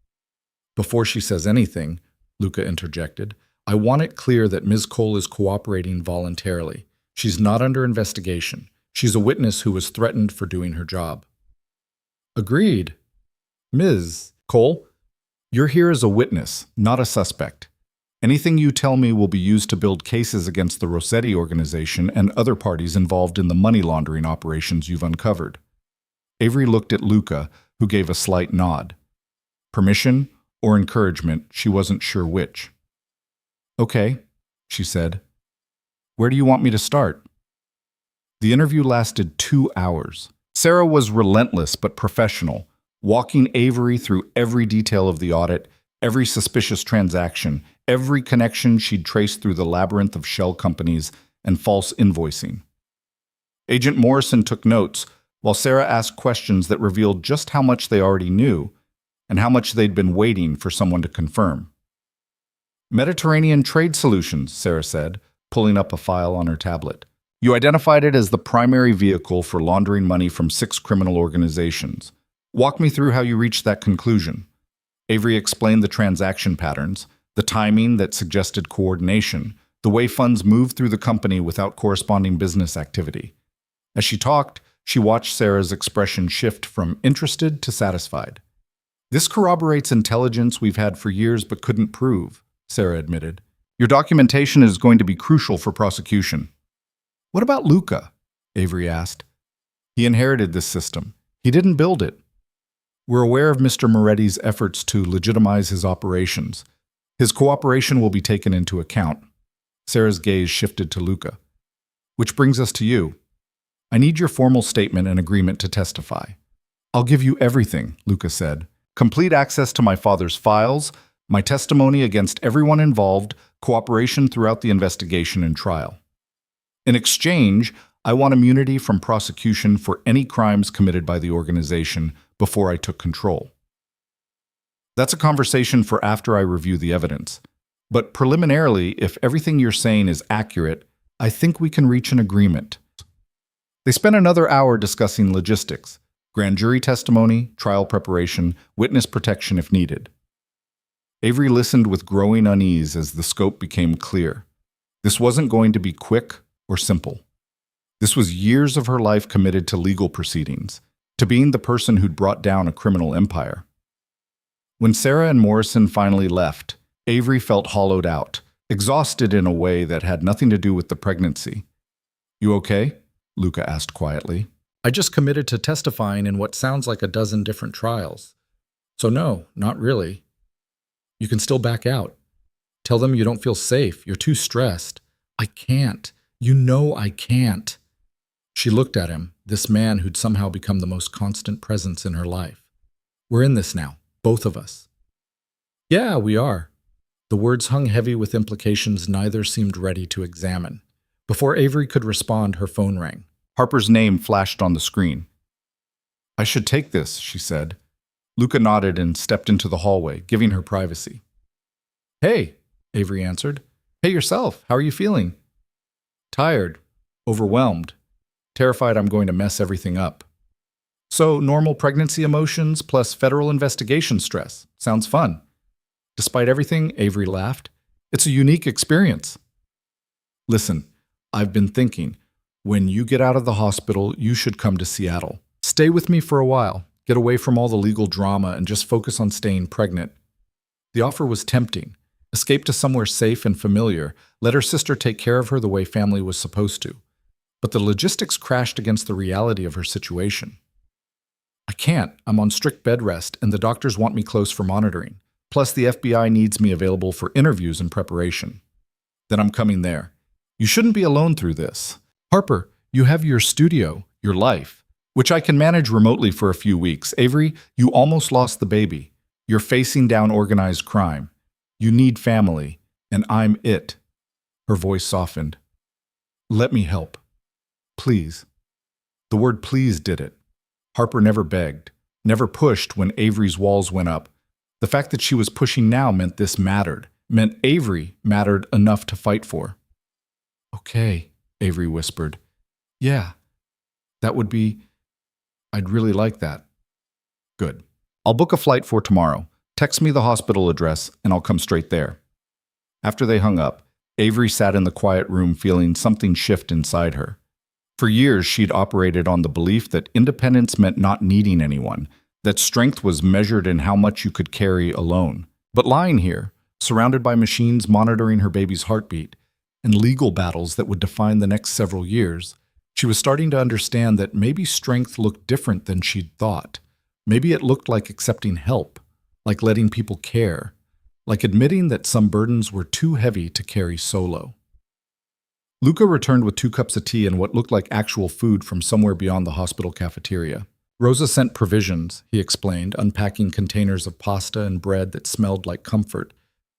Before she says anything, Luca interjected, I want it clear that Ms. Cole is cooperating voluntarily. She's not under investigation. She's a witness who was threatened for doing her job. Agreed. Ms. Cole, you're here as a witness, not a suspect. Anything you tell me will be used to build cases against the Rossetti organization and other parties involved in the money laundering operations you've uncovered. Avery looked at Luca, who gave a slight nod. Permission or encouragement, she wasn't sure which. Okay, she said. Where do you want me to start? The interview lasted 2 hours. Sarah was relentless but professional, walking Avery through every detail of the audit, every suspicious transaction, every connection she'd traced through the labyrinth of shell companies and false invoicing. Agent Morrison took notes, while Sarah asked questions that revealed just how much they already knew and how much they'd been waiting for someone to confirm. Mediterranean Trade Solutions, Sarah said, pulling up a file on her tablet. You identified it as the primary vehicle for laundering money from 6 criminal organizations. Walk me through how you reached that conclusion. Avery explained the transaction patterns, the timing that suggested coordination, the way funds moved through the company without corresponding business activity. As she talked, she watched Sarah's expression shift from interested to satisfied. This corroborates intelligence we've had for years but couldn't prove, Sarah admitted. Your documentation is going to be crucial for prosecution. What about Luca? Avery asked. He inherited this system. He didn't build it. We're aware of Mr. Moretti's efforts to legitimize his operations. His cooperation will be taken into account. Sarah's gaze shifted to Luca. Which brings us to you. I need your formal statement and agreement to testify. I'll give you everything, Luca said. Complete access to my father's files, my testimony against everyone involved, cooperation throughout the investigation and trial. In exchange, I want immunity from prosecution for any crimes committed by the organization before I took control. That's a conversation for after I review the evidence. But preliminarily, if everything you're saying is accurate, I think we can reach an agreement. They spent another hour discussing logistics, grand jury testimony, trial preparation, witness protection if needed. Avery listened with growing unease as the scope became clear. This wasn't going to be quick or simple. This was years of her life committed to legal proceedings, to being the person who'd brought down a criminal empire. When Sarah and Morrison finally left, Avery felt hollowed out, exhausted in a way that had nothing to do with the pregnancy. You okay? Luca asked quietly. I just committed to testifying in what sounds like a dozen different trials. So no, not really. You can still back out. Tell them you don't feel safe. You're too stressed. I can't. You know I can't. She looked at him, this man who'd somehow become the most constant presence in her life. We're in this now, both of us. Yeah, we are. The words hung heavy with implications neither seemed ready to examine. Before Avery could respond, her phone rang. Harper's name flashed on the screen. I should take this, she said. Luca nodded and stepped into the hallway, giving her privacy. Hey, Avery answered. Hey yourself, how are you feeling? Tired, overwhelmed, terrified I'm going to mess everything up. So, normal pregnancy emotions plus federal investigation stress. Sounds fun. Despite everything, Avery laughed. It's a unique experience. Listen, I've been thinking, when you get out of the hospital, you should come to Seattle. Stay with me for a while, get away from all the legal drama, and just focus on staying pregnant. The offer was tempting. Escape to somewhere safe and familiar. Let her sister take care of her the way family was supposed to. but the logistics crashed against the reality of her situation. I can't. I'm on strict bed rest, and the doctors want me close for monitoring. Plus, the FBI needs me available for interviews and preparation. Then I'm coming there. You shouldn't be alone through this. Harper, you have your studio, your life, which I can manage remotely for a few weeks. Avery, you almost lost the baby. You're facing down organized crime. You need family, and I'm it. Her voice softened. Let me help. Please. The word please did it. Harper never begged, never pushed when Avery's walls went up. The fact that she was pushing now meant this mattered, meant Avery mattered enough to fight for. Okay, Avery whispered. Yeah, that would be... I'd really like that. Good. I'll book a flight for tomorrow. Text me the hospital address, and I'll come straight there. After they hung up, Avery sat in the quiet room feeling something shift inside her. For years, she'd operated on the belief that independence meant not needing anyone, that strength was measured in how much you could carry alone. But lying here, surrounded by machines monitoring her baby's heartbeat, and legal battles that would define the next several years, she was starting to understand that maybe strength looked different than she'd thought. Maybe it looked like accepting help, like letting people care, like admitting that some burdens were too heavy to carry solo. Luca returned with 2 cups of tea and what looked like actual food from somewhere beyond the hospital cafeteria. Rosa sent provisions, he explained, unpacking containers of pasta and bread that smelled like comfort.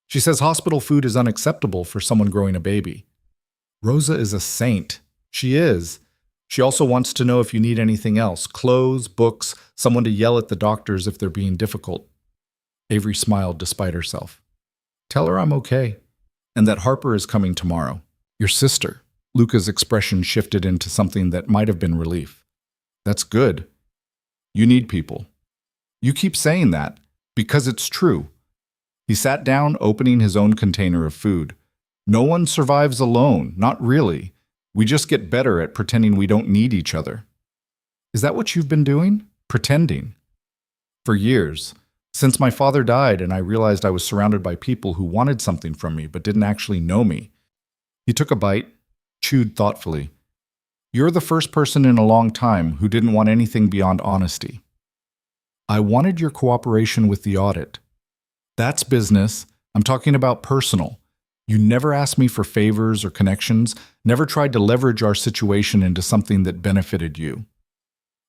She says hospital food is unacceptable for someone growing a baby. Rosa is a saint. She is. She also wants to know if you need anything else, clothes, books, someone to yell at the doctors if they're being difficult. Avery smiled despite herself. Tell her I'm okay, and that Harper is coming tomorrow. Your sister. Luca's expression shifted into something that might have been relief. That's good. You need people. You keep saying that, because it's true. He sat down, opening his own container of food. No one survives alone, not really. We just get better at pretending we don't need each other. Is that what you've been doing? Pretending. For years. Since my father died and I realized I was surrounded by people who wanted something from me but didn't actually know me. He took a bite, chewed thoughtfully. You're the first person in a long time who didn't want anything beyond honesty. I wanted your cooperation with the audit. That's business. I'm talking about personal. You never asked me for favors or connections, never tried to leverage our situation into something that benefited you.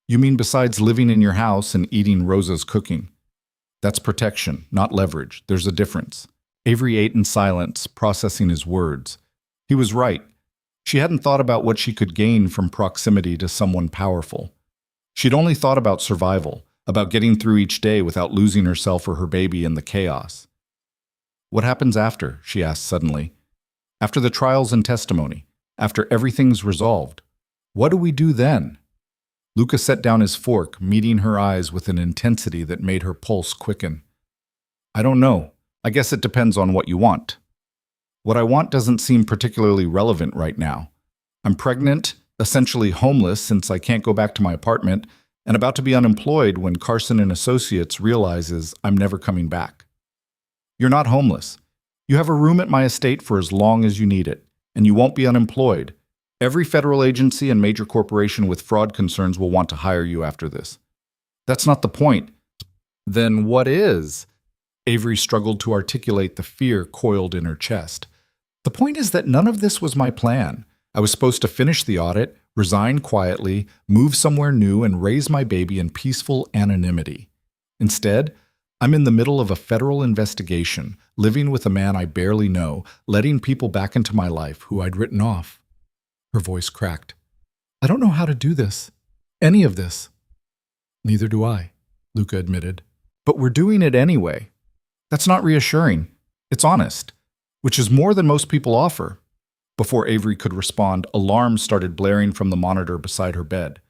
You mean besides living in your house and eating Rosa's cooking? That's protection, not leverage. There's a difference. Avery ate in silence, processing his words. He was right. She hadn't thought about what she could gain from proximity to someone powerful. She'd only thought about survival, about getting through each day without losing herself or her baby in the chaos. What happens after? She asked suddenly. After the trials and testimony, after everything's resolved, what do we do then? Luca set down his fork, meeting her eyes with an intensity that made her pulse quicken. I don't know. I guess it depends on what you want. What I want doesn't seem particularly relevant right now. I'm pregnant, essentially homeless since I can't go back to my apartment, and about to be unemployed when Carson and Associates realizes I'm never coming back. You're not homeless. You have a room at my estate for as long as you need it, and you won't be unemployed. Every federal agency and major corporation with fraud concerns will want to hire you after this. That's not the point. Then what is? Avery struggled to articulate the fear coiled in her chest. The point is that none of this was my plan. I was supposed to finish the audit, resign quietly, move somewhere new, and raise my baby in peaceful anonymity. Instead, I'm in the middle of a federal investigation, living with a man I barely know, letting people back into my life who I'd written off. Her voice cracked. I don't know how to do this. Any of this. Neither do I, Luca admitted. But we're doing it anyway. That's not reassuring. It's honest, which is more than most people offer. Before Avery could respond, alarms started blaring from the monitor beside her bed.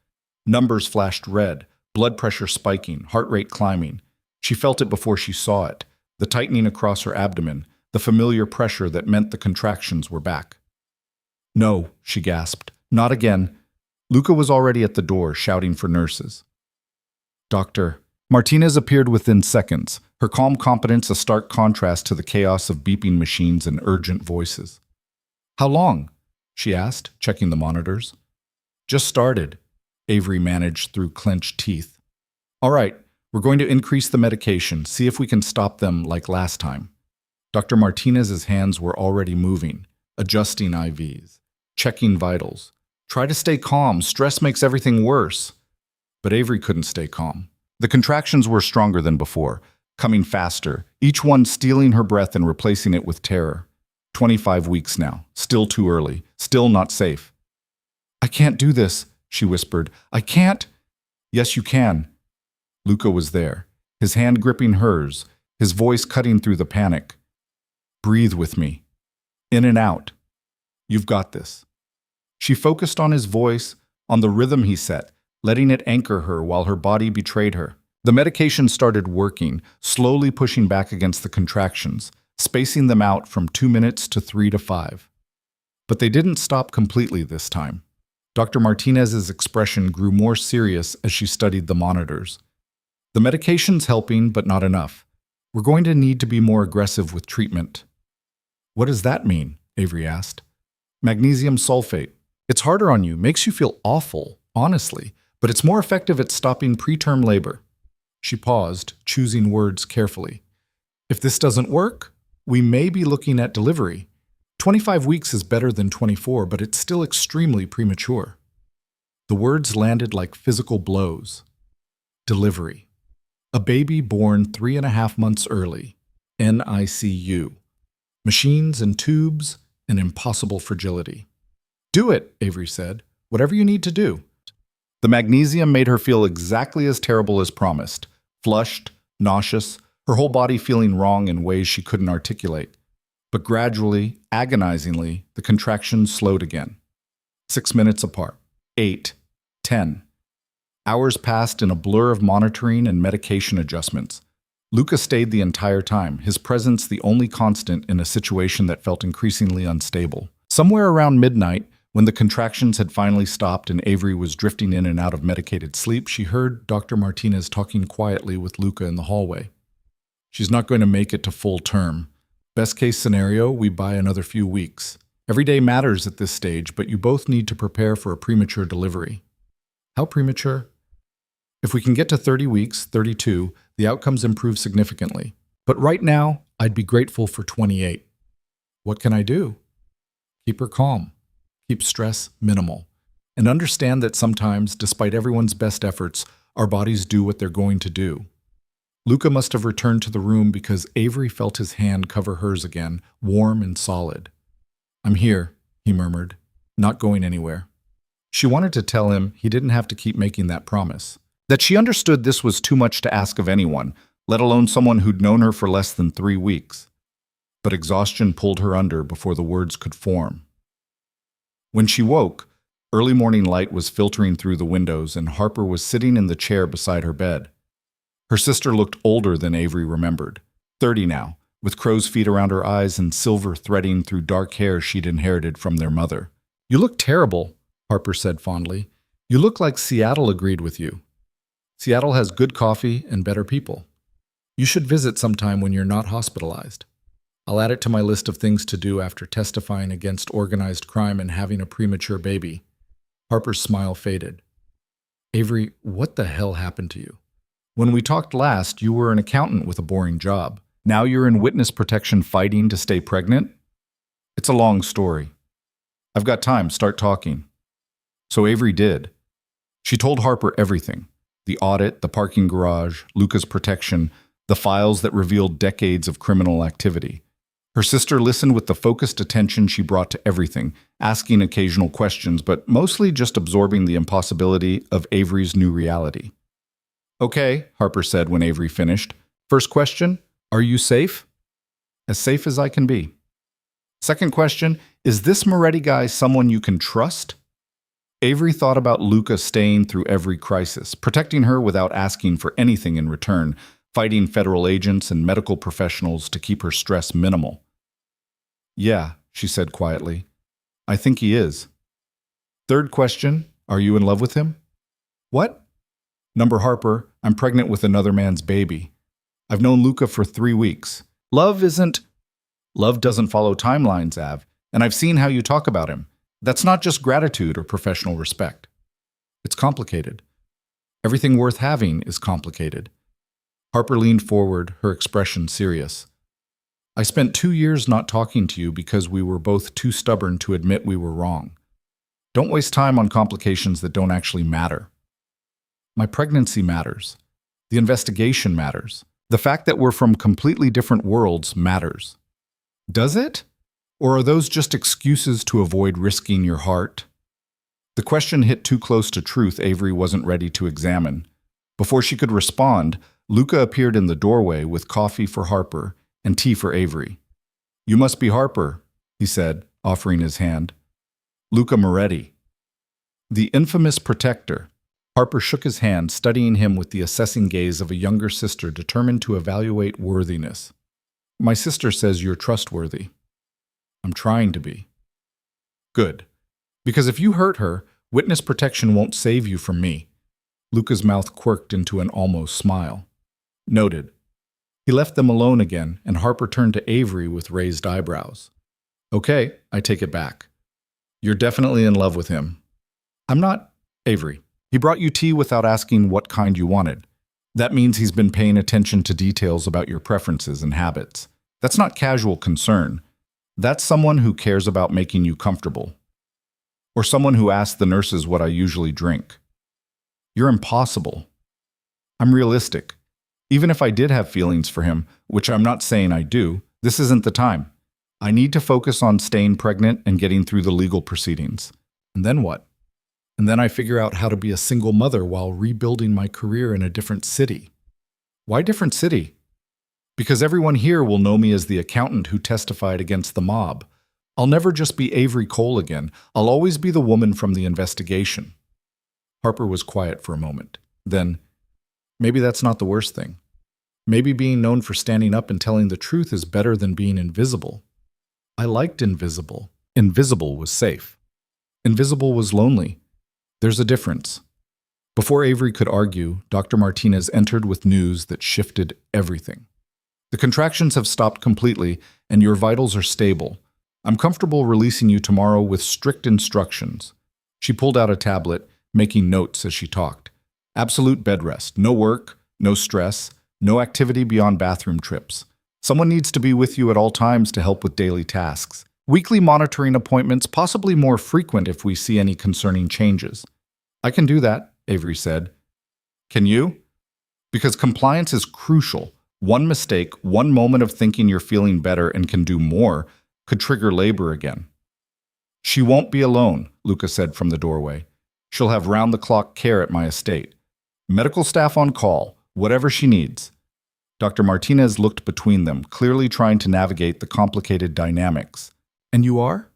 Numbers flashed red, blood pressure spiking, heart rate climbing. She felt it before she saw it, the tightening across her abdomen, the familiar pressure that meant the contractions were back. No, she gasped. Not again. Luca was already at the door, shouting for nurses. Doctor. Martinez appeared within seconds, her calm competence a stark contrast to the chaos of beeping machines and urgent voices. How long? She asked, checking the monitors. Just started, Avery managed through clenched teeth. All right, we're going to increase the medication, see if we can stop them like last time. Dr. Martinez's hands were already moving, adjusting IVs, checking vitals. Try to stay calm, stress makes everything worse. But Avery couldn't stay calm. The contractions were stronger than before, coming faster, each one stealing her breath and replacing it with terror. 25 weeks now, still too early, still not safe. I can't do this, she whispered. I can't. Yes, you can. Luca was there, his hand gripping hers, his voice cutting through the panic. Breathe with me. In and out. You've got this. She focused on his voice, on the rhythm he set, letting it anchor her while her body betrayed her. The medication started working, slowly pushing back against the contractions, spacing them out from 2 minutes to 3 to 5. But they didn't stop completely this time. Dr. Martinez's expression grew more serious as she studied the monitors. The medication's helping, but not enough. We're going to need to be more aggressive with treatment. What does that mean? Avery asked. Magnesium sulfate. It's harder on you, makes you feel awful, honestly, but it's more effective at stopping preterm labor. She paused, choosing words carefully. If this doesn't work, we may be looking at delivery. 25 weeks is better than 24, but it's still extremely premature. The words landed like physical blows. Delivery. A baby born 3.5 months early. NICU. Machines and tubes, and impossible fragility. Do it, Avery said. Whatever you need to do. The magnesium made her feel exactly as terrible as promised. Flushed, nauseous, her whole body feeling wrong in ways she couldn't articulate. But gradually, agonizingly, the contractions slowed again. 6 minutes apart. 8. 10. Hours passed in a blur of monitoring and medication adjustments. Luca stayed the entire time, his presence the only constant in a situation that felt increasingly unstable. Somewhere around midnight, when the contractions had finally stopped and Avery was drifting in and out of medicated sleep, she heard Dr. Martinez talking quietly with Luca in the hallway. She's not going to make it to full term. Best case scenario, we buy another few weeks. Every day matters at this stage, but you both need to prepare for a premature delivery. How premature? If we can get to 30 weeks, 32, the outcomes improve significantly. But right now, I'd be grateful for 28. What can I do? Keep her calm. Keep stress minimal. And understand that sometimes, despite everyone's best efforts, our bodies do what they're going to do. Luca must have returned to the room because Avery felt his hand cover hers again, warm and solid. I'm here, he murmured, not going anywhere. She wanted to tell him he didn't have to keep making that promise. That she understood this was too much to ask of anyone, let alone someone who'd known her for less than 3 weeks. But exhaustion pulled her under before the words could form. When she woke, early morning light was filtering through the windows and Harper was sitting in the chair beside her bed. Her sister looked older than Avery remembered, 30 now, with crow's feet around her eyes and silver threading through dark hair she'd inherited from their mother. You look terrible, Harper said fondly. You look like Seattle agreed with you. Seattle has good coffee and better people. You should visit sometime when you're not hospitalized. I'll add it to my list of things to do after testifying against organized crime and having a premature baby. Harper's smile faded. Avery, what the hell happened to you? When we talked last, you were an accountant with a boring job. Now you're in witness protection fighting to stay pregnant? It's a long story. I've got time, start talking. So Avery did. She told Harper everything. The audit, the parking garage, Luca's protection, the files that revealed decades of criminal activity. Her sister listened with the focused attention she brought to everything, asking occasional questions, but mostly just absorbing the impossibility of Avery's new reality. Okay, Harper said when Avery finished. First question, are you safe? As safe as I can be. Second question, is this Moretti guy someone you can trust? Avery thought about Luca staying through every crisis, protecting her without asking for anything in return, fighting federal agents and medical professionals to keep her stress minimal. Yeah, she said quietly. I think he is. Third question, are you in love with him? What? Number Harper, I'm pregnant with another man's baby. I've known Luca for 3 weeks. Love doesn't follow timelines, Av, and I've seen how you talk about him. That's not just gratitude or professional respect. It's complicated. Everything worth having is complicated. Harper leaned forward, her expression serious. I spent 2 years not talking to you because we were both too stubborn to admit we were wrong. Don't waste time on complications that don't actually matter. My pregnancy matters. The investigation matters. The fact that we're from completely different worlds matters. Does it? Or are those just excuses to avoid risking your heart? The question hit too close to truth Avery wasn't ready to examine. Before she could respond, Luca appeared in the doorway with coffee for Harper and tea for Avery. You must be Harper, he said, offering his hand. Luca Moretti. The infamous protector. Harper shook his hand, studying him with the assessing gaze of a younger sister determined to evaluate worthiness. My sister says you're trustworthy. I'm trying to be. Good. Because if you hurt her, witness protection won't save you from me. Luca's mouth quirked into an almost smile. Noted. He left them alone again, and Harper turned to Avery with raised eyebrows. Okay, I take it back. You're definitely in love with him. I'm not, Avery. He brought you tea without asking what kind you wanted. That means he's been paying attention to details about your preferences and habits. That's not casual concern. That's someone who cares about making you comfortable. Or someone who asks the nurses what I usually drink. You're impossible. I'm realistic. Even if I did have feelings for him, which I'm not saying I do, this isn't the time. I need to focus on staying pregnant and getting through the legal proceedings. And then what? And then I figure out how to be a single mother while rebuilding my career in a different city. Why different city? Because everyone here will know me as the accountant who testified against the mob. I'll never just be Avery Cole again. I'll always be the woman from the investigation. Harper was quiet for a moment. Then, maybe that's not the worst thing. Maybe being known for standing up and telling the truth is better than being invisible. I liked invisible. Invisible was safe. Invisible was lonely. There's a difference. Before Avery could argue, Dr. Martinez entered with news that shifted everything. The contractions have stopped completely, and your vitals are stable. I'm comfortable releasing you tomorrow with strict instructions. She pulled out a tablet, making notes as she talked. Absolute bed rest, no work, no stress, no activity beyond bathroom trips. Someone needs to be with you at all times to help with daily tasks. Weekly monitoring appointments, possibly more frequent if we see any concerning changes. I can do that, Avery said. Can you? Because compliance is crucial. One mistake, one moment of thinking you're feeling better and can do more, could trigger labor again. She won't be alone, Luca said from the doorway. She'll have round-the-clock care at my estate. Medical staff on call, whatever she needs. Dr. Martinez looked between them, clearly trying to navigate the complicated dynamics. And you are?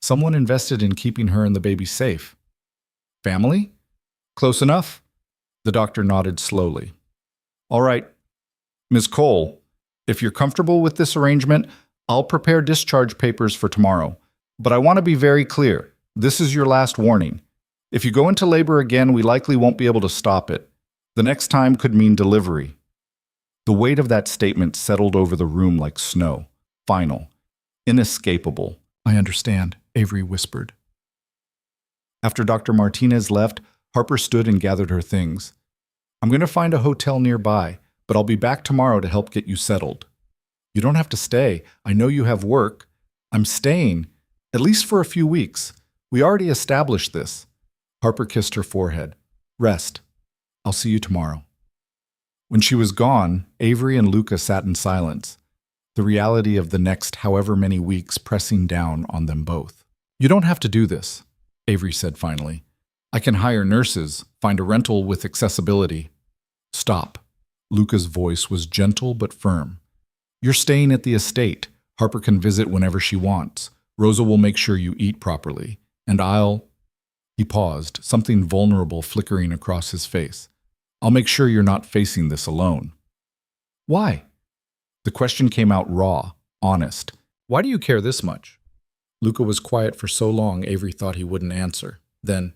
Someone invested in keeping her and the baby safe. Family? Close enough. The doctor nodded slowly. All right, Ms. Cole, if you're comfortable with this arrangement, I'll prepare discharge papers for tomorrow. But I want to be very clear. This is your last warning. If you go into labor again, we likely won't be able to stop it. The next time could mean delivery. The weight of that statement settled over the room like snow. Final. Inescapable. I understand, Avery whispered. After Dr. Martinez left, Harper stood and gathered her things. I'm going to find a hotel nearby, but I'll be back tomorrow to help get you settled. You don't have to stay. I know you have work. I'm staying, at least for a few weeks. We already established this. Harper kissed her forehead. Rest. I'll see you tomorrow. When she was gone, Avery and Luca sat in silence, the reality of the next however many weeks pressing down on them both. You don't have to do this, Avery said finally. I can hire nurses, find a rental with accessibility. Stop. Luca's voice was gentle but firm. You're staying at the estate. Harper can visit whenever she wants. Rosa will make sure you eat properly. And I'll... He paused, something vulnerable flickering across his face. I'll make sure you're not facing this alone. Why? The question came out raw, honest. Why do you care this much? Luca was quiet for so long Avery thought he wouldn't answer. Then,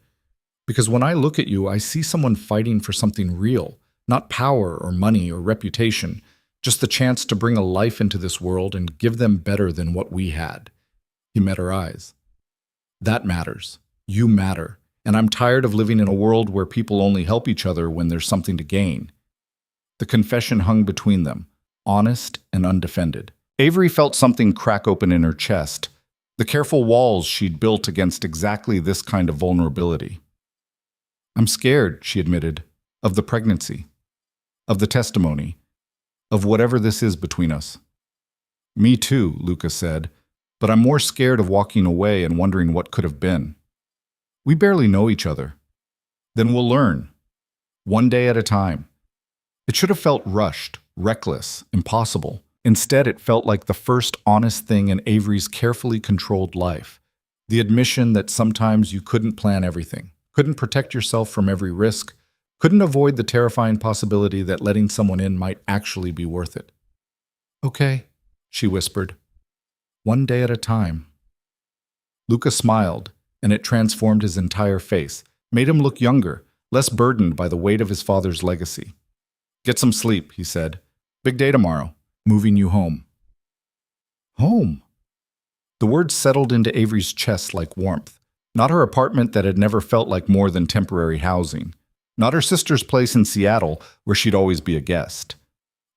because when I look at you, I see someone fighting for something real, not power or money or reputation, just the chance to bring a life into this world and give them better than what we had. He met her eyes. That matters. You matter. and I'm tired of living in a world where people only help each other when there's something to gain. The confession hung between them, honest and undefended. Avery felt something crack open in her chest, the careful walls she'd built against exactly this kind of vulnerability. I'm scared, she admitted, of the pregnancy, of the testimony, of whatever this is between us. Me too, Luca said, but I'm more scared of walking away and wondering what could have been. We barely know each other. Then we'll learn, one day at a time. It should have felt rushed, reckless, impossible. Instead, it felt like the first honest thing in Avery's carefully controlled life. The admission that sometimes you couldn't plan everything, couldn't protect yourself from every risk, couldn't avoid the terrifying possibility that letting someone in might actually be worth it. Okay, she whispered. One day at a time. Luca smiled, and it transformed his entire face, made him look younger, less burdened by the weight of his father's legacy. Get some sleep, he said. Big day tomorrow. Moving you home. Home? The words settled into Avery's chest like warmth. Not her apartment that had never felt like more than temporary housing. Not her sister's place in Seattle, where she'd always be a guest.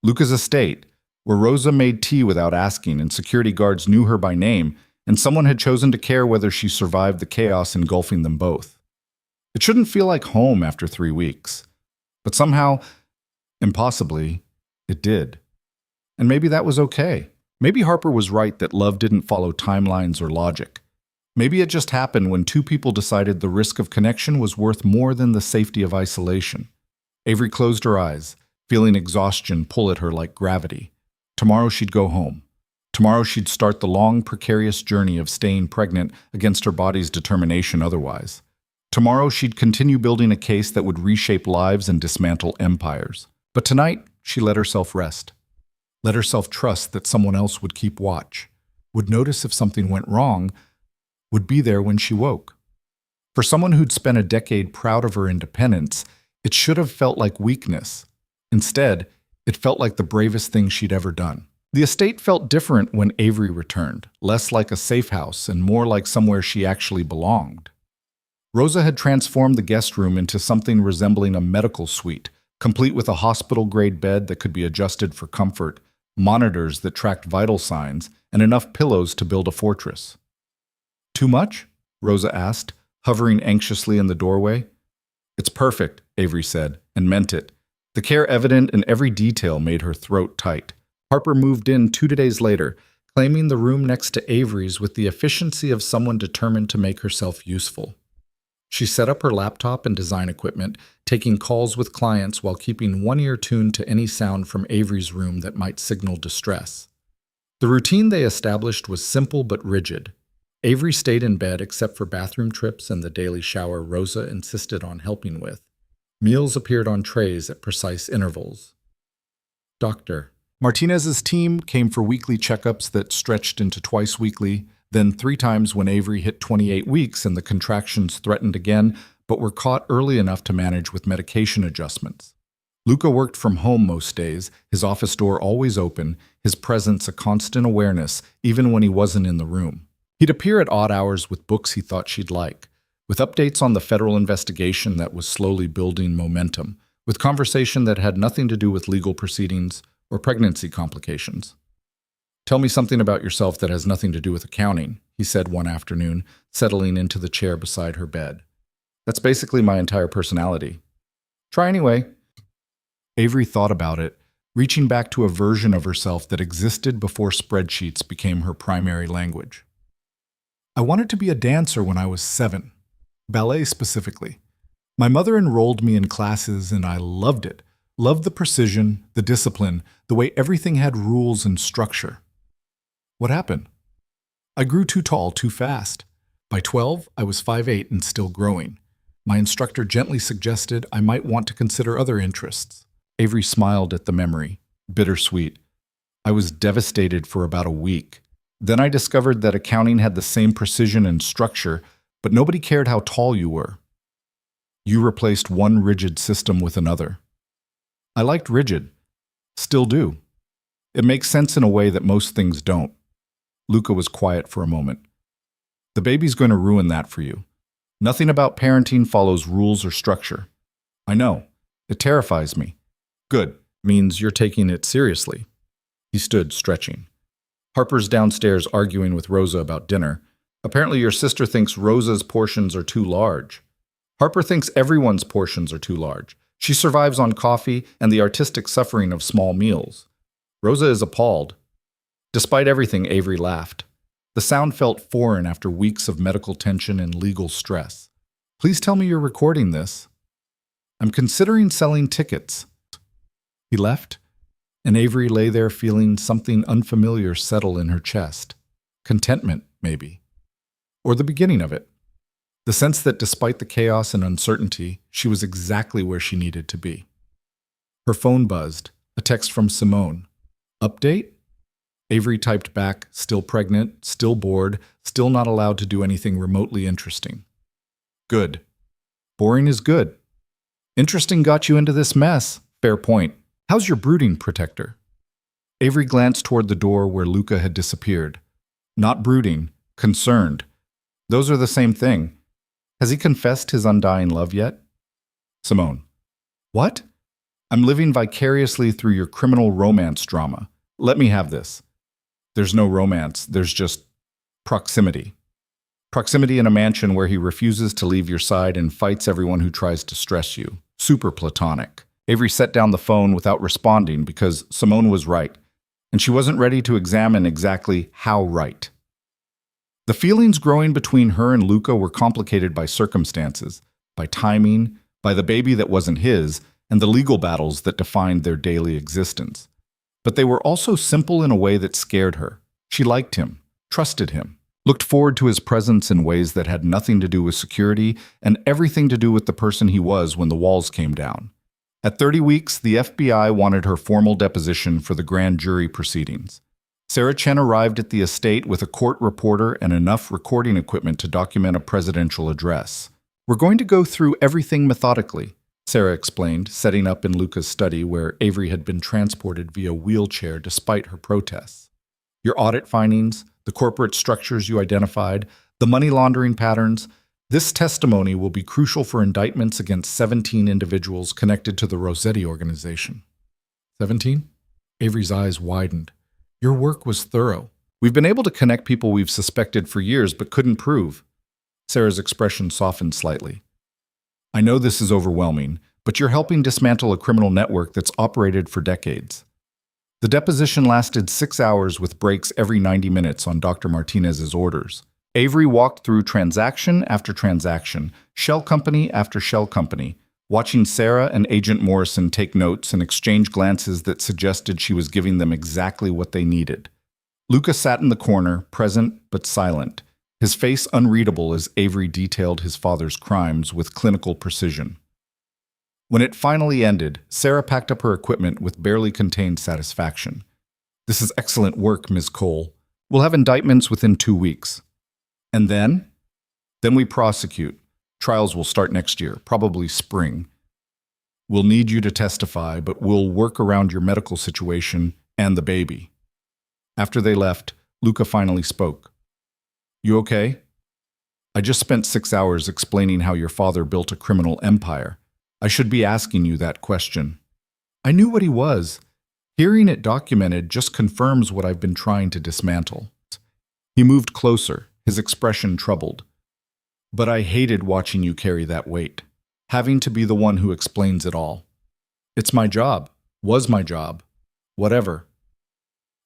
Luca's estate, where Rosa made tea without asking and security guards knew her by name, and someone had chosen to care whether she survived the chaos engulfing them both. It shouldn't feel like home after 3 weeks. But somehow, impossibly, it did. And maybe that was okay. Maybe Harper was right that love didn't follow timelines or logic. Maybe it just happened when two people decided the risk of connection was worth more than the safety of isolation. Avery closed her eyes, feeling exhaustion pull at her like gravity. Tomorrow she'd go home. Tomorrow she'd start the long, precarious journey of staying pregnant against her body's determination otherwise. Tomorrow she'd continue building a case that would reshape lives and dismantle empires. But tonight, she let herself rest. Let herself trust that someone else would keep watch, would notice if something went wrong, would be there when she woke. For someone who'd spent a decade proud of her independence, it should have felt like weakness. Instead, it felt like the bravest thing she'd ever done. The estate felt different when Avery returned, less like a safe house and more like somewhere she actually belonged. Rosa had transformed the guest room into something resembling a medical suite, complete with a hospital-grade bed that could be adjusted for comfort, monitors that tracked vital signs, and enough pillows to build a fortress. Too much? Rosa asked, hovering anxiously in the doorway. It's perfect, Avery said, and meant it. The care evident in every detail made her throat tight. Harper moved in 2 days later, claiming the room next to Avery's with the efficiency of someone determined to make herself useful. She set up her laptop and design equipment, taking calls with clients while keeping one ear tuned to any sound from Avery's room that might signal distress. The routine they established was simple but rigid. Avery stayed in bed except for bathroom trips and the daily shower Rosa insisted on helping with. Meals appeared on trays at precise intervals. Dr. Martinez's team came for weekly checkups that stretched into twice weekly, then 3 times when Avery hit 28 weeks and the contractions threatened again, but were caught early enough to manage with medication adjustments. Luca worked from home most days, his office door always open, his presence a constant awareness, even when he wasn't in the room. He'd appear at odd hours with books he thought she'd like, with updates on the federal investigation that was slowly building momentum, with conversation that had nothing to do with legal proceedings or pregnancy complications. Tell me something about yourself that has nothing to do with accounting, he said one afternoon, settling into the chair beside her bed. That's basically my entire personality. Try anyway. Avery thought about it, reaching back to a version of herself that existed before spreadsheets became her primary language. I wanted to be a dancer when I was 7, ballet specifically. My mother enrolled me in classes and I loved it. Loved the precision, the discipline, the way everything had rules and structure. What happened? I grew too tall too fast. By 12, I was 5'8" and still growing. My instructor gently suggested I might want to consider other interests. Avery smiled at the memory, bittersweet. I was devastated for about a week. Then I discovered that accounting had the same precision and structure, but nobody cared how tall you were. You replaced one rigid system with another. I liked rigid. Still do. It makes sense in a way that most things don't. Luca was quiet for a moment. The baby's going to ruin that for you. Nothing about parenting follows rules or structure. I know. It terrifies me. Good. Means you're taking it seriously. He stood, stretching. Harper's downstairs arguing with Rosa about dinner. Apparently your sister thinks Rosa's portions are too large. Harper thinks everyone's portions are too large. She survives on coffee and the artistic suffering of small meals. Rosa is appalled. Despite everything, Avery laughed. The sound felt foreign after weeks of medical tension and legal stress. Please tell me you're recording this. I'm considering selling tickets. He left, and Avery lay there feeling something unfamiliar settle in her chest. Contentment, maybe. Or the beginning of it. The sense that despite the chaos and uncertainty, she was exactly where she needed to be. Her phone buzzed, a text from Simone. Update? Avery typed back, still pregnant, still bored, still not allowed to do anything remotely interesting. Good. Boring is good. Interesting got you into this mess. Fair point. How's your brooding protector? Avery glanced toward the door where Luca had disappeared. Not brooding, concerned. Those are the same thing. Has he confessed his undying love yet? Simone. What? I'm living vicariously through your criminal romance drama. Let me have this. There's no romance, there's just proximity. Proximity in a mansion where he refuses to leave your side and fights everyone who tries to stress you. Super platonic. Avery set down the phone without responding because Simone was right, and she wasn't ready to examine exactly how right. The feelings growing between her and Luca were complicated by circumstances, by timing, by the baby that wasn't his, and the legal battles that defined their daily existence. But they were also simple in a way that scared her. She liked him, trusted him, looked forward to his presence in ways that had nothing to do with security and everything to do with the person he was when the walls came down. At 30 weeks, the FBI wanted her formal deposition for the grand jury proceedings. Sarah Chen arrived at the estate with a court reporter and enough recording equipment to document a presidential address. We're going to go through everything methodically, Sarah explained, setting up in Luca's study where Avery had been transported via wheelchair despite her protests. Your audit findings, the corporate structures you identified, the money laundering patterns. This testimony will be crucial for indictments against 17 individuals connected to the Rossetti organization. 17? Avery's eyes widened. Your work was thorough. We've been able to connect people we've suspected for years but couldn't prove. Sarah's expression softened slightly. I know this is overwhelming, but you're helping dismantle a criminal network that's operated for decades. The deposition lasted 6 hours with breaks every 90 minutes on Dr. Martinez's orders. Avery walked through transaction after transaction, shell company after shell company, watching Sarah and Agent Morrison take notes and exchange glances that suggested she was giving them exactly what they needed. Luca sat in the corner, present but silent, his face unreadable as Avery detailed his father's crimes with clinical precision. When it finally ended, Sarah packed up her equipment with barely contained satisfaction. This is excellent work, Ms. Cole. We'll have indictments within 2 weeks. And then? Then we prosecute. Trials will start next year, probably spring. We'll need you to testify, but we'll work around your medical situation and the baby. After they left, Luca finally spoke. You okay? I just spent 6 hours explaining how your father built a criminal empire. I should be asking you that question. I knew what he was. Hearing it documented just confirms what I've been trying to dismantle. He moved closer, his expression troubled. But I hated watching you carry that weight, having to be the one who explains it all. It's my job, was my job, whatever.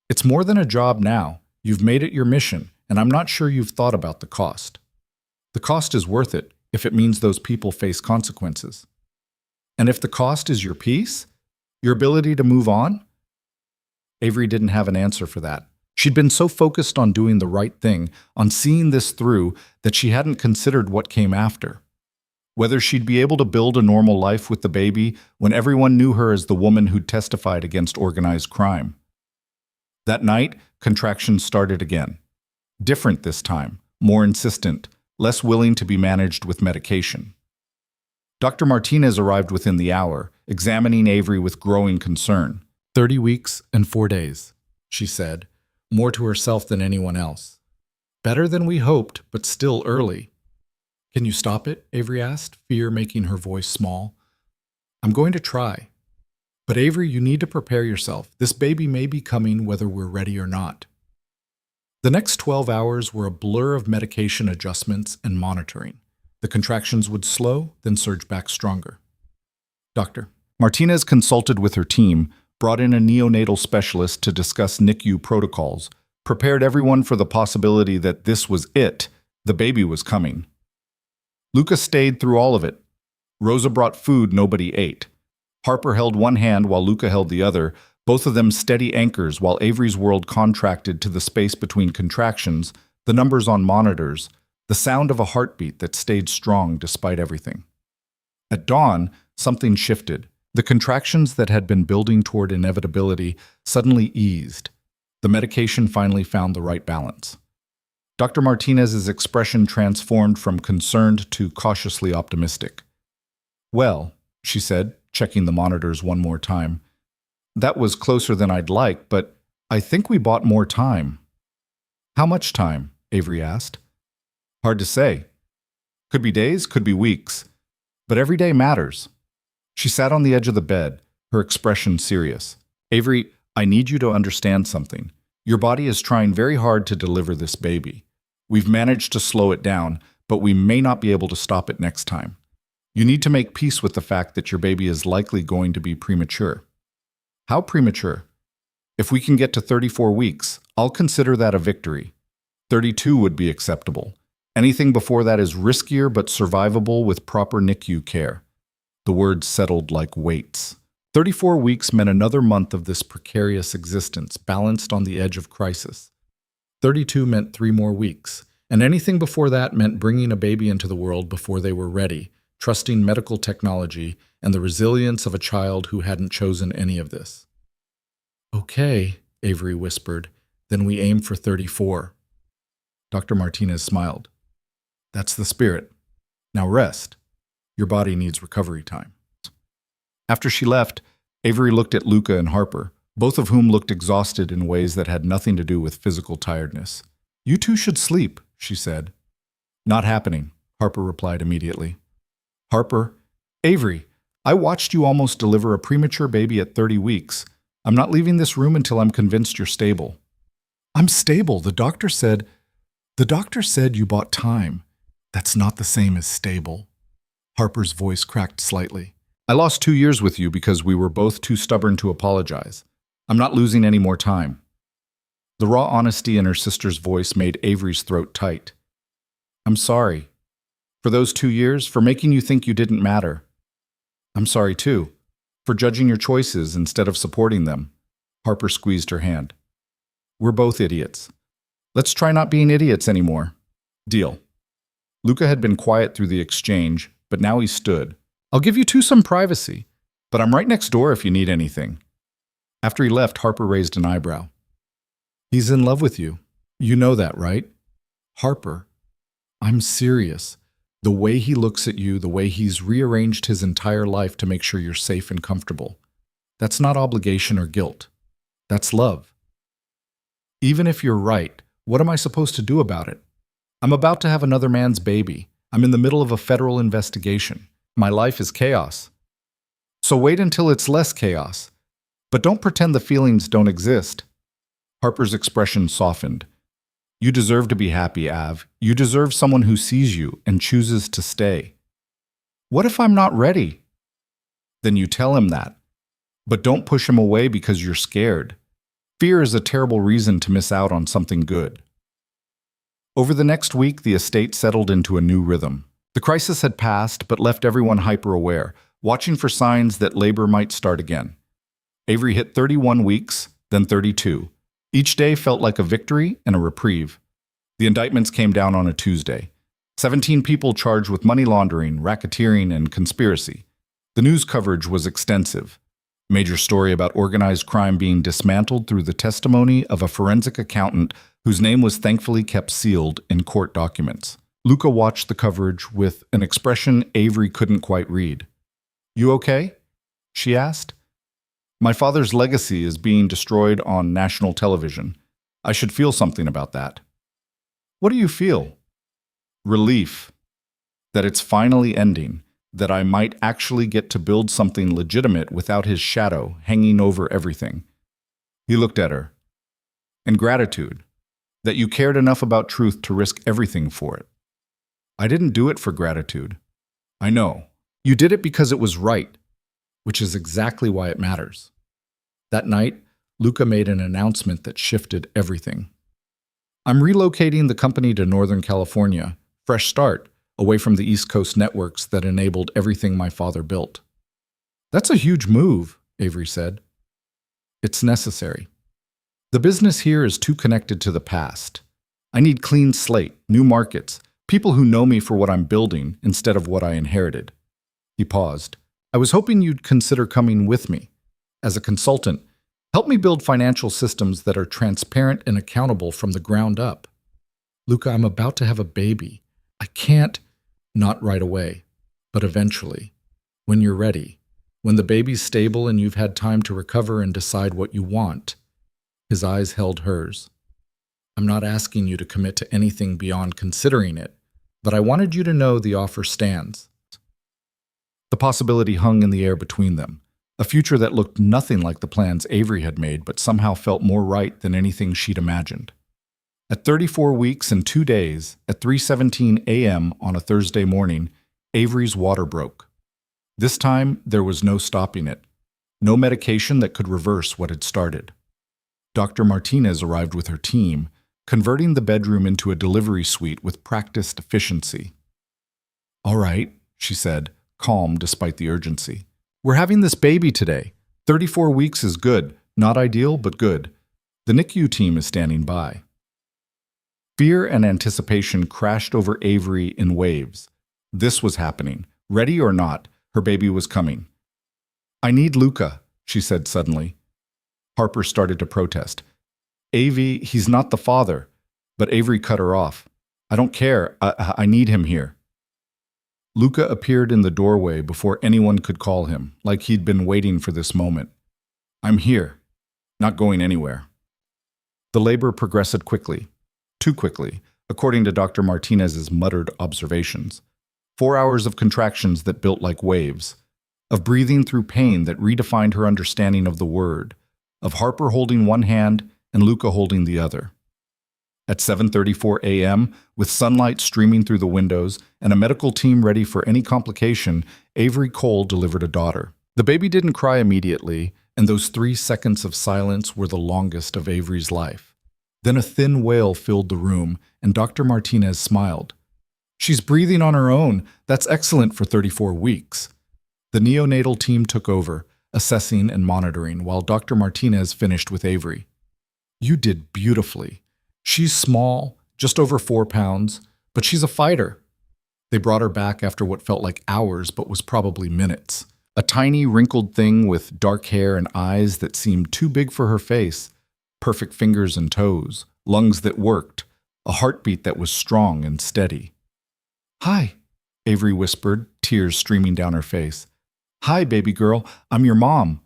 It's more than a job now. You've made it your mission, and I'm not sure you've thought about the cost. The cost is worth it if it means those people face consequences. And if the cost is your peace, your ability to move on? Avery didn't have an answer for that. She'd been so focused on doing the right thing, on seeing this through, that she hadn't considered what came after. Whether she'd be able to build a normal life with the baby when everyone knew her as the woman who'd testified against organized crime. That night, contractions started again. Different this time, more insistent, less willing to be managed with medication. Dr. Martinez arrived within the hour, examining Avery with growing concern. 30 weeks and 4 days, she said, more to herself than anyone else. Better than we hoped, but still early. Can you stop it? Avery asked, fear making her voice small. I'm going to try. But Avery, you need to prepare yourself. This baby may be coming whether we're ready or not. The next 12 hours were a blur of medication adjustments and monitoring. The contractions would slow, then surge back stronger. Doctor. Martinez consulted with her team, brought in a neonatal specialist to discuss NICU protocols, prepared everyone for the possibility that this was it, the baby was coming. Luca stayed through all of it. Rosa brought food nobody ate. Harper held one hand while Luca held the other, both of them steady anchors while Avery's world contracted to the space between contractions, the numbers on monitors, the sound of a heartbeat that stayed strong despite everything. At dawn, something shifted. The contractions that had been building toward inevitability suddenly eased. The medication finally found the right balance. Dr. Martinez's expression transformed from concerned to cautiously optimistic. Well, she said, checking the monitors one more time, that was closer than I'd like, but I think we bought more time. How much time? Avery asked. Hard to say. Could be days, could be weeks. But every day matters. She sat on the edge of the bed, her expression serious. Avery, I need you to understand something. Your body is trying very hard to deliver this baby. We've managed to slow it down, but we may not be able to stop it next time. You need to make peace with the fact that your baby is likely going to be premature. How premature? If we can get to 34 weeks, I'll consider that a victory. 32 would be acceptable. Anything before that is riskier but survivable with proper NICU care. The words settled like weights. 34 weeks meant another month of this precarious existence, balanced on the edge of crisis. 32 meant 3 more weeks, and anything before that meant bringing a baby into the world before they were ready, trusting medical technology and the resilience of a child who hadn't chosen any of this. Okay, Avery whispered, then we aim for 34. Dr. Martinez smiled. That's the spirit. Now rest. Your body needs recovery time. After she left, Avery looked at Luca and Harper, both of whom looked exhausted in ways that had nothing to do with physical tiredness. You two should sleep, she said. Not happening, Harper replied immediately. Harper, Avery, I watched you almost deliver a premature baby at 30 weeks. I'm not leaving this room until I'm convinced you're stable. I'm stable, the doctor said you bought time. That's not the same as stable. Harper's voice cracked slightly. I lost 2 years with you because we were both too stubborn to apologize. I'm not losing any more time. The raw honesty in her sister's voice made Avery's throat tight. I'm sorry. For those 2 years, for making you think you didn't matter. I'm sorry, too. For judging your choices instead of supporting them. Harper squeezed her hand. We're both idiots. Let's try not being idiots anymore. Deal. Luca had been quiet through the exchange, but now he stood. I'll give you two some privacy, but I'm right next door if you need anything. After he left, Harper raised an eyebrow. He's in love with you. You know that, right? Harper, I'm serious. The way he looks at you, the way he's rearranged his entire life to make sure you're safe and comfortable. That's not obligation or guilt. That's love. Even if you're right, what am I supposed to do about it? I'm about to have another man's baby. I'm in the middle of a federal investigation. My life is chaos. So wait until it's less chaos. But don't pretend the feelings don't exist. Harper's expression softened. You deserve to be happy, Av. You deserve someone who sees you and chooses to stay. What if I'm not ready? Then you tell him that. But don't push him away because you're scared. Fear is a terrible reason to miss out on something good. Over the next week, the estate settled into a new rhythm. The crisis had passed, but left everyone hyper-aware, watching for signs that labor might start again. Avery hit 31 weeks, then 32. Each day felt like a victory and a reprieve. The indictments came down on a Tuesday. 17 people charged with money laundering, racketeering, and conspiracy. The news coverage was extensive. Major story about organized crime being dismantled through the testimony of a forensic accountant whose name was thankfully kept sealed in court documents. Luca watched the coverage with an expression Avery couldn't quite read. You okay? She asked. My father's legacy is being destroyed on national television. I should feel something about that. What do you feel? Relief. that it's finally ending, that I might actually get to build something legitimate without his shadow hanging over everything. He looked at her. And gratitude, that you cared enough about truth to risk everything for it. I didn't do it for gratitude. I know. You did it because it was right, which is exactly why it matters. That night, Luca made an announcement that shifted everything. I'm relocating the company to Northern California, fresh start, away from the East Coast networks that enabled everything my father built. That's a huge move, Avery said. It's necessary. The business here is too connected to the past. I need clean slate, new markets, people who know me for what I'm building instead of what I inherited. He paused. I was hoping you'd consider coming with me. As a consultant, help me build financial systems that are transparent and accountable from the ground up. Luca, I'm about to have a baby. I can't, not right away, but eventually. When you're ready. When the baby's stable and you've had time to recover and decide what you want. His eyes held hers. I'm not asking you to commit to anything beyond considering it, but I wanted you to know the offer stands. The possibility hung in the air between them, a future that looked nothing like the plans Avery had made but somehow felt more right than anything she'd imagined. At 34 weeks and 2 days, at 3:17 a.m. on a Thursday morning, Avery's water broke. This time, there was no stopping it, no medication that could reverse what had started. Dr. Martinez arrived with her team, converting the bedroom into a delivery suite with practiced efficiency. All right, she said, calm despite the urgency. We're having this baby today. 34 weeks is good, not ideal, but good. The NICU team is standing by. Fear and anticipation crashed over Avery in waves. This was happening. Ready or not, her baby was coming. I need Luca, she said suddenly. Harper started to protest. Avy, he's not the father. But Avery cut her off. I don't care. I need him here. Luca appeared in the doorway before anyone could call him, like he'd been waiting for this moment. I'm here, not going anywhere. The labor progressed quickly, too quickly, according to Dr. Martinez's muttered observations. 4 hours of contractions that built like waves, of breathing through pain that redefined her understanding of the word, of Harper holding one hand and Luca holding the other. At 7:34 a.m., with sunlight streaming through the windows and a medical team ready for any complication, Avery Cole delivered a daughter. The baby didn't cry immediately, and those 3 seconds of silence were the longest of Avery's life. Then a thin wail filled the room, and Dr. Martinez smiled. She's breathing on her own. That's excellent for 34 weeks. The neonatal team took over, assessing and monitoring, while Dr. Martinez finished with Avery. You did beautifully. She's small, just over 4 pounds, but she's a fighter. They brought her back after what felt like hours but was probably minutes. A tiny, wrinkled thing with dark hair and eyes that seemed too big for her face, perfect fingers and toes, lungs that worked, a heartbeat that was strong and steady. Hi, Avery whispered, tears streaming down her face. Hi, baby girl, I'm your mom.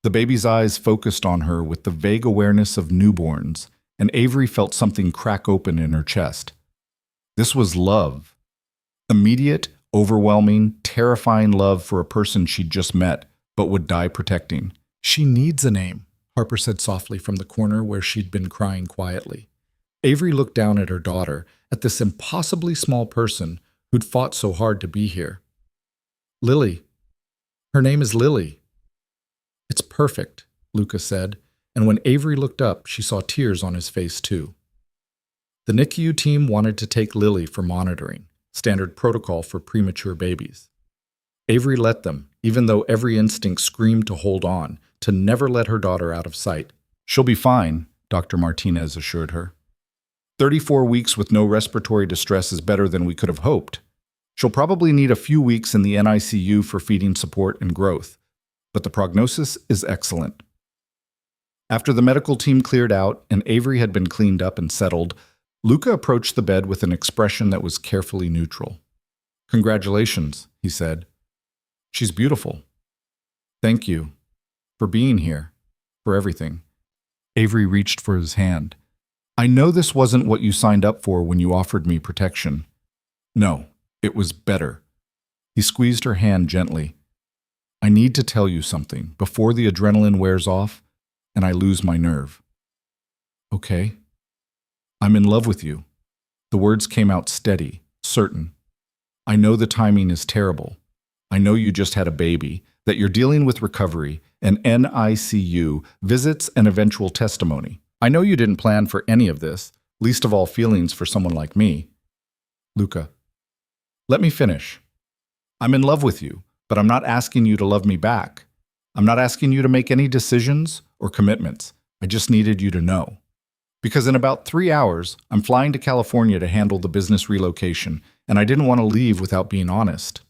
The baby's eyes focused on her with the vague awareness of newborns, and Avery felt something crack open in her chest. This was love. Immediate, overwhelming, terrifying love for a person she'd just met, but would die protecting. She needs a name, Harper said softly from the corner where she'd been crying quietly. Avery looked down at her daughter, at this impossibly small person who'd fought so hard to be here. Lily. Her name is Lily. It's perfect, Luca said, and when Avery looked up, she saw tears on his face too. The NICU team wanted to take Lily for monitoring, standard protocol for premature babies. Avery let them, even though every instinct screamed to hold on, to never let her daughter out of sight. She'll be fine, Dr. Martinez assured her. 34 weeks with no respiratory distress is better than we could have hoped. She'll probably need a few weeks in the NICU for feeding support and growth, but the prognosis is excellent. After the medical team cleared out and Avery had been cleaned up and settled, Luca approached the bed with an expression that was carefully neutral. Congratulations, he said. She's beautiful. Thank you for being here, for everything. Avery reached for his hand. I know this wasn't what you signed up for when you offered me protection. No, It was better. He squeezed her hand gently. I need to tell you something before the adrenaline wears off and I lose my nerve. Okay. I'm in love with you. The words came out steady, certain. I know the timing is terrible. I know you just had a baby, that you're dealing with recovery, and NICU, visits, and eventual testimony. I know you didn't plan for any of this, least of all feelings for someone like me. Luca, let me finish. I'm in love with you, but I'm not asking you to love me back. I'm not asking you to make any decisions or commitments. I just needed you to know. Because in about 3 hours, I'm flying to California to handle the business relocation, and I didn't want to leave without being honest.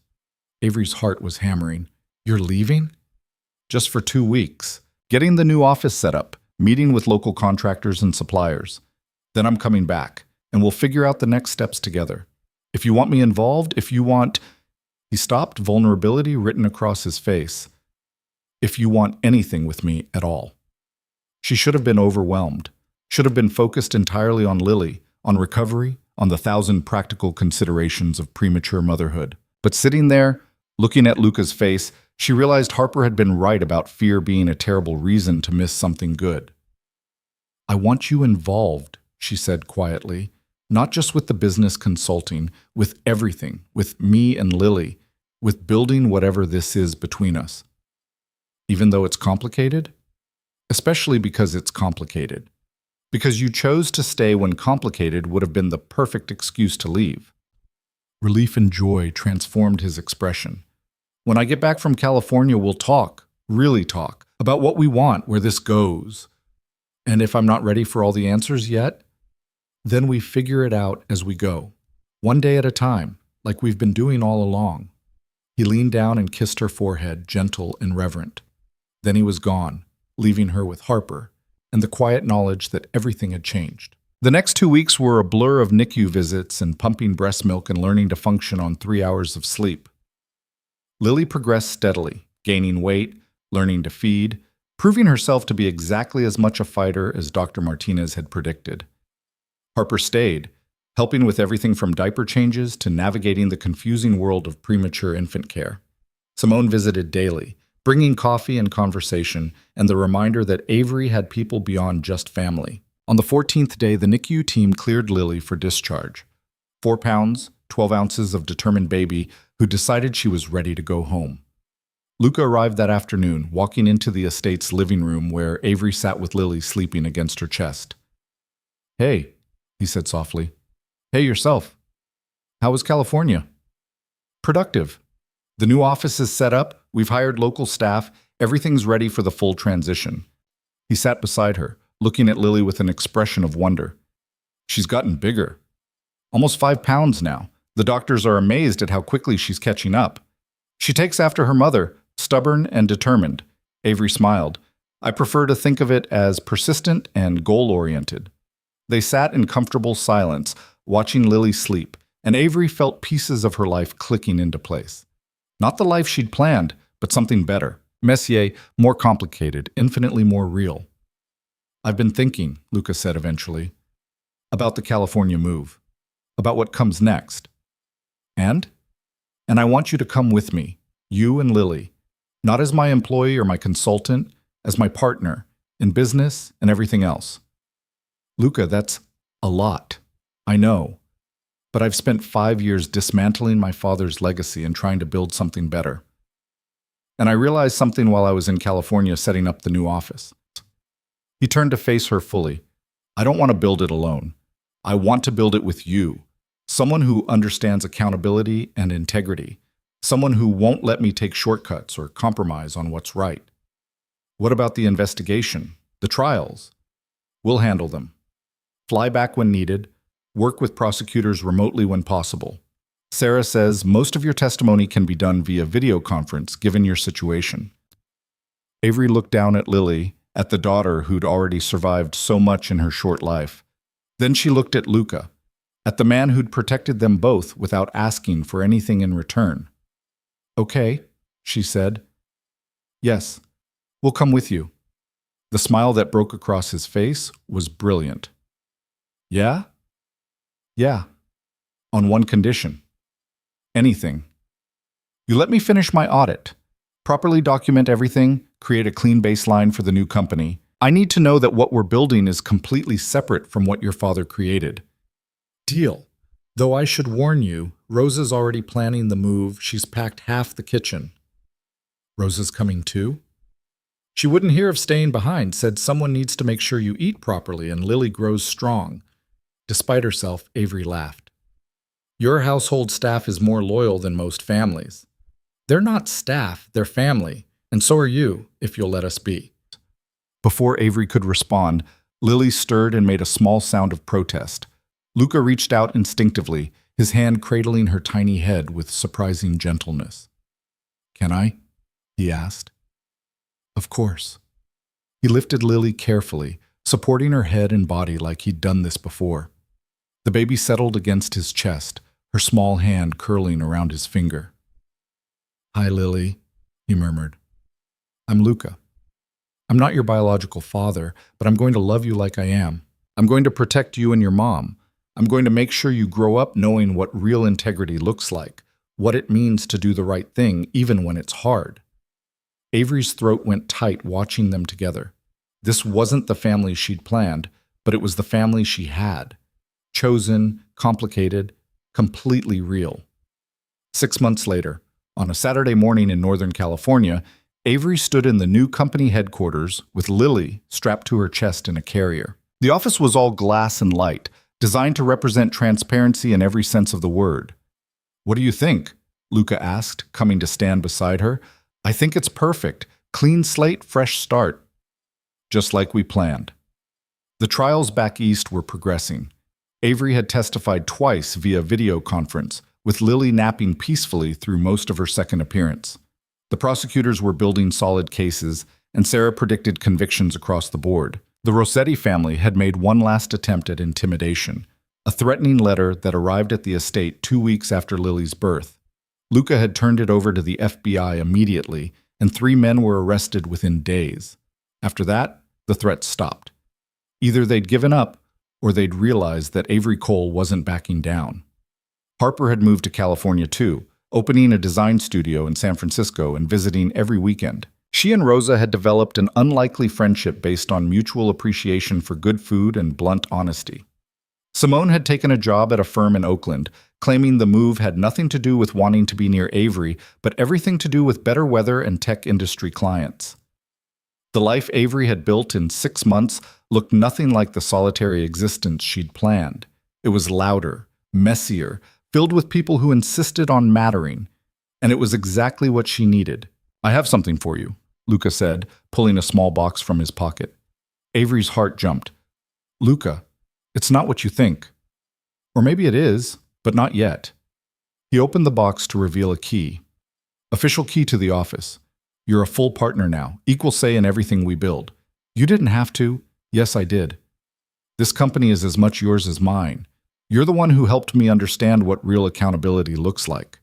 Avery's heart was hammering. You're leaving? Just for 2 weeks. Getting the new office set up, meeting with local contractors and suppliers. Then I'm coming back, and we'll figure out the next steps together. If you want me involved, if you want... He stopped, vulnerability written across his face. If you want anything with me at all. She should have been overwhelmed. Should have been focused entirely on Lily, on recovery, on the 1,000 practical considerations of premature motherhood. But sitting there, looking at Luca's face, she realized Harper had been right about fear being a terrible reason to miss something good. I want you involved, she said quietly, not just with the business consulting, with everything, with me and Lily, with building whatever this is between us. Even though it's complicated? Especially because it's complicated. Because you chose to stay when complicated would have been the perfect excuse to leave. Relief and joy transformed his expression. When I get back from California, we'll talk, really talk, about what we want, where this goes. And if I'm not ready for all the answers yet, then we figure it out as we go, one day at a time, like we've been doing all along. He leaned down and kissed her forehead, gentle and reverent. Then he was gone, leaving her with Harper, and the quiet knowledge that everything had changed. The next 2 weeks were a blur of NICU visits and pumping breast milk and learning to function on 3 hours of sleep. Lily progressed steadily, gaining weight, learning to feed, proving herself to be exactly as much a fighter as Dr. Martinez had predicted. Harper stayed, helping with everything from diaper changes to navigating the confusing world of premature infant care. Simone visited daily, bringing coffee and conversation, and the reminder that Avery had people beyond just family. On the 14th day, the NICU team cleared Lily for discharge. 4 pounds, 12 ounces of determined baby who decided she was ready to go home. Luca arrived that afternoon, walking into the estate's living room where Avery sat with Lily sleeping against her chest. Hey, he said softly. Hey, yourself. How was California? Productive. The new office is set up, we've hired local staff, everything's ready for the full transition. He sat beside her, looking at Lily with an expression of wonder. She's gotten bigger. Almost 5 pounds now. The doctors are amazed at how quickly she's catching up. She takes after her mother, stubborn and determined. Avery smiled. I prefer to think of it as persistent and goal-oriented. They sat in comfortable silence, watching Lily sleep, and Avery felt pieces of her life clicking into place. Not the life she'd planned, but something better. Messier, more complicated, infinitely more real. I've been thinking, Luca said eventually, about the California move, about what comes next. And I want you to come with me, you and Lily, not as my employee or my consultant, as my partner, in business and everything else. Luca, that's a lot. I know. But I've spent 5 years dismantling my father's legacy and trying to build something better. And I realized something while I was in California setting up the new office. He turned to face her fully. I don't want to build it alone. I want to build it with you. Someone who understands accountability and integrity. Someone who won't let me take shortcuts or compromise on what's right. What about the investigation, the trials? We'll handle them. Fly back when needed. Work with prosecutors remotely when possible. Sarah says most of your testimony can be done via video conference, given your situation. Avery looked down at Lily, at the daughter who'd already survived so much in her short life. Then she looked at Luca, at the man who'd protected them both without asking for anything in return. Okay, she said. Yes, we'll come with you. The smile that broke across his face was brilliant. Yeah? Yeah, on one condition. Anything. You let me finish my audit. Properly document everything, create a clean baseline for the new company. I need to know that what we're building is completely separate from what your father created. Deal. Though I should warn you, Rosa's already planning the move. She's packed half the kitchen. Rosa's coming too? She wouldn't hear of staying behind, said someone needs to make sure you eat properly and Lily grows strong. Despite herself, Avery laughed. Your household staff is more loyal than most families. They're not staff, they're family, and so are you, if you'll let us be. Before Avery could respond, Lily stirred and made a small sound of protest. Luca reached out instinctively, his hand cradling her tiny head with surprising gentleness. Can I? He asked. Of course. He lifted Lily carefully, supporting her head and body like he'd done this before. The baby settled against his chest, her small hand curling around his finger. Hi, Lily, he murmured. I'm Luca. I'm not your biological father, but I'm going to love you like I am. I'm going to protect you and your mom. I'm going to make sure you grow up knowing what real integrity looks like, what it means to do the right thing even when it's hard. Avery's throat went tight watching them together. This wasn't the family she'd planned, but it was the family she had. Chosen, complicated, completely real. 6 months later, on a Saturday morning in Northern California, Avery stood in the new company headquarters with Lily strapped to her chest in a carrier. The office was all glass and light, designed to represent transparency in every sense of the word. What do you think? Luca asked, coming to stand beside her. I think it's perfect. Clean slate, fresh start. Just like we planned. The trials back east were progressing. Avery had testified twice via video conference, with Lily napping peacefully through most of her second appearance. The prosecutors were building solid cases, and Sarah predicted convictions across the board. The Rossetti family had made one last attempt at intimidation, a threatening letter that arrived at the estate 2 weeks after Lily's birth. Luca had turned it over to the FBI immediately, and 3 men were arrested within days. After that, the threats stopped. Either they'd given up, or they'd realized that Avery Cole wasn't backing down. Harper had moved to California too, opening a design studio in San Francisco and visiting every weekend. She and Rosa had developed an unlikely friendship based on mutual appreciation for good food and blunt honesty. Simone had taken a job at a firm in Oakland, claiming the move had nothing to do with wanting to be near Avery, but everything to do with better weather and tech industry clients. The life Avery had built in 6 months looked nothing like the solitary existence she'd planned. It was louder, messier, filled with people who insisted on mattering, and it was exactly what she needed. I have something for you, Luca said, pulling a small box from his pocket. Avery's heart jumped. Luca, it's not what you think. Or maybe it is, but not yet. He opened the box to reveal a key. Official key to the office. You're a full partner now, equal say in everything we build. You didn't have to. Yes, I did. This company is as much yours as mine. You're the one who helped me understand what real accountability looks like.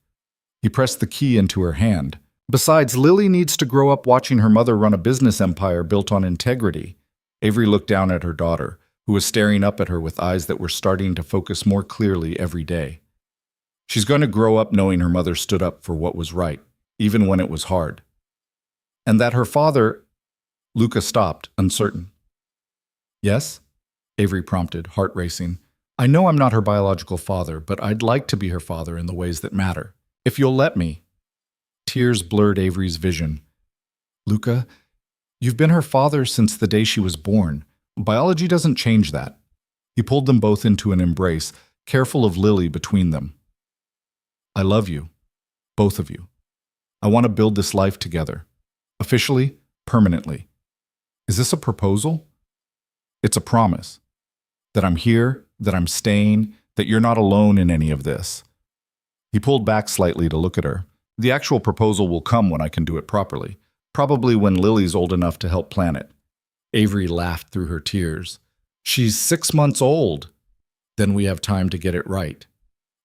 He pressed the key into her hand. Besides, Lily needs to grow up watching her mother run a business empire built on integrity. Avery looked down at her daughter, who was staring up at her with eyes that were starting to focus more clearly every day. She's going to grow up knowing her mother stood up for what was right, even when it was hard. And that her father... Luca stopped, uncertain. Yes? Avery prompted, heart racing. I know I'm not her biological father, but I'd like to be her father in the ways that matter. If you'll let me. Tears blurred Avery's vision. Luca, you've been her father since the day she was born. Biology doesn't change that. He pulled them both into an embrace, careful of Lily between them. I love you, both of you. I want to build this life together. Officially, permanently. Is this a proposal? It's a promise. That I'm here, that I'm staying, that you're not alone in any of this. He pulled back slightly to look at her. The actual proposal will come when I can do it properly. Probably when Lily's old enough to help plan it. Avery laughed through her tears. She's 6 months old. Then we have time to get it right.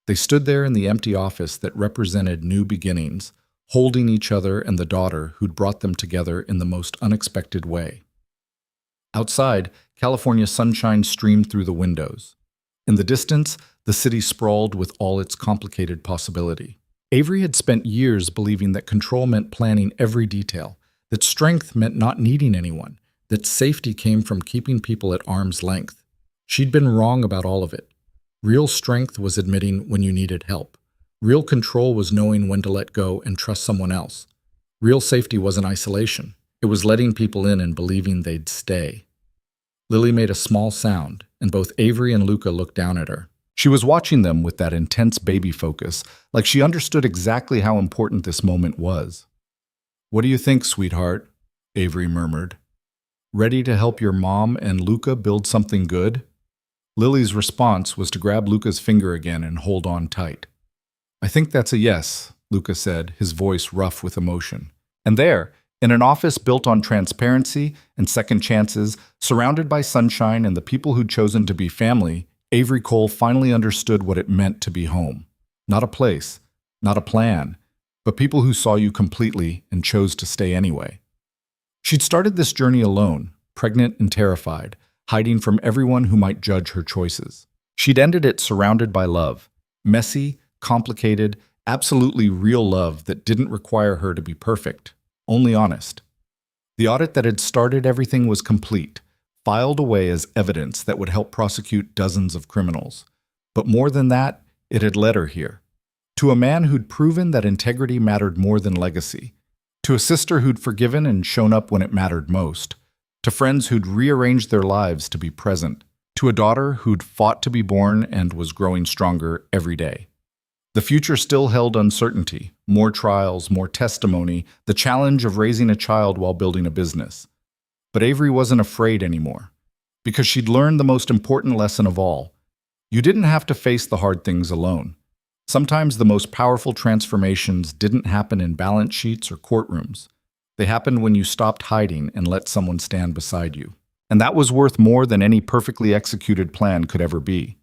They stood there in the empty office that represented new beginnings, holding each other and the daughter who'd brought them together in the most unexpected way. Outside, California sunshine streamed through the windows. In the distance, the city sprawled with all its complicated possibility. Avery had spent years believing that control meant planning every detail, that strength meant not needing anyone, that safety came from keeping people at arm's length. She'd been wrong about all of it. Real strength was admitting when you needed help. Real control was knowing when to let go and trust someone else. Real safety wasn't isolation. It was letting people in and believing they'd stay. Lily made a small sound, and both Avery and Luca looked down at her. She was watching them with that intense baby focus, like she understood exactly how important this moment was. "What do you think, sweetheart?" Avery murmured. "Ready to help your mom and Luca build something good?" Lily's response was to grab Luca's finger again and hold on tight. "I think that's a yes," Luca said, his voice rough with emotion. And there, in an office built on transparency and second chances, surrounded by sunshine and the people who'd chosen to be family, Avery Cole finally understood what it meant to be home. Not a place, not a plan, but people who saw you completely and chose to stay anyway. She'd started this journey alone, pregnant and terrified, hiding from everyone who might judge her choices. She'd ended it surrounded by love, messy, complicated, absolutely real love that didn't require her to be perfect, only honest. The audit that had started everything was complete, filed away as evidence that would help prosecute dozens of criminals. But more than that, it had led her here. To a man who'd proven that integrity mattered more than legacy. To a sister who'd forgiven and shown up when it mattered most. To friends who'd rearranged their lives to be present. To a daughter who'd fought to be born and was growing stronger every day. The future still held uncertainty, more trials, more testimony, the challenge of raising a child while building a business. But Avery wasn't afraid anymore, because she'd learned the most important lesson of all. You didn't have to face the hard things alone. Sometimes the most powerful transformations didn't happen in balance sheets or courtrooms. They happened when you stopped hiding and let someone stand beside you. And that was worth more than any perfectly executed plan could ever be.